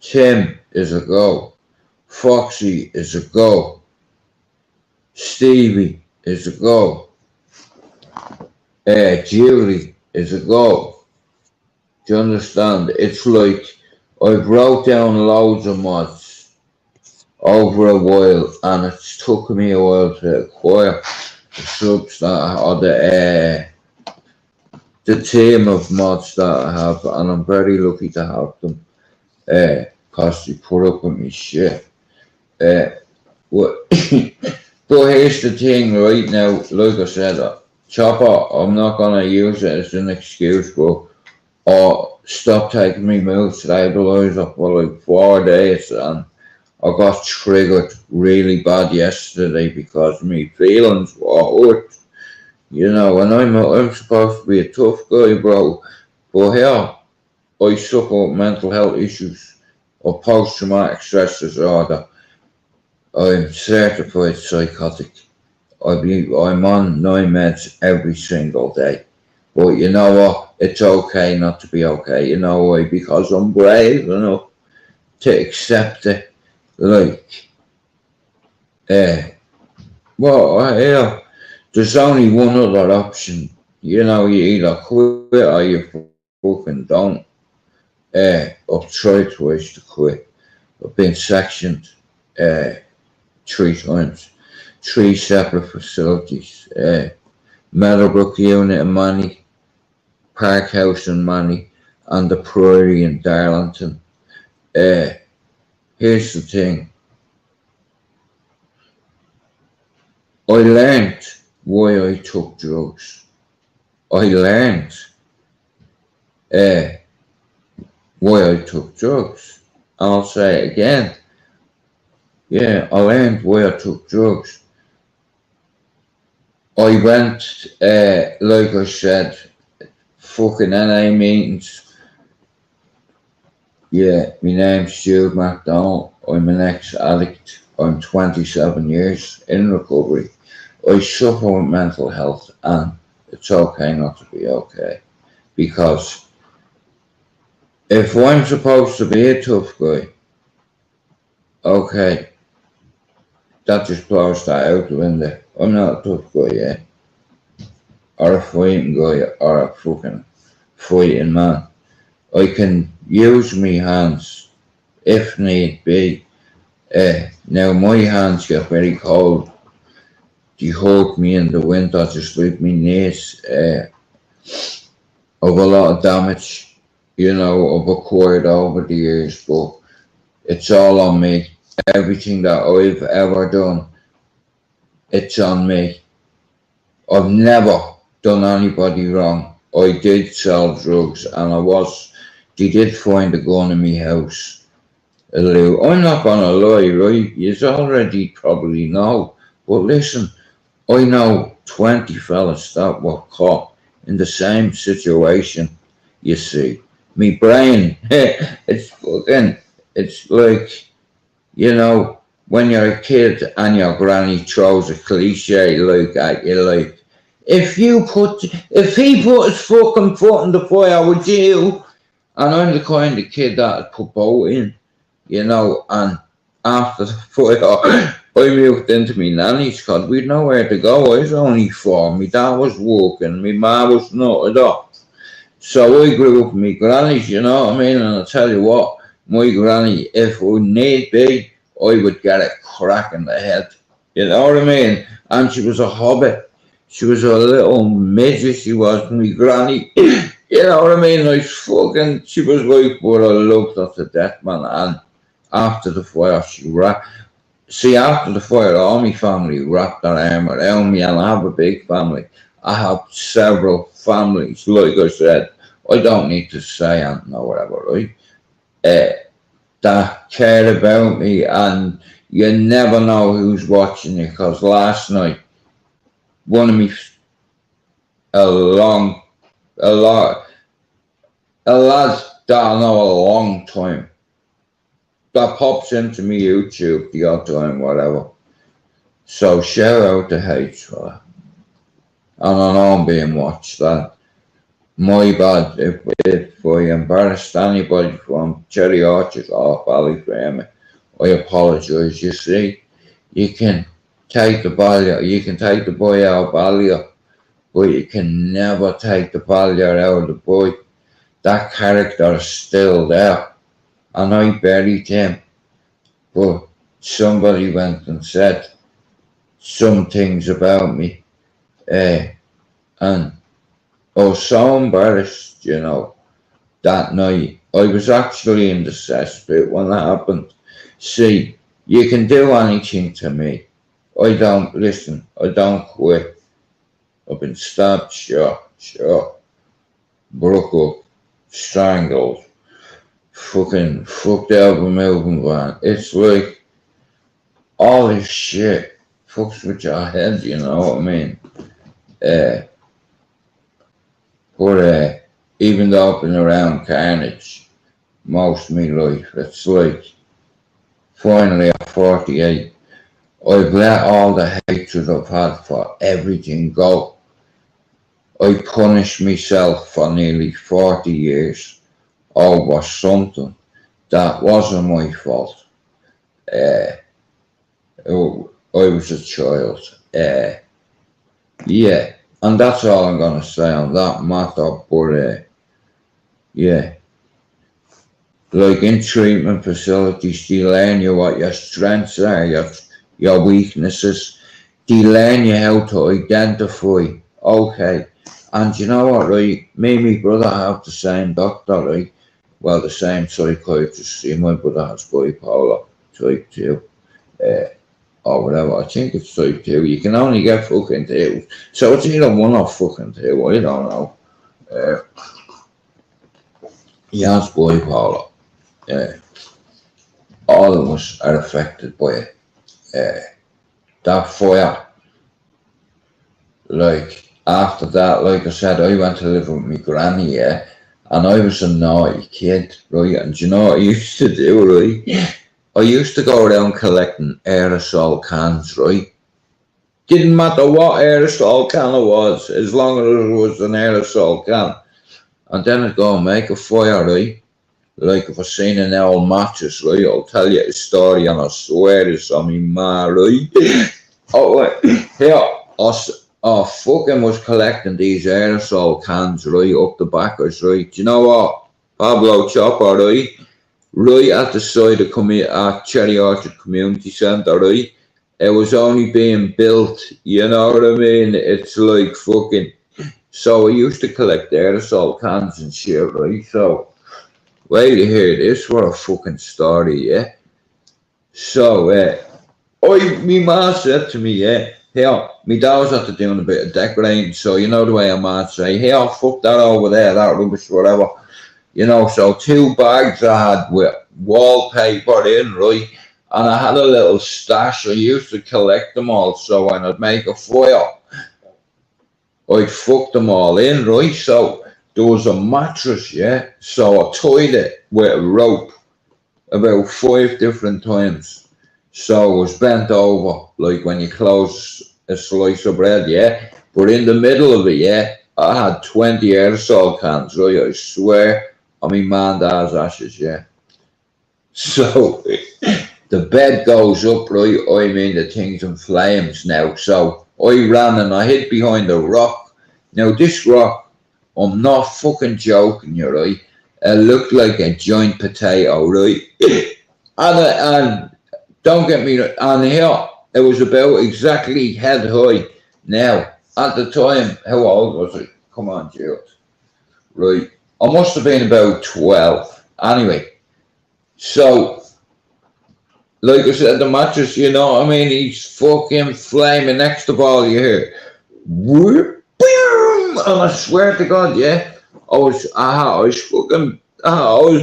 Tim is a go. Foxy is a go. Stevie is a go. Julie is a go. Do you understand? It's like I've wrote down loads of mods over a while, and it's took me a while to acquire the subs that or the team of mods that I have, and I'm very lucky to have them. Because they put up with me shit. But here's the thing right now, like I said, Chopper, I'm not gonna use it as an excuse, but or stop taking me mood stabilizer for like 4 days, and I got triggered really bad yesterday because my feelings were hurt. You know, and I'm supposed to be a tough guy, bro. But here, I suffer with mental health issues or post-traumatic stress disorder. I'm certified psychotic. I'm on 9 meds every single day. But you know what? It's okay not to be okay. You know why? Because I'm brave enough to accept it. Like, there's only one other option. You know, you either quit or you fucking don't. I've tried twice to quit. I've been sectioned 3 times. 3 separate facilities. Meadowbrook unit in Manny, Park House in Manny, and the Priory in Darlington. Here's the thing. I learned why I took drugs. I learned why I took drugs. I'll say it again. Yeah, I learned why I took drugs. I went, like I said, fucking NA meetings. Yeah, my name's Stuart MacDonald. I'm an ex-addict. I'm 27 years in recovery. I suffer with mental health, and it's okay not to be okay. Because if I'm supposed to be a tough guy, okay, that just blows that out the window. I'm not a tough guy, yeah. Or a fighting guy, or a fucking fighting man. I can use my hands if need be. Now my hands get very cold. They hurt me in the winter, just like my knees. Of a lot of damage, you know, I've acquired over the years, but it's all on me. Everything that I've ever done, it's on me. I've never done anybody wrong. I did sell drugs, and they did find a gun in my house. I'm not gonna lie, right? You already probably know, but listen, I know 20 fellas that were caught in the same situation, you see. Me brain, it's like, you know, when you're a kid and your granny throws a cliche like at you, like, if he put his fucking foot in the fire, would you? And I'm the kind of kid that'd put both in, you know, and after the fire, I moved into my nanny's because we'd nowhere to go. I was only 4. My dad was working. My ma was nutted up. So I grew up with my grannies, you know what I mean? And I'll tell you what, my granny, if we need be, I would get a crack in the head. You know what I mean? And she was a hobbit. She was a little midget, she was, my granny. You know what I mean? Like, she was like what I loved her to death, man. And after the fire, after the fire, all my family wrapped their arm around me, and I have a big family. I have several families, like I said. I don't need to say anything or whatever, right? That care about me, and you never know who's watching you, because last night, one of me, a lad that I know a long time, that pops into me YouTube the odd time, whatever. So shout out to H for that. And I know I'm being watched. That my bad if I embarrassed anybody from Cherry Orchard or Ballyfermot. I apologise. You see, you can take the boy out of Ballier, but you can never take the Ballier out of the boy. That character is still there. And I buried him, but somebody went and said some things about me, and I was so embarrassed, you know, that night. I was actually in the cesspit when that happened. See, you can do anything to me. I don't quit. I've been stabbed, shot, broke up, strangled, fucked out of a moving van. It's like, all this shit fucks with your head, you know what I mean? But even though I've been around carnage most of my life, it's like finally at 48, I've let all the hatred I've had for everything go. I punished myself for nearly 40 years over something that wasn't my fault. I was a child. Yeah, and that's all I'm gonna say on that matter. But yeah, like in treatment facilities, they learn you what your strengths are, your weaknesses. They learn you how to identify. Okay, and you know what, right? Me and my brother have the same doctor, right? Well, the same psychiatrist. See, my brother has bipolar type 2. Or whatever. I think it's type 2. You can only get fucking 2. So it's either 1 or fucking 2. I don't know. He has bipolar. All of us are affected by it. That fire. Like, after that, like I said, I went to live with my granny, yeah? And I was a naughty kid, right? And do you know what I used to do, right? I used to go around collecting aerosol cans, right? Didn't matter what aerosol can it was, as long as it was an aerosol can. And then I'd go and make a fire, right? Like if I seen an old mattress, right? I'll tell you a story and I swear it's on me ma, right? I fucking was collecting these aerosol cans, right? Up the backers, right? Do you know what? Pablo Chopper, right? Right at the side of Cherry Orchard Community Centre, right? It was only being built, you know what I mean? It's like fucking... So I used to collect aerosol cans and shit, right? So, wait to hear this for a fucking story, yeah? So, my ma said to me, yeah, here, my dad was after doing a bit of decorating, so you know the way I might say, here, fuck that over there, that rubbish, whatever. You know, so 2 bags I had with wallpaper in, right? And I had a little stash. I used to collect them all, so when I'd make a fire, I'd fuck them all in, right? So there was a mattress, yeah? So I tied it with a rope about 5 different times. So it was bent over, like when you close a slice of bread, yeah? But in the middle of it, yeah, I had 20 aerosol cans, right? I swear. I mean, man, dad's ashes, yeah. So, the bed goes up, right? I mean, the thing's in flames now. So, I ran and I hid behind a rock. Now, this rock, I'm not fucking joking you, right? It looked like a giant potato, right? and don't get me wrong, and here, it was about exactly head high. Now, at the time, how old was I? Come on, Jules. Right. I must have been about 12. Anyway, so, like I said, the mattress, you know what I mean? He's fucking flaming. Next of all, you hear, whoop, boom, and I swear to God, yeah, I was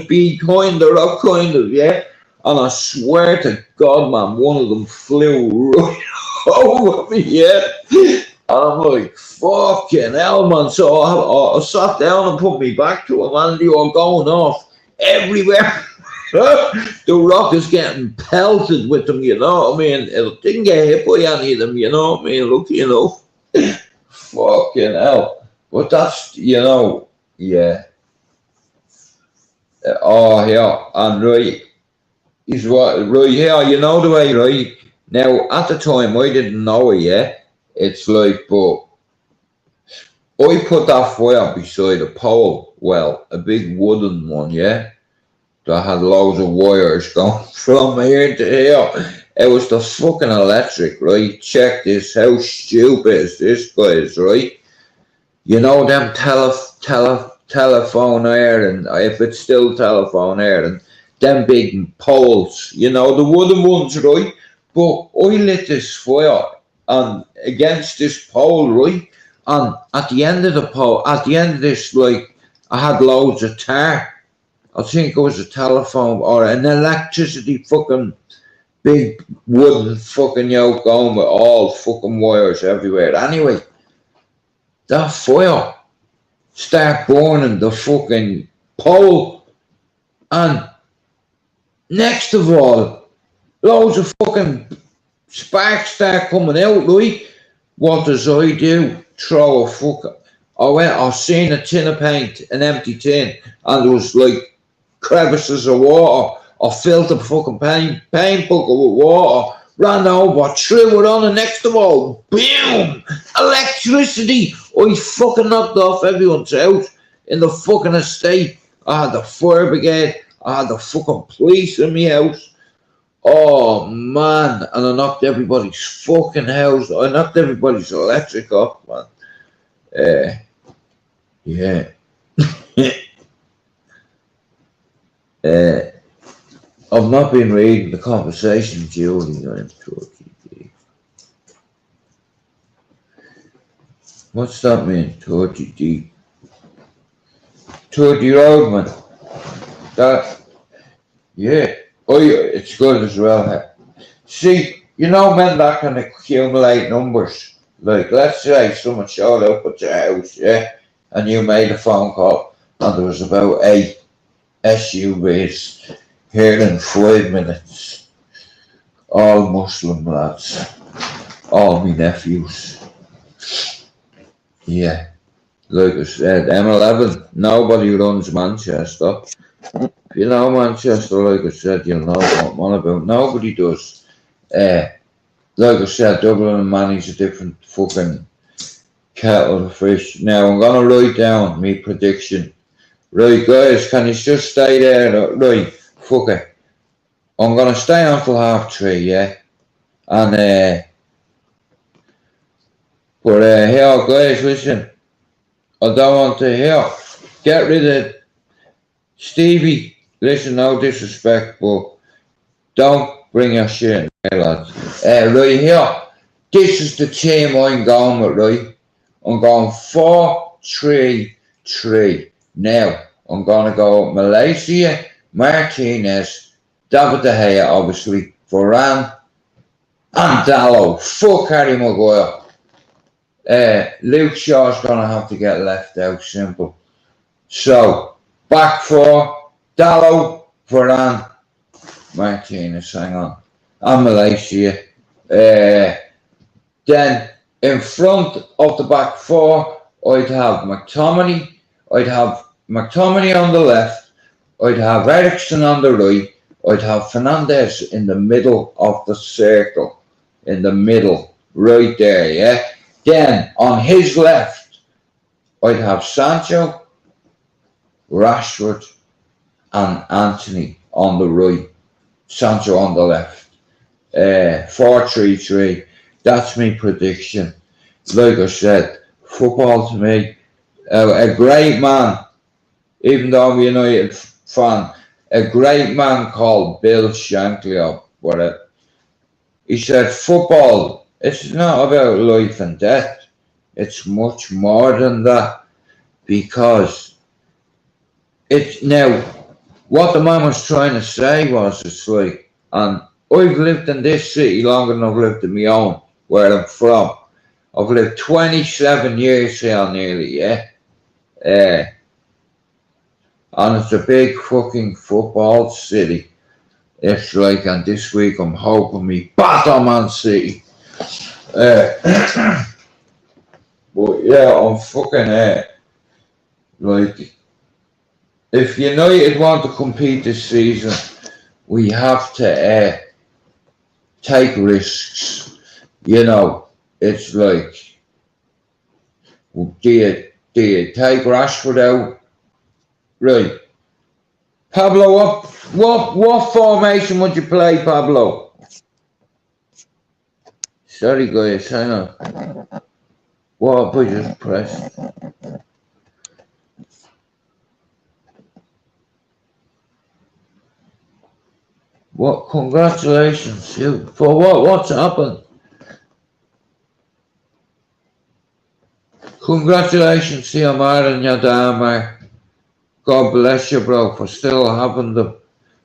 behind the rock, kind of, yeah, and I swear to God, man, one of them flew right over me, yeah. And I'm like, fucking hell, man. So I sat down and put me back to him, and they were going off everywhere. The rock is getting pelted with them, you know what I mean? It didn't get hit by any of them, you know what I mean? Look, you know. Fucking hell. But that's, you know, yeah. Oh, yeah. And right, he's what, right here, you know the way, right? Now, at the time, I didn't know it, yeah? It's like, but I put that fire beside a pole, well, a big wooden one, yeah, that had loads of wires going from here to here. It was the fucking electric, right? Check this, how stupid is this, guys, right? You know them telephone air, and if it's still telephone air, and them big poles, you know, the wooden ones, right? But I lit this fire and against this pole, right? And at the end of the pole, at the end of this, like, I had loads of tar. I think it was a telephone or an electricity fucking big wooden fucking yoke going with all fucking wires everywhere. Anyway, that fire start burning the fucking pole, and next of all, loads of fucking sparks start coming out, right? What does I do? Throw a fucking... I seen a tin of paint, an empty tin, and there was like crevices of water. I filled the fucking paint bucket with water, ran over, threw it on, and next of all, boom! Electricity! I fucking knocked off everyone's house in the fucking estate. I had the fire brigade, I had the fucking police in my house. Oh man, and I knocked everybody's fucking house, I knocked everybody's electric off, man. Yeah. I've not been reading the conversation during I'm Turkey. What's that mean, Turkey? 30-year-old man. That, yeah. Oh, yeah, it's good as well. See, you know men that can accumulate numbers. Like, let's say someone showed up at your house, yeah, and you made a phone call, and there was about 8 SUVs here in 5 minutes. All Muslim lads. All my nephews. Yeah. Like I said, M11, nobody runs Manchester. If you know Manchester, like I said, you'll know what I'm on about. Nobody does. Like I said, Dublin and Manny's a different fucking kettle of fish. Now, I'm going to write down my prediction. Right, guys, can you just stay there? Right, fuck it. I'm going to stay until 3:30, yeah? And, here, guys, listen. I don't want to hear. Get rid of Stevie. Listen, no disrespect, but don't bring your shit in here, lads. Right here, this is the team I'm going with, right? I'm going 4-3-3. Now, I'm going to go with Malaysia, Martinez, David De Gea, obviously, Varane, and Dallo. Fuck Harry Maguire. Luke Shaw's going to have to get left out, simple. So, back 4, Dallo, Varane, Martinez, hang on, and Malaysia. Then, in front of the back 4, I'd have McTominay. I'd have McTominay on the left. I'd have Eriksen on the right. I'd have Fernandes in the middle of the circle. In the middle, right there, yeah? Then, on his left, I'd have Sancho, Rashford, and Anthony on the right. Sancho on the left. 4-3-3. That's my prediction. Like I said, football to me, a great man, even though I'm a United fan, a great man called Bill Shankly or whatever. He said, football, it's not about life and death. It's much more than that, because it's now, what the man was trying to say was, it's like, and I've lived in this city longer than I've lived in my own, where I'm from. I've lived 27 years here nearly, yeah? And it's a big fucking football city. It's like, and this week I'm hoping me batter Man City. But yeah, I'm fucking, like, if United want to compete this season, we have to take risks. You know, it's like, do you take Rashford out? Right. Pablo, what formation would you play, Pablo? Sorry guys, hang on. What have I just pressed? What? Congratulations, you. For what? What's happened? Congratulations to your man and your dame. God bless you, bro, for still having them.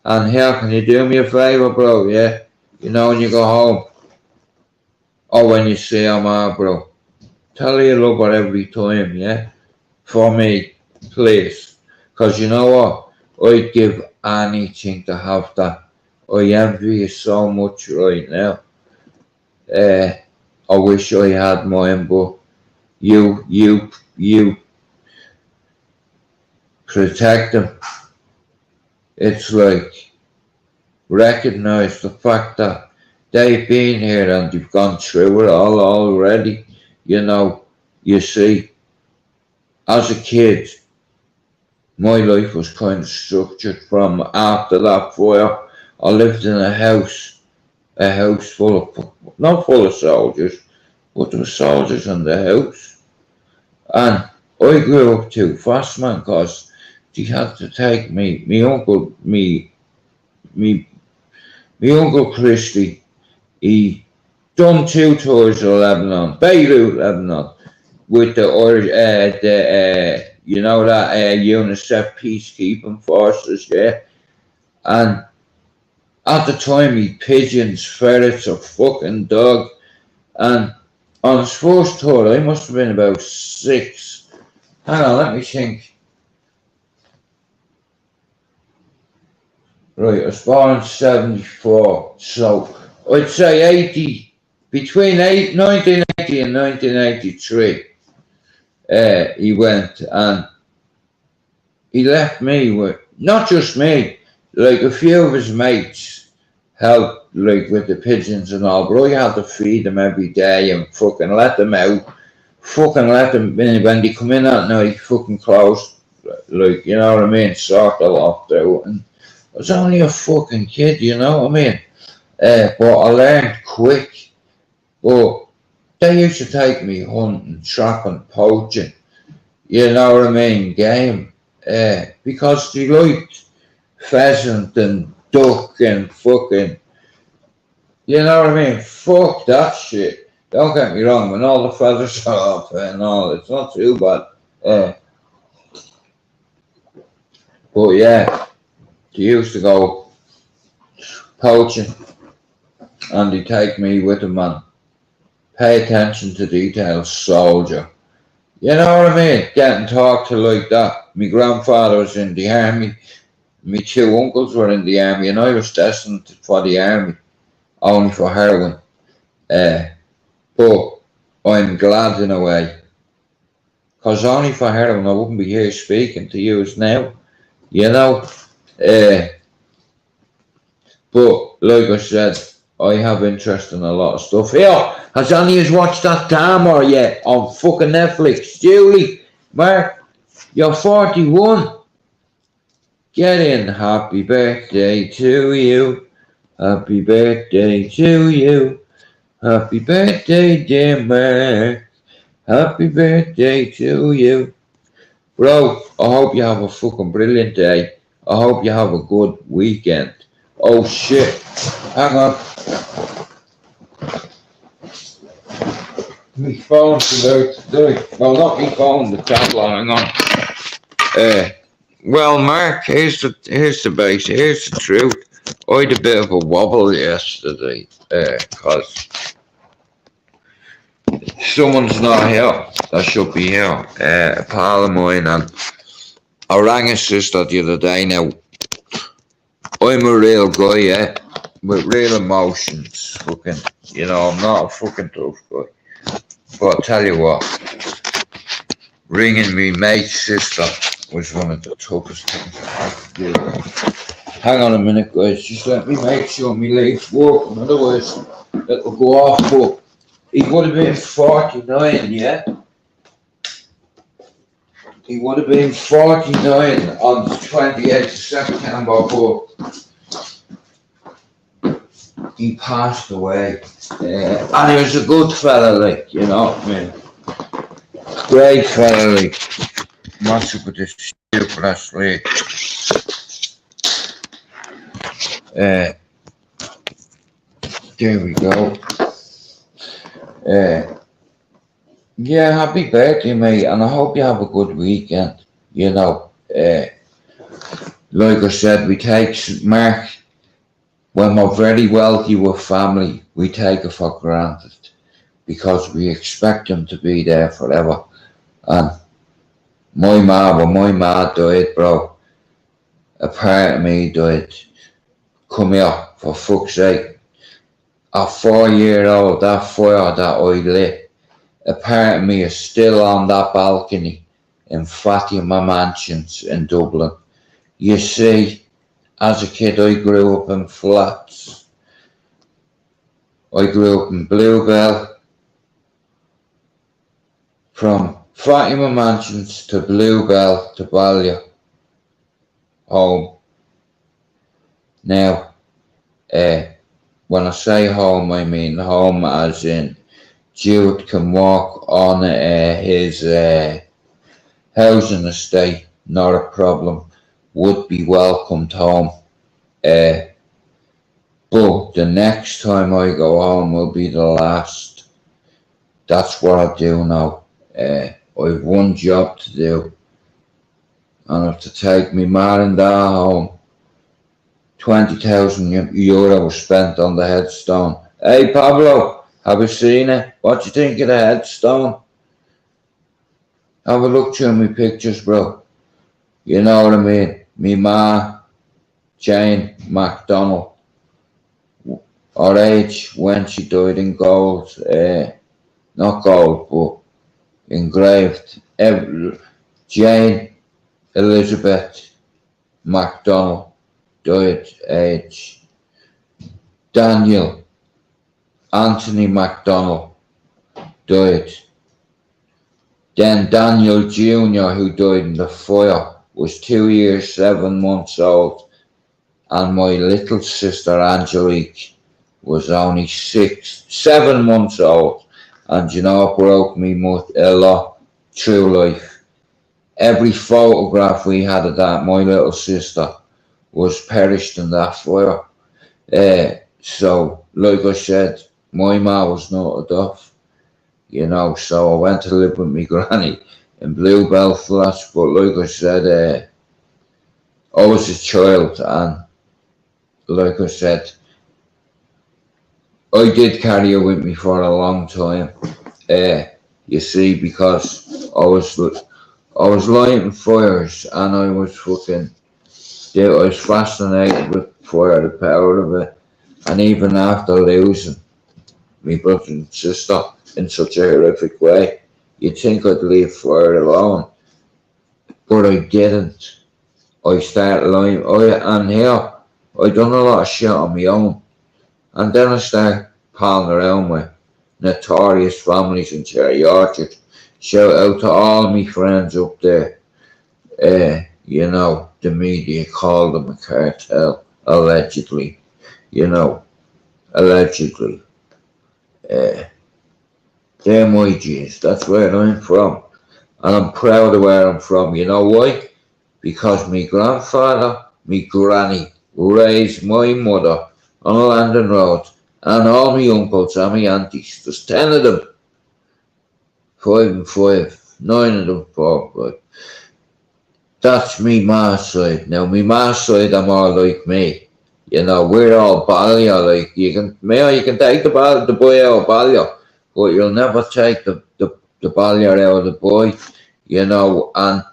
And here, can you do me a favour, bro, yeah? you know, when you go home, or when you see him, bro, tell you love her every time, yeah? For me, please. Because you know what? I'd give anything to have that. I envy you so much right now. I wish I had mine, but you protect them. It's like, recognize the fact that they've been here and they've gone through it all already. You know, you see, as a kid, my life was kind of structured from after that fire. I lived in a house full of, not full of soldiers, but there were soldiers in the house. And I grew up too fast, man, because they had to take me, my uncle Christy, he done 2 tours of Lebanon, Beirut, Lebanon, with the you know that UNICEF peacekeeping forces, yeah. And at the time, he pigeons, ferrets, a fucking dog. And on his first tour, I must have been about 6. Hang on, let me think. Right, I was born in 74, so I'd say 80, between 1980 and 1983. He went and he left me with, not just me, like a few of his mates helped, like with the pigeons and all, but I had to feed them every day and fucking let them out, fucking let them, when they come in at night, fucking close, like, you know what I mean, sort of locked out. And I was only a fucking kid, you know what I mean? But I learned quick. But they used to take me hunting, trapping, poaching, you know what I mean, game, because they liked pheasant and duck and fucking, you know what I mean, fuck that shit. Don't get me wrong, when all the feathers are off and all, it's not too bad. But yeah, they used to go poaching and they take me with them, man. Pay attention to details, soldier. You know what I mean? Getting talked to like that. My grandfather was in the army. My 2 uncles were in the army, and I was destined for the army, only for heroin. But I'm glad in a way, because only for heroin I wouldn't be here speaking to you now, you know. But like I said, I have interest in a lot of stuff. Here, has any of you watched that Dahmer yet on fucking Netflix? Julie, Mark, you're 41. Get in. Happy birthday to you. Happy birthday to you. Happy birthday, dear Mark. Happy birthday to you. Bro, I hope you have a fucking brilliant day. I hope you have a good weekend. Oh shit. Hang on. My phone's about, well, not my phone, the tablet, hang on. Well, Mark, here's the base, here's the truth. I had a bit of a wobble yesterday, because someone's not here that should be here, a pal of mine, and I rang his sister the other day. Now, I'm a real guy, yeah, with real emotions, fucking, you know, I'm not a fucking tough guy. But I'll tell you what, ringing me mate's sister was one of the toughest things I had to do. Hang on a minute, guys, just let me make sure my leg's working, otherwise it'll go off. But he would have been 49, yeah? He would have been 49 on the 28th of September, but he passed away. And he was a good fella, like, you know what I mean? Great fella, like, massive with this stupid ass leg. There we go. Yeah, happy birthday, mate, and I hope you have a good weekend. You know, like I said, we take Mark. when we're very wealthy with family, we take it for granted because we expect them to be there forever. And when my ma died, bro, a part of me died. Come here, for fuck's sake. A 4-year-old, that fire that I lit, a part of me is still on that balcony in Fatima Mansions in Dublin. You see, as a kid, I grew up in flats. I grew up in Bluebell. From Fatima Mansions to Bluebell to Ballia. Home. Now, when I say home, I mean home as in Jude can walk on his housing estate, not a problem, would be welcomed home. But the next time I go home will be the last. That's what I do now. I've one job to do, and I have to take me ma and dad home. 20,000 euro was spent on the headstone. Hey Pablo, have you seen it? What do you think of the headstone? Have a look through my pictures, bro. You know what I mean? Me ma, Jane MacDonald, her age when she died in gold, not gold, but engraved. Jane Elizabeth MacDonald died age. Daniel Anthony MacDonald died. Then Daniel Jr., who died in the fire, was 2 years, 7 months old. And my little sister Angelique was only 7 months old. And you know, it broke me a lot through life. Every photograph we had of that, my little sister, was perished in that fire. So, like I said, my ma was not enough, you know, so I went to live with my granny in Bluebell Flats, but like I said, I was a child, and like I said, I did carry her with me for a long time, you see, because I was lighting fires, and I was fascinated with fire, the power of it, and even after losing my brother and sister in such a horrific way, you'd think I'd leave fire alone, but I didn't. I started lying, and here, I done a lot of shit on my own, and then I started palling around with notorious families in Cherry Orchard. Shout out to all my friends up there. You know, the media called them a cartel, allegedly. You know, allegedly. They're my G's. That's where I'm from. And I'm proud of where I'm from. You know why? Because my grandfather, my granny, raised my mother on a London road. And all my uncles and my aunties. There's 10 of them. 5 and 5. 9 of them 4, 5. That's me ma's side. Now, me ma's side are more like me. You know, we're all Ballia. Like, you can take the boy out of Ballia, but you'll never take the Ballia out of the boy. You know, and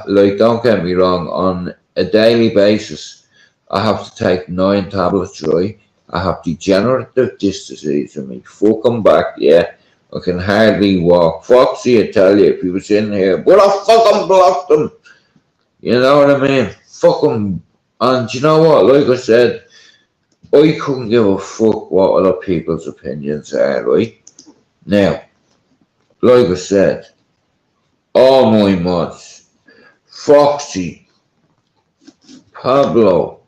like, don't get me wrong, on a daily basis, I have to take 9 tablets, right? I have degenerative disc disease in me fucking back, yeah. I can hardly walk. Foxy, I tell you, if he was in here, but I fucking blocked him. You know what I mean? Fucking, and you know what? Like I said, I couldn't give a fuck what other people's opinions are, right? Now, like I said, all my mods, Foxy, Pablo,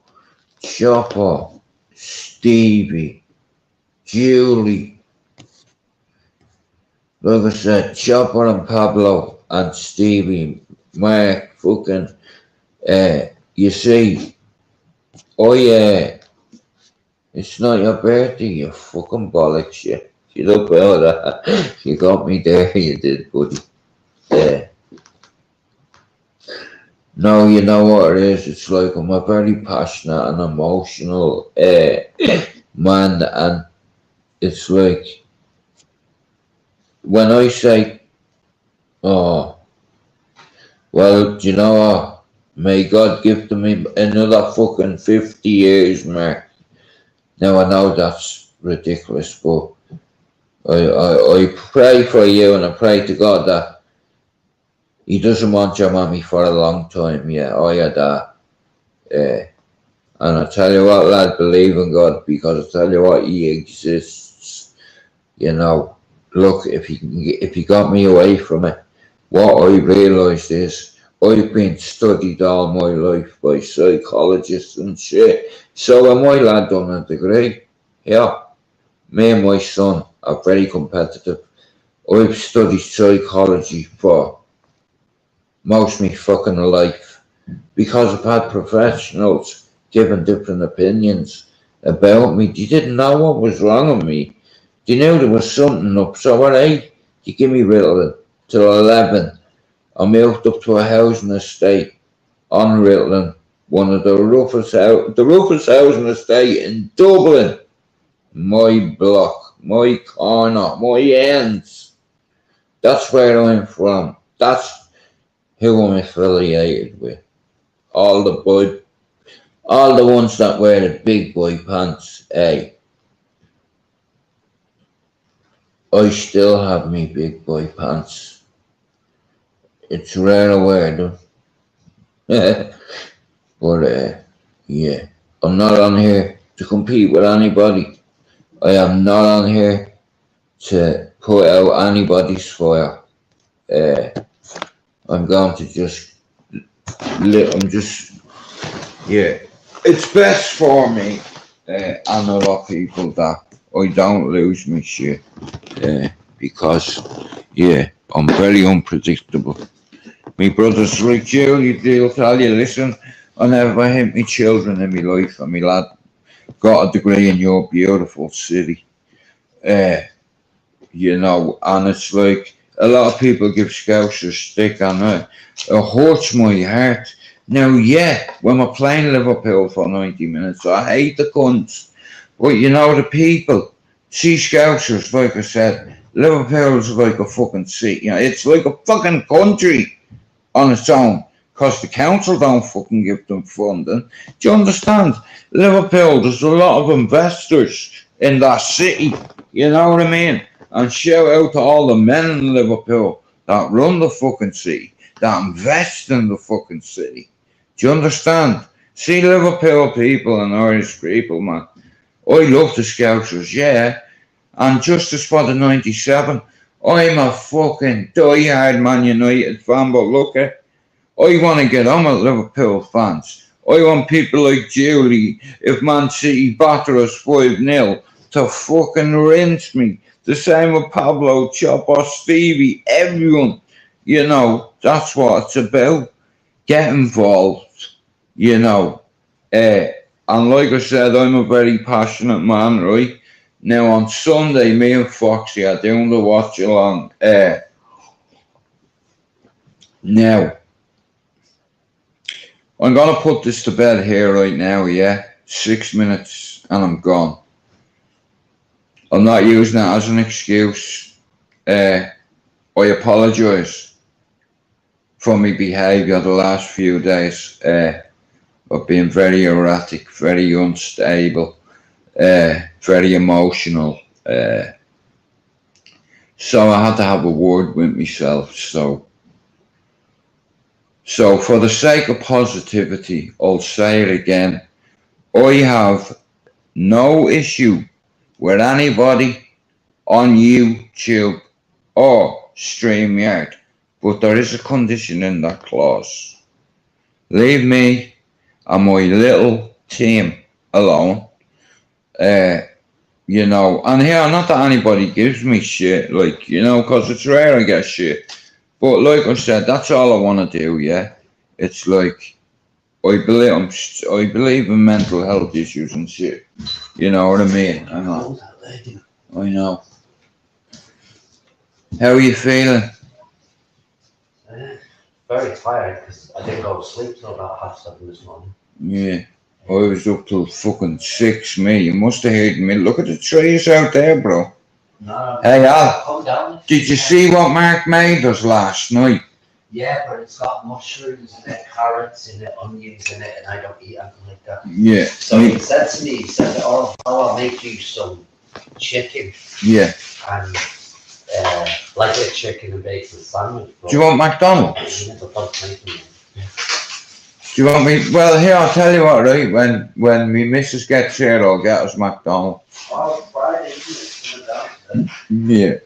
Chopper, Stevie, Julie, like I said, Chopper and Pablo and Stevie, Mark, fucking, you see, it's not your birthday, you fucking bollocks, you. You look well at that. You got me there, you did, buddy. No, you know what it is? It's like I'm a very passionate and emotional man, and it's like when I say, oh, well, do you know what? May God give to me another fucking 50 years, Mark. Now I know that's ridiculous, but I pray for you and I pray to God that He doesn't want your mommy for a long time. Yeah, I had that. And I tell you what, lad, believe in God, because I tell you what, He exists. You know, look, if He got me away from it, what I realised is I've been studied all my life by psychologists and shit. So when my lad done a degree, yeah, me and my son are very competitive. I've studied psychology for most of my fucking life because I've had professionals giving different opinions about me. You didn't know what was wrong with me. You knew there was something up. So at 8, you give me Ritalin till 11. I moved up to a housing estate on Ritalin, one of the roughest housing estate in Dublin. My block, my corner, my ends. That's where I'm from. That's who I'm affiliated with. All the ones that wear the big boy pants. Hey, I still have me big boy pants. It's rare to wear them. But yeah, I'm not on here to compete with anybody. I am not on here to put out anybody's fire. I'm going to yeah. It's best for me and other people that I don't lose my shit. Because, yeah, I'm very unpredictable. My brother's like you, they'll tell you, listen, I never hit my children in my life, and my lad got a degree in your beautiful city. You know, and it's like a lot of people give Scouts a stick, and it hurts my heart. Now, yeah, when we're playing Liverpool for 90 minutes, I hate the cunts. But you know, the people, see Scousers, like I said, Liverpool's like a fucking city. You know, it's like a fucking country on its own, because the council don't fucking give them funding. Do you understand? Liverpool, there's a lot of investors in that city. You know what I mean? And shout out to all the men in Liverpool that run the fucking city, that invest in the fucking city. Do you understand? See, Liverpool people and Irish people, man. I love the Scousers, yeah. And just as for the 97, I'm a fucking die-hard Man United fan, but look, I want to get on with Liverpool fans. I want people like Julie, if Man City batter us 5-0, to fucking rinse me. The same with Pablo, Chopper, Stevie, everyone. You know, that's what it's about. Get involved, you know. And like I said, I'm a very passionate man, right? Now on Sunday, me and Foxy are doing the watch along. Now, I'm going to put this to bed here right now, yeah? 6 minutes and I'm gone. I'm not using that as an excuse. I apologise for my behaviour the last few days. I've been very erratic, very unstable, very emotional. So I had to have a word with myself. So for the sake of positivity, I'll say it again. I have no issue with anybody on YouTube or StreamYard, but there is a condition in that clause. Leave me and my little team alone. You know, and here, not that anybody gives me shit, like, you know, because it's rare I get shit. But like I said, that's all I want to do, yeah? It's like, I believe in mental health issues and shit. You know what I mean? I know. How are you feeling? very tired because I didn't go to sleep till about 7:30 this morning. Yeah. I was up till fucking 6, me. You must have heard me. Look at the trees out there, bro. No, Hey, Al, come down. did you see what Mark made us last night? Yeah, but it's got mushrooms in it, carrots in it, onions in it, and I don't eat anything like that. Yeah. So he said to me, he said, oh, I'll make you some chicken Yeah. and like a chicken and bacon sandwich. Do you want McDonald's? Yeah, but don't make them. Do you want me? Well, here, I'll tell you what, right? When me missus gets here, I'll get us McDonald's. Oh, Friday, isn't it? Yeah.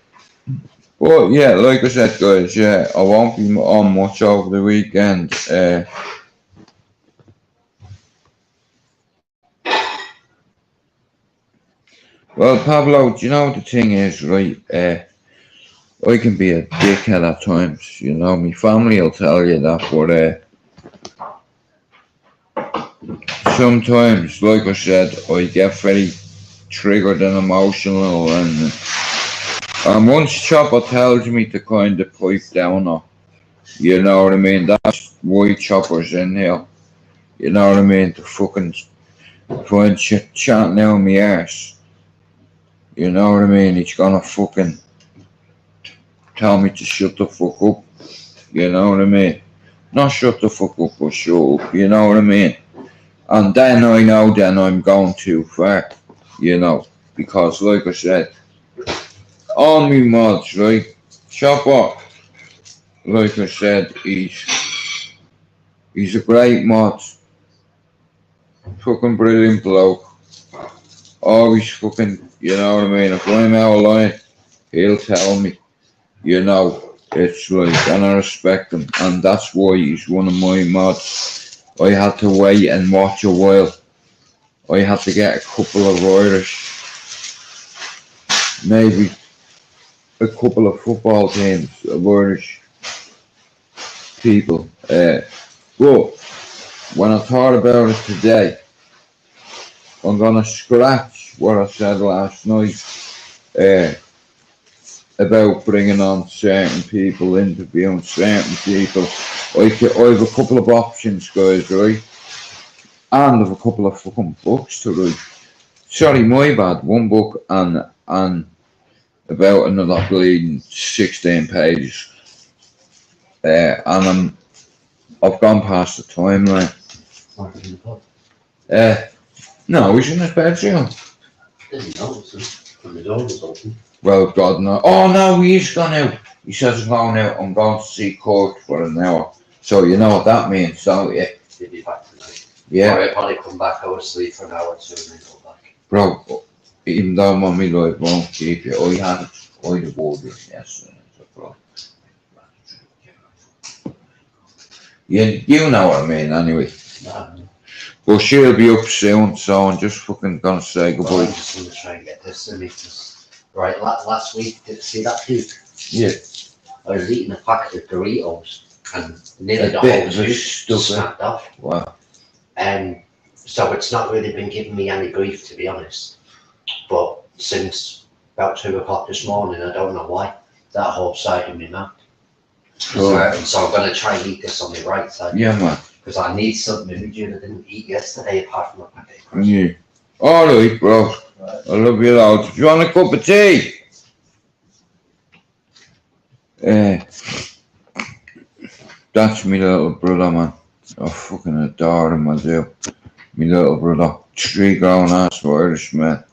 Well, yeah, like I said, guys, yeah, I won't be on much over the weekend. Well, Pablo, do you know what the thing is, right? I can be a dickhead at times, you know, my family will tell you that, but sometimes, like I said, I get very triggered and emotional, and once Chopper tells me to kind of pipe down, or, you know what I mean, that's why Chopper's in here, you know what I mean, to fucking find shit chatting down my arse, you know what I mean, he's gonna fucking tell me to shut the fuck up, you know what I mean, not shut the fuck up, but shut up, you know what I mean, and then I know then I'm going too far, you know, because like I said, all me mods, right? Chopper, like I said, he's a great mod. Fucking brilliant bloke. Always fucking, you know what I mean? If I'm out of line, he'll tell me, you know, it's like, and I respect him. And that's why he's one of my mods. I had to wait and watch a while. I had to get a couple of Irish, maybe a couple of football teams of Irish people. But when I thought about it today, I'm gonna scratch what I said last night about bringing on certain people, interviewing certain people. I have a couple of options, guys, right? And I have a couple of fucking books to read. Sorry, my bad. One book and about another bleeding 16 pages. And I've gone past the timeline. No, he's in his bedroom. Didn't notice when the door was open. Well, God, no. Oh, no, he's gone out. He says I'm going out. I'm going to see court for an hour. So you know what that means, don't you? He'll be back tonight. Yeah. Or he'll probably come back, go to sleep for an hour or two and then go back. Bro, even though Mummy Lloyd won't keep you, I had a word with yesterday. So, you know what I mean, anyway. No. Well, she'll be up soon, so I'm just fucking gonna say goodbye. Well, I'm just going to try and get this in me. Right, last week, did you see that puke? Yeah. I was eating a packet of Doritos and nearly the bit whole of tube stuff, snapped off. Wow. So it's not really been giving me any grief, to be honest. But since about 2 o'clock this morning, I don't know why, that whole side of me mouth. So I'm going to try and eat this on the right side. Yeah, man. Because I need something immediate I didn't eat yesterday apart from a packet of crisps. Yeah. Alright, bro. I love you loads. Do you want a cup of tea? That's me little brother, man. I fucking adore him, I do. Me little brother. 3 grown ass Irish men.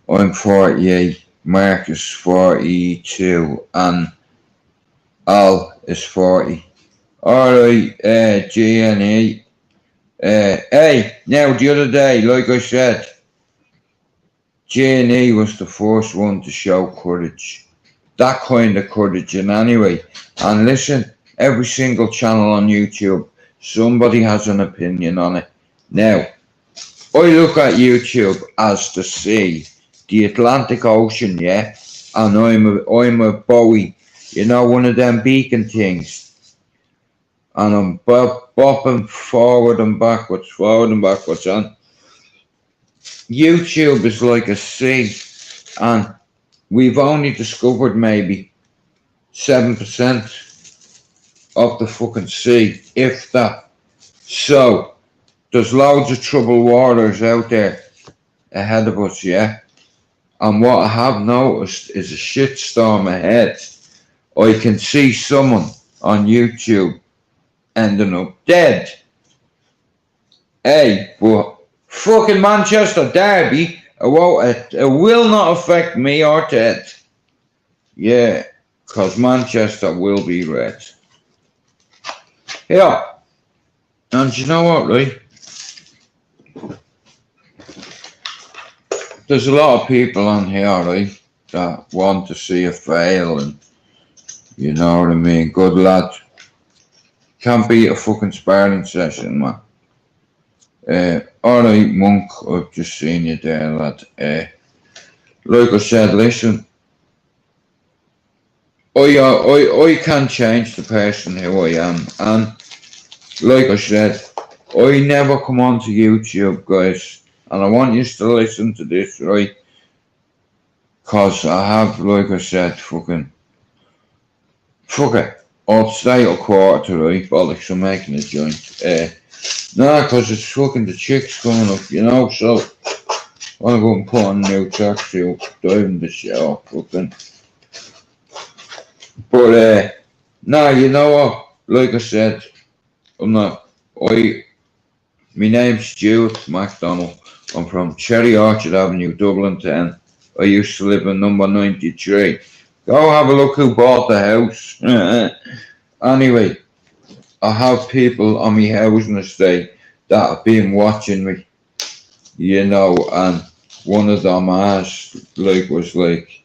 I'm 48, Mark is 42, and Al is 40. Alright, G&E. Hey, now the other day, like I said, G&E was the first one to show courage. That kind of courage in any way. And listen, every single channel on YouTube, somebody has an opinion on it. Now, I look at YouTube as the sea, the Atlantic Ocean, yeah? And I'm a buoy, you know, one of them beacon things. And I'm bopping forward and backwards, and YouTube is like a sea, and we've only discovered maybe 7% of the fucking sea, if that. So, there's loads of troubled waters out there ahead of us, yeah? And what I have noticed is a shitstorm ahead. I can see someone on YouTube ending up dead. Hey, but fucking Manchester Derby, it will not affect me or Ted. Yeah, because Manchester will be red. Yeah. And you know what, right? There's a lot of people on here, right, that want to see it fail, and you know what I mean? Good lad. Can't beat a fucking sparring session, man. Alright, Monk, I've just seen you there, lad. Like I said, listen, I can't change the person who I am, and like I said, I never come onto YouTube, guys, and I want you to listen to this, right? Cause I have, like I said, fuck it, I'll stay a quarter, right? Bollocks, I'm making a joint. Nah, cause it's fucking the chicks coming up, you know, so I wanna go and put on a new taxi, dive in the shower, fucking. But, nah, you know what? Like I said, my name's Stuart MacDonald. I'm from Cherry Orchard Avenue, Dublin 10. I used to live in number 93. Go have a look who bought the house. Anyway, I have people on my housing estate that have been watching me, you know, and one of them was like,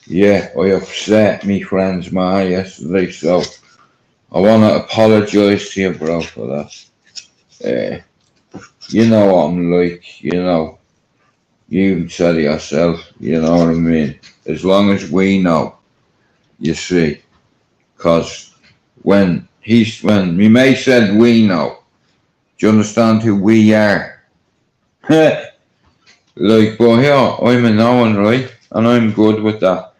yeah, I upset me friend's ma yesterday, so I want to apologise to you, bro, for that. You know what I'm like, you know. You said it yourself, you know what I mean? As long as we know, you see. Because when me mate said we know, do you understand who we are? Like, but yeah, I'm a knowing, right? And I'm good with that.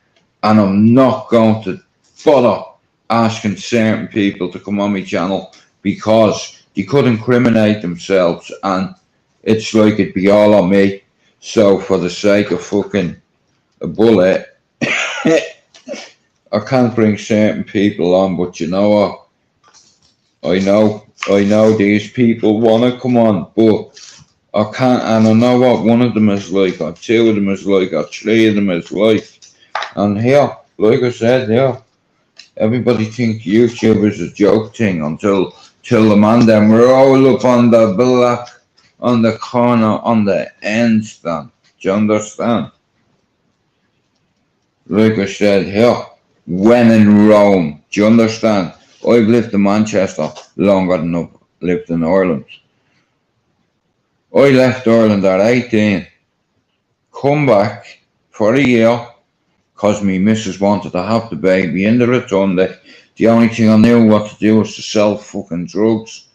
And I'm not going to bother asking certain people to come on my channel because they could incriminate themselves and it's like it'd be all on me. So for the sake of fucking a bullet, I can't bring certain people on, but you know what? I know these people want to come on, but I can't, and I know what one of them is like, or two of them is like, or three of them is like. And here, like I said, yeah, everybody think YouTube is a joke thing until the man them roll up on the block, on the corner, on the end stand. Do you understand? Like I said here, when in Rome. Do you understand? I've lived in Manchester longer than I've lived in Ireland. I left Ireland at 18, come back for a year, because my missus wanted to have the baby in the rotunda. The only thing I knew what to do was to sell fucking drugs.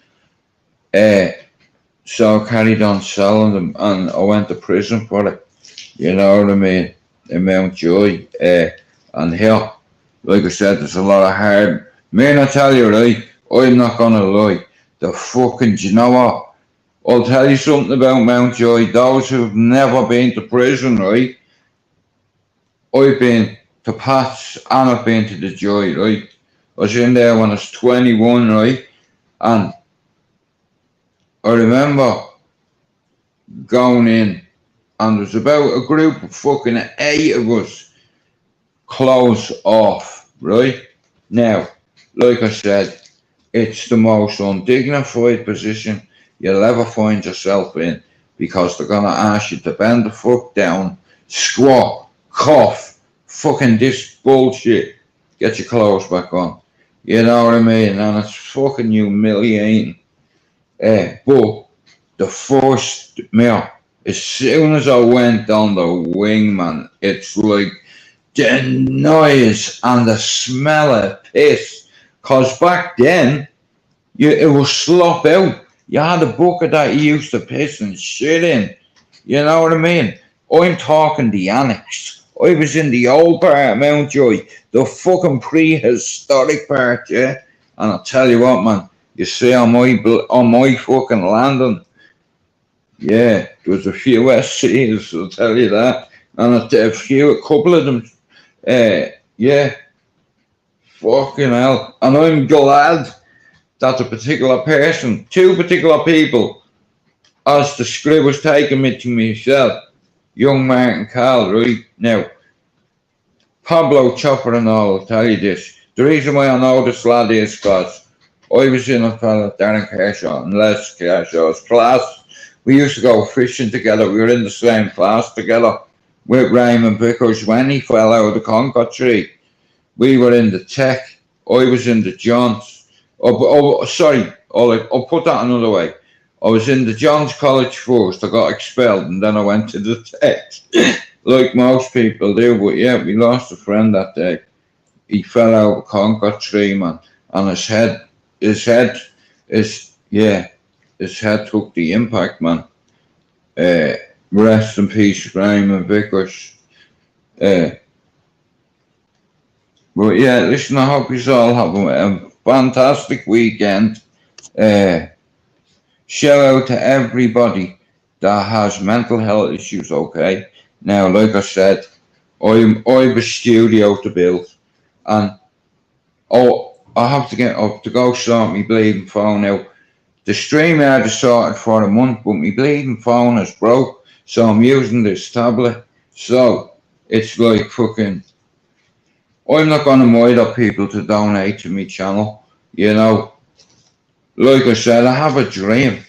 So I carried on selling them and I went to prison for it. You know what I mean? In Mountjoy. And here, like I said, there's a lot of hard. Man, I tell you, right, I'm not gonna lie. Do you know what? I'll tell you something about Mountjoy. Those who've never been to prison, right? I've been to Pat's and I've been to the Joy, right? I was in there when I was 21, right? And I remember going in and there's about a group of fucking 8 of us close off, right? Now, like I said, it's the most undignified position you'll ever find yourself in because they're gonna ask you to bend the fuck down, squat, cough, fucking this bullshit, get your clothes back on. You know what I mean? And it's fucking humiliating. But the first meal, as soon as I went on the wing, man, it's like the noise and the smell of piss. Cause back then, it was slop out. You had a bucket that you used to piss and shit in. You know what I mean? I'm talking the annex. I was in the old part of Mountjoy, the fucking prehistoric part, yeah? And I'll tell you what, man, you see on my fucking landing, yeah, there was a few SCs, I'll tell you that. And a couple of them, yeah, fucking hell. And I'm glad that a particular person, two particular people, as the script was taking me to myself, young Martin Carl, right? Now, Pablo Chopper and all, I'll tell you this. The reason why I know this lad is because I was in a fella, Darren Kershaw and Les Kershaw's class. We used to go fishing together. We were in the same class together with Raymond Vickers when he fell out of the Concord tree. We were in the Tech. I was in the Johns. Sorry, I'll put that another way. I was in the Johns College first. I got expelled and then I went to the Tech. Like most people do, but yeah, we lost a friend that day. He fell out of a Concord tree, man, and his head took the impact, man. Rest in peace, Raymond Vickers. But yeah, listen, I hope you all have a fantastic weekend. Shout out to everybody that has mental health issues, okay? Now, like I said, I have a studio to build, and I have to get up to go sort my bleeding phone out. The stream I had sorted for a month, but my bleeding phone is broke, so I'm using this tablet. So it's like fucking. I'm not gonna murder people to donate to my channel, you know. Like I said, I have a dream,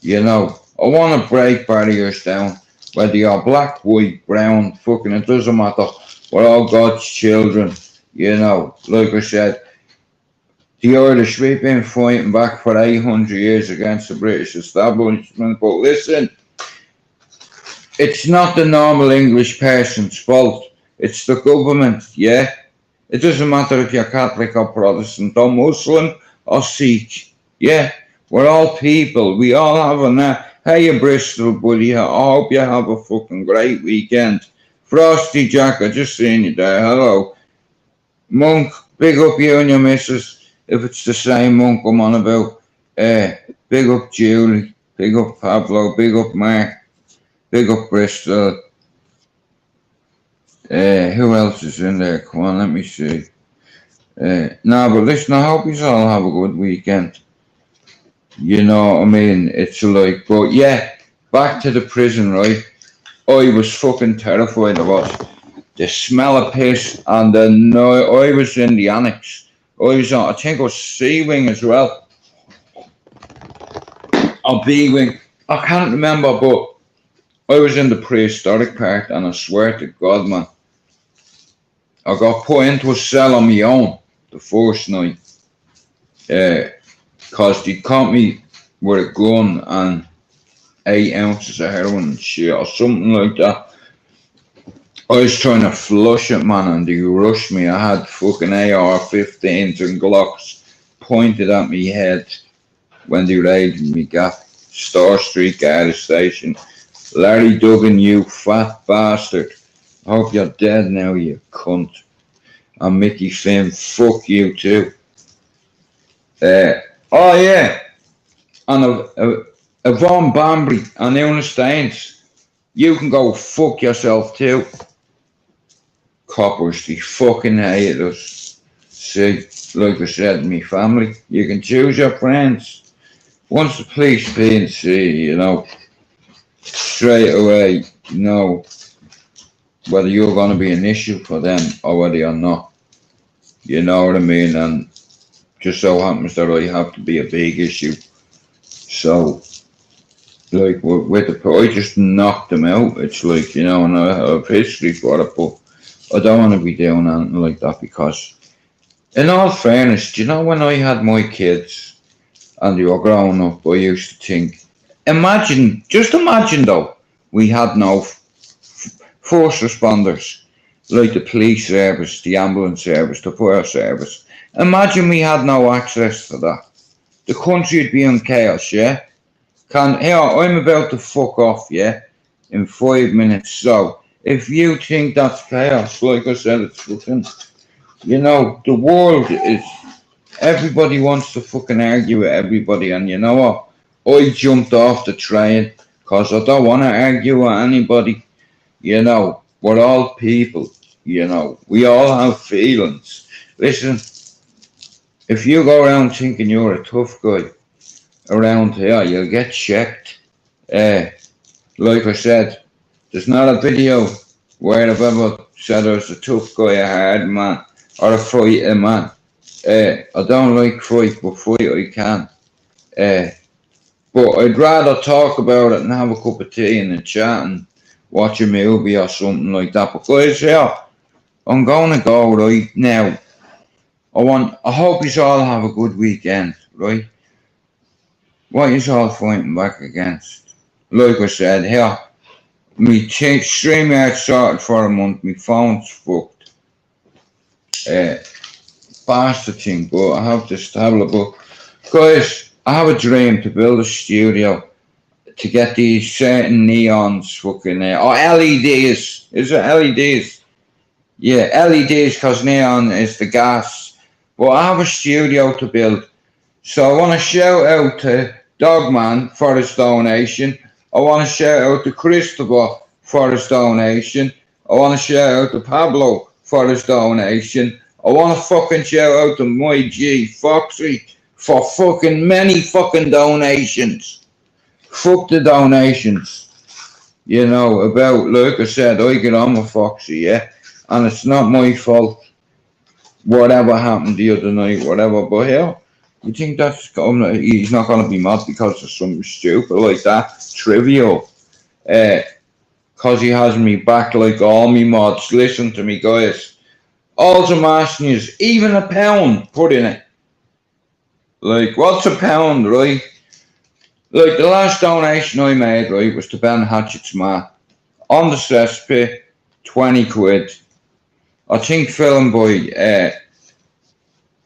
you know. I want to break barriers down. Whether you're black, white, brown, fucking, it doesn't matter. We're all God's children, you know. Like I said, the Irish, we've been fighting back for 800 years against the British establishment. But listen, it's not the normal English person's fault. It's the government, yeah? It doesn't matter if you're Catholic or Protestant or Muslim or Sikh, yeah? We're all people. We all have a hey, Bristol, buddy. I hope you have a fucking great weekend. Frosty Jack, I just seen you there. Hello. Monk, big up you and your missus. If it's the same Monk I'm on about. Big up Julie. Big up Pablo. Big up Mark. Big up Bristol. Who else is in there? Come on, let me see. But listen, I hope you all have a good weekend. You know what I mean? It's like, but yeah, back to the prison, right? I was fucking terrified of the smell of piss and the noise. I was in the annex. I think it was C-wing as well. Or B-wing. I can't remember, but I was in the prehistoric part and I swear to God, man, I got put into a cell on my own the first night. Because they caught me with a gun and 8 ounces of heroin and shit or something like that. I was trying to flush it, man, and they rushed me. I had fucking AR-15s and Glocks pointed at me head when they raided me gap. Star Street gas station. Larry Duggan, you fat bastard. I hope you're dead now, you cunt. And Mickey Finn, fuck you too. Oh yeah, and Yvonne Bambury and Una Staines, you can go fuck yourself too. Coppers, they fucking hate us. See, like I said, me family, you can choose your friends. Once the police see, you know, straight away, you know, whether you're going to be an issue for them or whether you're not. You know what I mean? And just so happens that I have to be a big issue. So, like, with the, I just knocked them out. It's like, you know, and I have history for it, but I don't want to be doing anything like that because, in all fairness, do you know when I had my kids and they were growing up, I used to think, just imagine though, we had no first responders, like the police service, the ambulance service, the fire service. Imagine we had no access to that. The country would be in chaos, yeah? I'm about to fuck off, yeah? In 5 minutes. So, if you think that's chaos, like I said, it's fucking, you know, the world is everybody wants to fucking argue with everybody, and you know what? I jumped off the train because I don't want to argue with anybody. You know, we're all people. You know, we all have feelings. Listen, if you go around thinking you're a tough guy around here, you'll get checked. Like I said, there's not a video where I've ever said I was a tough guy, a hard man, or a fighting man. I don't like fight, but fight I can. But I'd rather talk about it and have a cup of tea and a chat and watch a movie or something like that. But guys, yeah, I'm going to go right now. I hope you all have a good weekend, right? What you all fighting back against? Like I said, here, me StreamYard sorted for a month, my phone's fucked. Bastard thing, but I have this tablet. But guys, I have a dream to build a studio to get these certain neons fucking or LEDs. Is it LEDs? Yeah, LEDs, because neon is the gas. But I have a studio to build. So I want to shout out to Dogman for his donation. I want to shout out to Christopher for his donation. I want to shout out to Pablo for his donation. I want to fucking shout out to my G, Foxy, for fucking many fucking donations. Fuck the donations. You know, about, like I said, I get on with Foxy, yeah? And it's not my fault. Whatever happened the other night, whatever, but here, you think that's he's not going to be mad because of something stupid like that? Trivial. Because he has me back like all me mods. Listen to me, guys. All I'm asking is, even a pound, put in it. Like, what's a pound, right? Like, the last donation I made, right, was to Ben Hatchett's ma. On the cesspit, 20 quid. I think Film Boy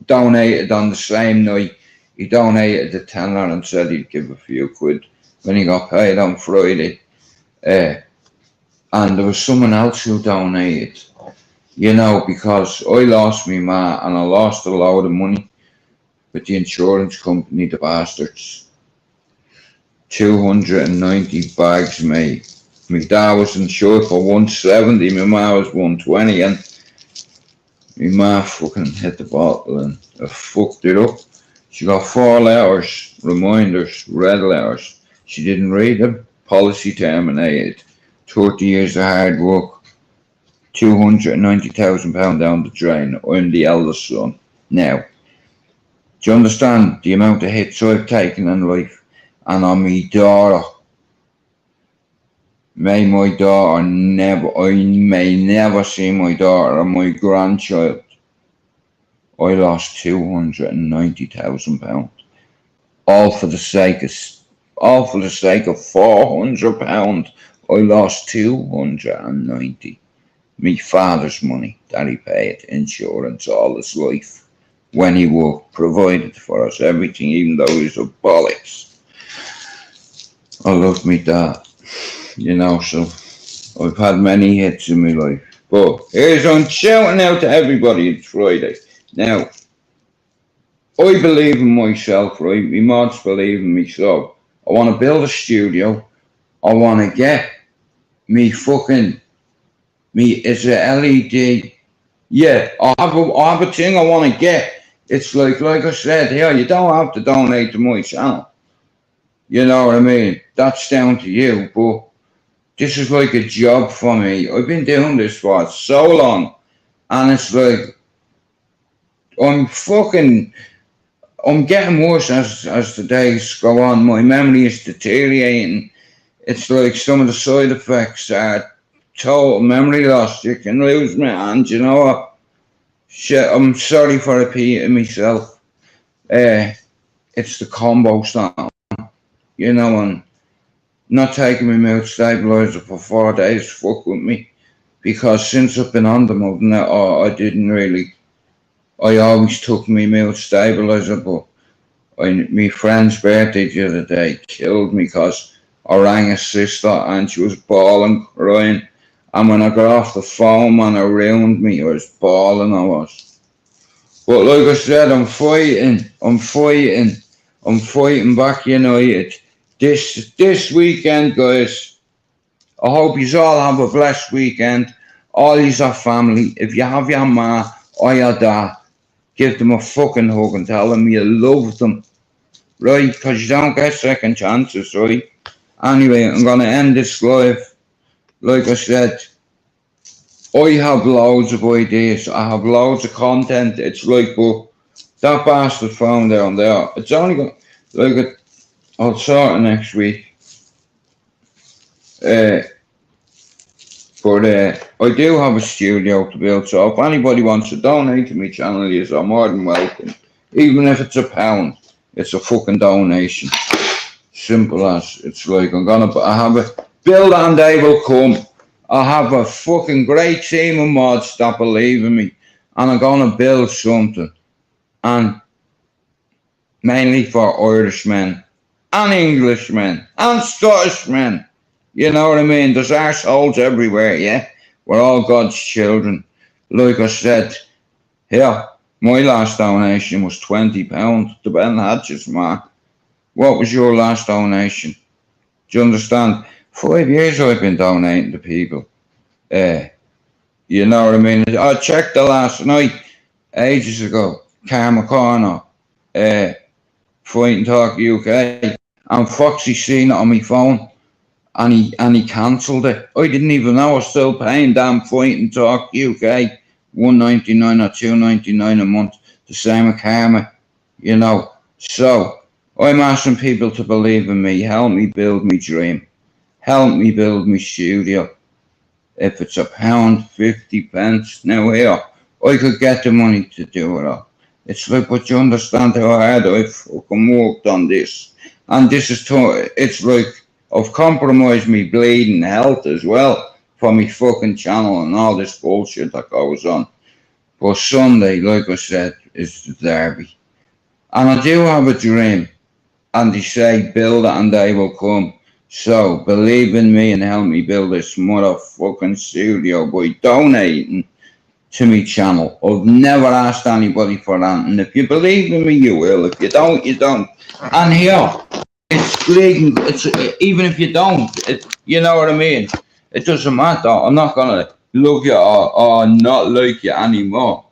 donated on the same night. He donated the tenner and said he'd give a few quid when he got paid on Friday. And there was someone else who donated, you know, because I lost my ma and I lost a load of money with the insurance company, the bastards. 290 bags, mate. My dad was insured for 170, my ma was 120, and my ma fucking hit the bottle and fucked it up. She got 4 letters, reminders, red letters. She didn't read them. Policy terminated. 30 years of hard work. £290,000 down the drain. I'm the eldest son. Now, do you understand the amount of hits I've taken in life? And on my daughter. May my daughter I may never see my daughter or my grandchild. I lost £290,000. All for the sake of £400. I lost 290. Me father's money that he paid insurance all his life when he worked, provided for us everything, even though he was a bollocks. I loved me dad. You know, so I've had many hits in my life. But here's I'm shouting out to everybody, it's Friday. Now, I believe in myself, right? My mods believe in me, so I want to build a studio. I want to get it's a LED. Yeah, I have a thing I want to get. It's like I said here, you don't have to donate to my channel. You know what I mean? That's down to you, but this is like a job for me. I've been doing this for so long, and it's like I'm getting worse as the days go on. My memory is deteriorating. It's like some of the side effects are total memory loss. You can lose my hand, you know what? Shit, I'm sorry for repeating myself. It's the combo style, you know, and not taking my mood stabilizer for 4 days fuck with me, because since I've been on the mood now, I always took my mood stabilizer, but my friend's birthday the other day killed me because I rang his sister and she was bawling, crying, and when I got off the phone, man, it ruined me. I was bawling, I was. But like I said, I'm fighting back United. This weekend, guys. I hope you all have a blessed weekend. All yous are family. If you have your ma or your dad, give them a fucking hug and tell them you love them. Right? Because you don't get second chances, right? Anyway, I'm going to end this live. Like I said, I have loads of ideas. I have loads of content. It's like, but that bastard phone down there, it's only got, like, I'll sort it next week. But I do have a studio to build, so if anybody wants to donate to my channel, you're more than welcome. Even if it's £1, it's a fucking donation. Simple as. It's like, I have a build and they will come. I have a fucking great team of mods that believe in me, and I'm gonna build something. And mainly for Irishmen, and Englishmen, and Scottishmen. You know what I mean? There's arseholes everywhere, yeah? We're all God's children. Like I said, here, my last donation was £20 to Ben Hatch's man. What was your last donation? Do you understand? 5 years I've been donating to people. You know what I mean? I checked the last night, ages ago, Karma Corner, Fighting Talk UK, and Foxy seen it on my phone. And he cancelled it. I didn't even know I was still paying damn Fighting Talk UK $1.99 or $2.99 a month, the same as Karma, you know. So I'm asking people to believe in me, help me build my dream, help me build my studio. If it's £1, 50 pence, now here, I could get the money to do it all. It's like, but you understand how hard I fucking worked on this, and this is it's like, I've compromised me bleeding health as well for me fucking channel and all this bullshit that goes on. But Sunday, like I said, is the derby. And I do have a dream. And they say, build it and they will come. So believe in me and help me build this motherfucking studio by donating to me channel. I've never asked anybody for that. And if you believe in me, you will. If you don't, you don't. And here, it's bleeding. It's even if you don't, you know what I mean. It doesn't matter. I'm not gonna love you or not like you anymore.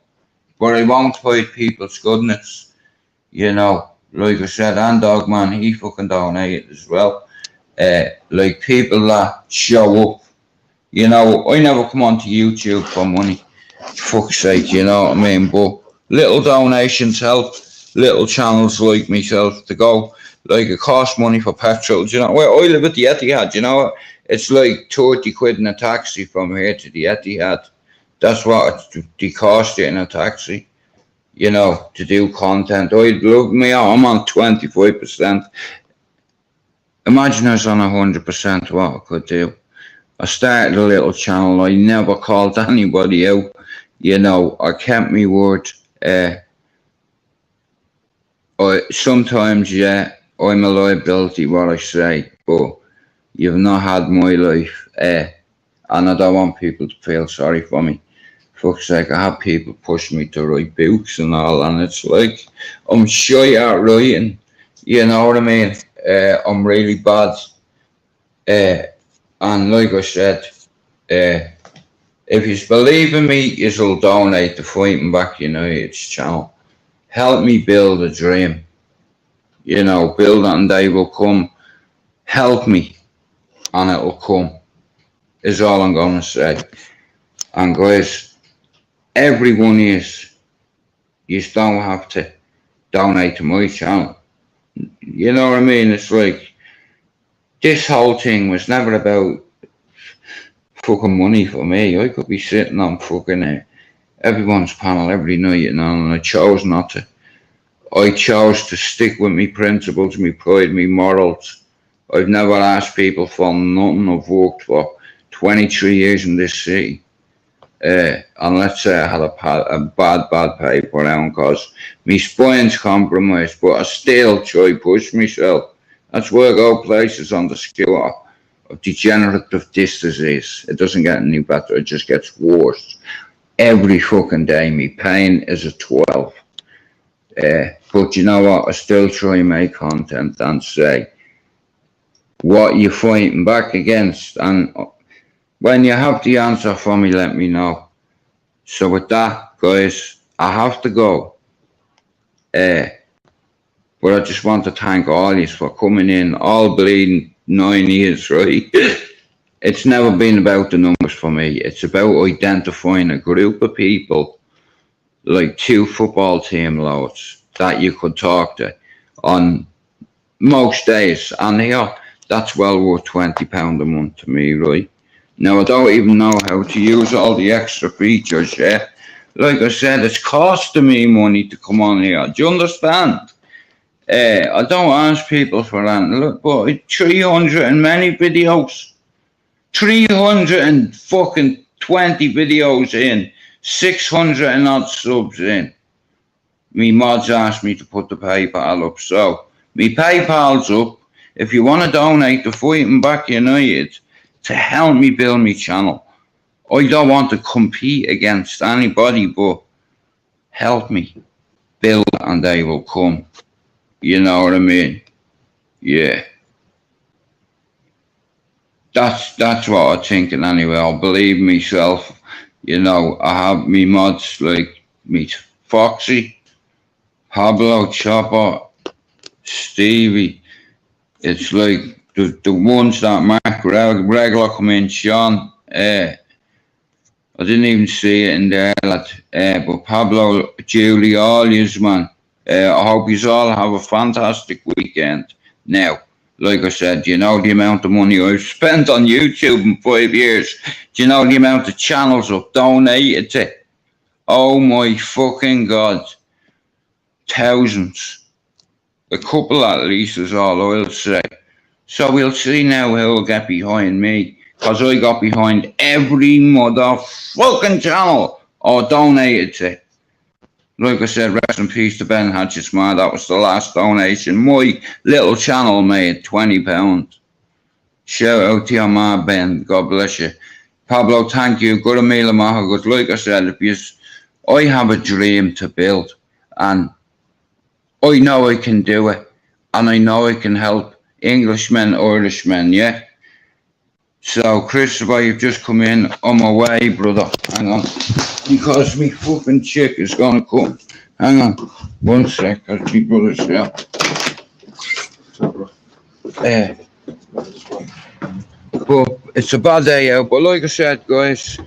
But I won't hide people's goodness. You know, like I said, and Dogman, he fucking donated as well. Like people that show up. You know, I never come onto YouTube for money. Fuck's sake, you know what I mean. But little donations help little channels like myself to go. Like, it costs money for petrol, you know. Well, I live at the Etihad, you know. It's like 30 quid in a taxi from here to the Etihad. That's what they cost you in a taxi, you know, to do content. I'd love me, I'm on 25%. Imagine I was on 100% what I could do. I started a little channel. I never called anybody out, you know. I kept my word. Sometimes, yeah, I'm a liability, what I say, but you've not had my life, and I don't want people to feel sorry for me. Fuck's sake, I have people push me to write books and all, and it's like, I'm shy at writing, you know what I mean? I'm really bad, and like I said, if you believe in me, you'll donate to Fighting Back United's channel. Help me build a dream. You know, build it and they will come. Help me and it will come, is all I'm going to say. And guys, everyone you don't have to donate to my channel. You know what I mean? It's like, this whole thing was never about fucking money for me. I could be sitting on fucking everyone's panel every night, you know, and I chose not to. I chose to stick with me principles, me pride, me morals. I've never asked people for nothing. I've worked for 23 years in this city. And let's say I had a bad paper down because my spine's compromised, but I still try push myself. That's why I go places on the scale of degenerative disc disease. It doesn't get any better, it just gets worse. Every fucking day, my pain is a 12. But you know what? I still try and make content and say what you're fighting back against. And when you have the answer for me, let me know. So with that, guys, I have to go. But I just want to thank all you for coming in, all bleeding 9 years, right? It's never been about the numbers for me. It's about identifying a group of people, like 2 football team loads, that you could talk to on most days. And here, that's well worth £20 a month to me, right? Now, I don't even know how to use all the extra features yet. Like I said, it's costing me money to come on here. Do you understand? I don't ask people for that. Look, but 300 and many videos. 320 videos in. 600 and odd subs in. Me mods asked me to put the PayPal up. So, me PayPal's up. If you want to donate to Fighting Back United to help me build my channel. I don't want to compete against anybody, but help me build and they will come. You know what I mean? Yeah. That's what I'm thinking anyway. I believe myself. You know, I have me mods like me Foxy, Pablo, Chopper, Stevie. It's like the ones that Mark regular come in, Sean. I didn't even see it in there, lad. But Pablo, Julie, all yous, man. I hope you all have a fantastic weekend. Now, like I said, do you know the amount of money I've spent on YouTube in 5 years? Do you know the amount of channels I've donated to? Oh my fucking God. Thousands. A couple at least is all I'll say. So we'll see now who'll get behind me. Because I got behind every motherfucking channel I donated to. Like I said, rest in peace to Ben Hatchesmar. That was the last donation. My little channel made £20. Shout out to your man, Ben. God bless you. Pablo, thank you. Good a meal of good. Like I said, I have a dream to build. And I know I can do it. And I know I can help Englishmen, Irishmen, yeah? So, Christopher, you've just come in on my way, brother. Hang on. Because me fucking chick is gonna come. Hang on. 1 sec, because my brother's here. But it's a bad day out. But like I said, guys,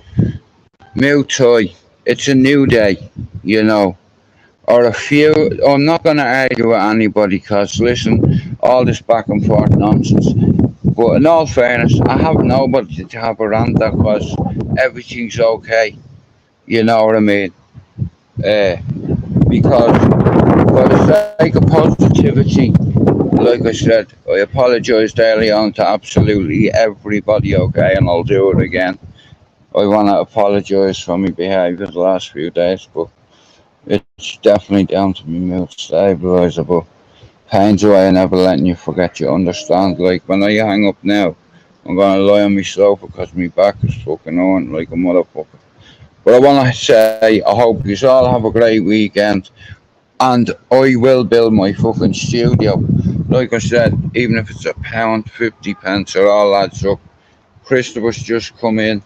Muay Thai, it's a new day, you know. Or a few, I'm not going to argue with anybody because, listen, all this back and forth nonsense. But in all fairness, I have nobody to have a rant at because everything's okay. You know what I mean? Because for the sake of positivity, like I said, I apologised early on to absolutely everybody, okay, and I'll do it again. I want to apologise for my behaviour the last few days, but it's definitely down to me mood stabiliser, but pains away and never letting you forget, you understand? Like, when I hang up now, I'm going to lie on my sofa because my back is fucking on like a motherfucker. But I want to say, I hope you all have a great weekend, and I will build my fucking studio. Like I said, even if it's £1, 50 pence, it all adds up. Christopher's just come in.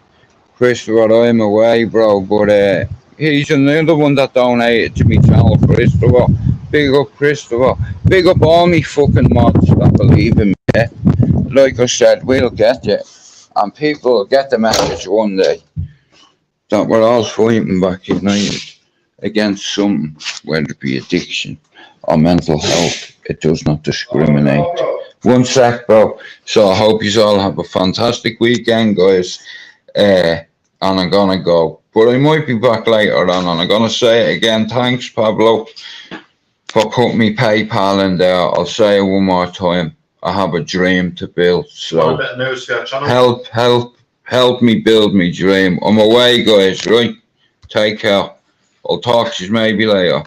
Christopher, I'm away, bro, but he's another one that donated to me channel, Christopher. Big up Christopher. Big up all me fucking mods that believe in me. Yeah? Like I said, we'll get it. And people will get the message one day that we're all fighting back united against something, whether it be addiction or mental health. It does not discriminate. 1 sec, bro. So I hope you all have a fantastic weekend, guys. And I'm gonna go. But I might be back later on, and I'm gonna say it again. Thanks, Pablo, for putting me PayPal in there. I'll say it one more time. I have a dream to build, so help me build my dream. I'm away, guys, right? Take care. I'll talk to you maybe later.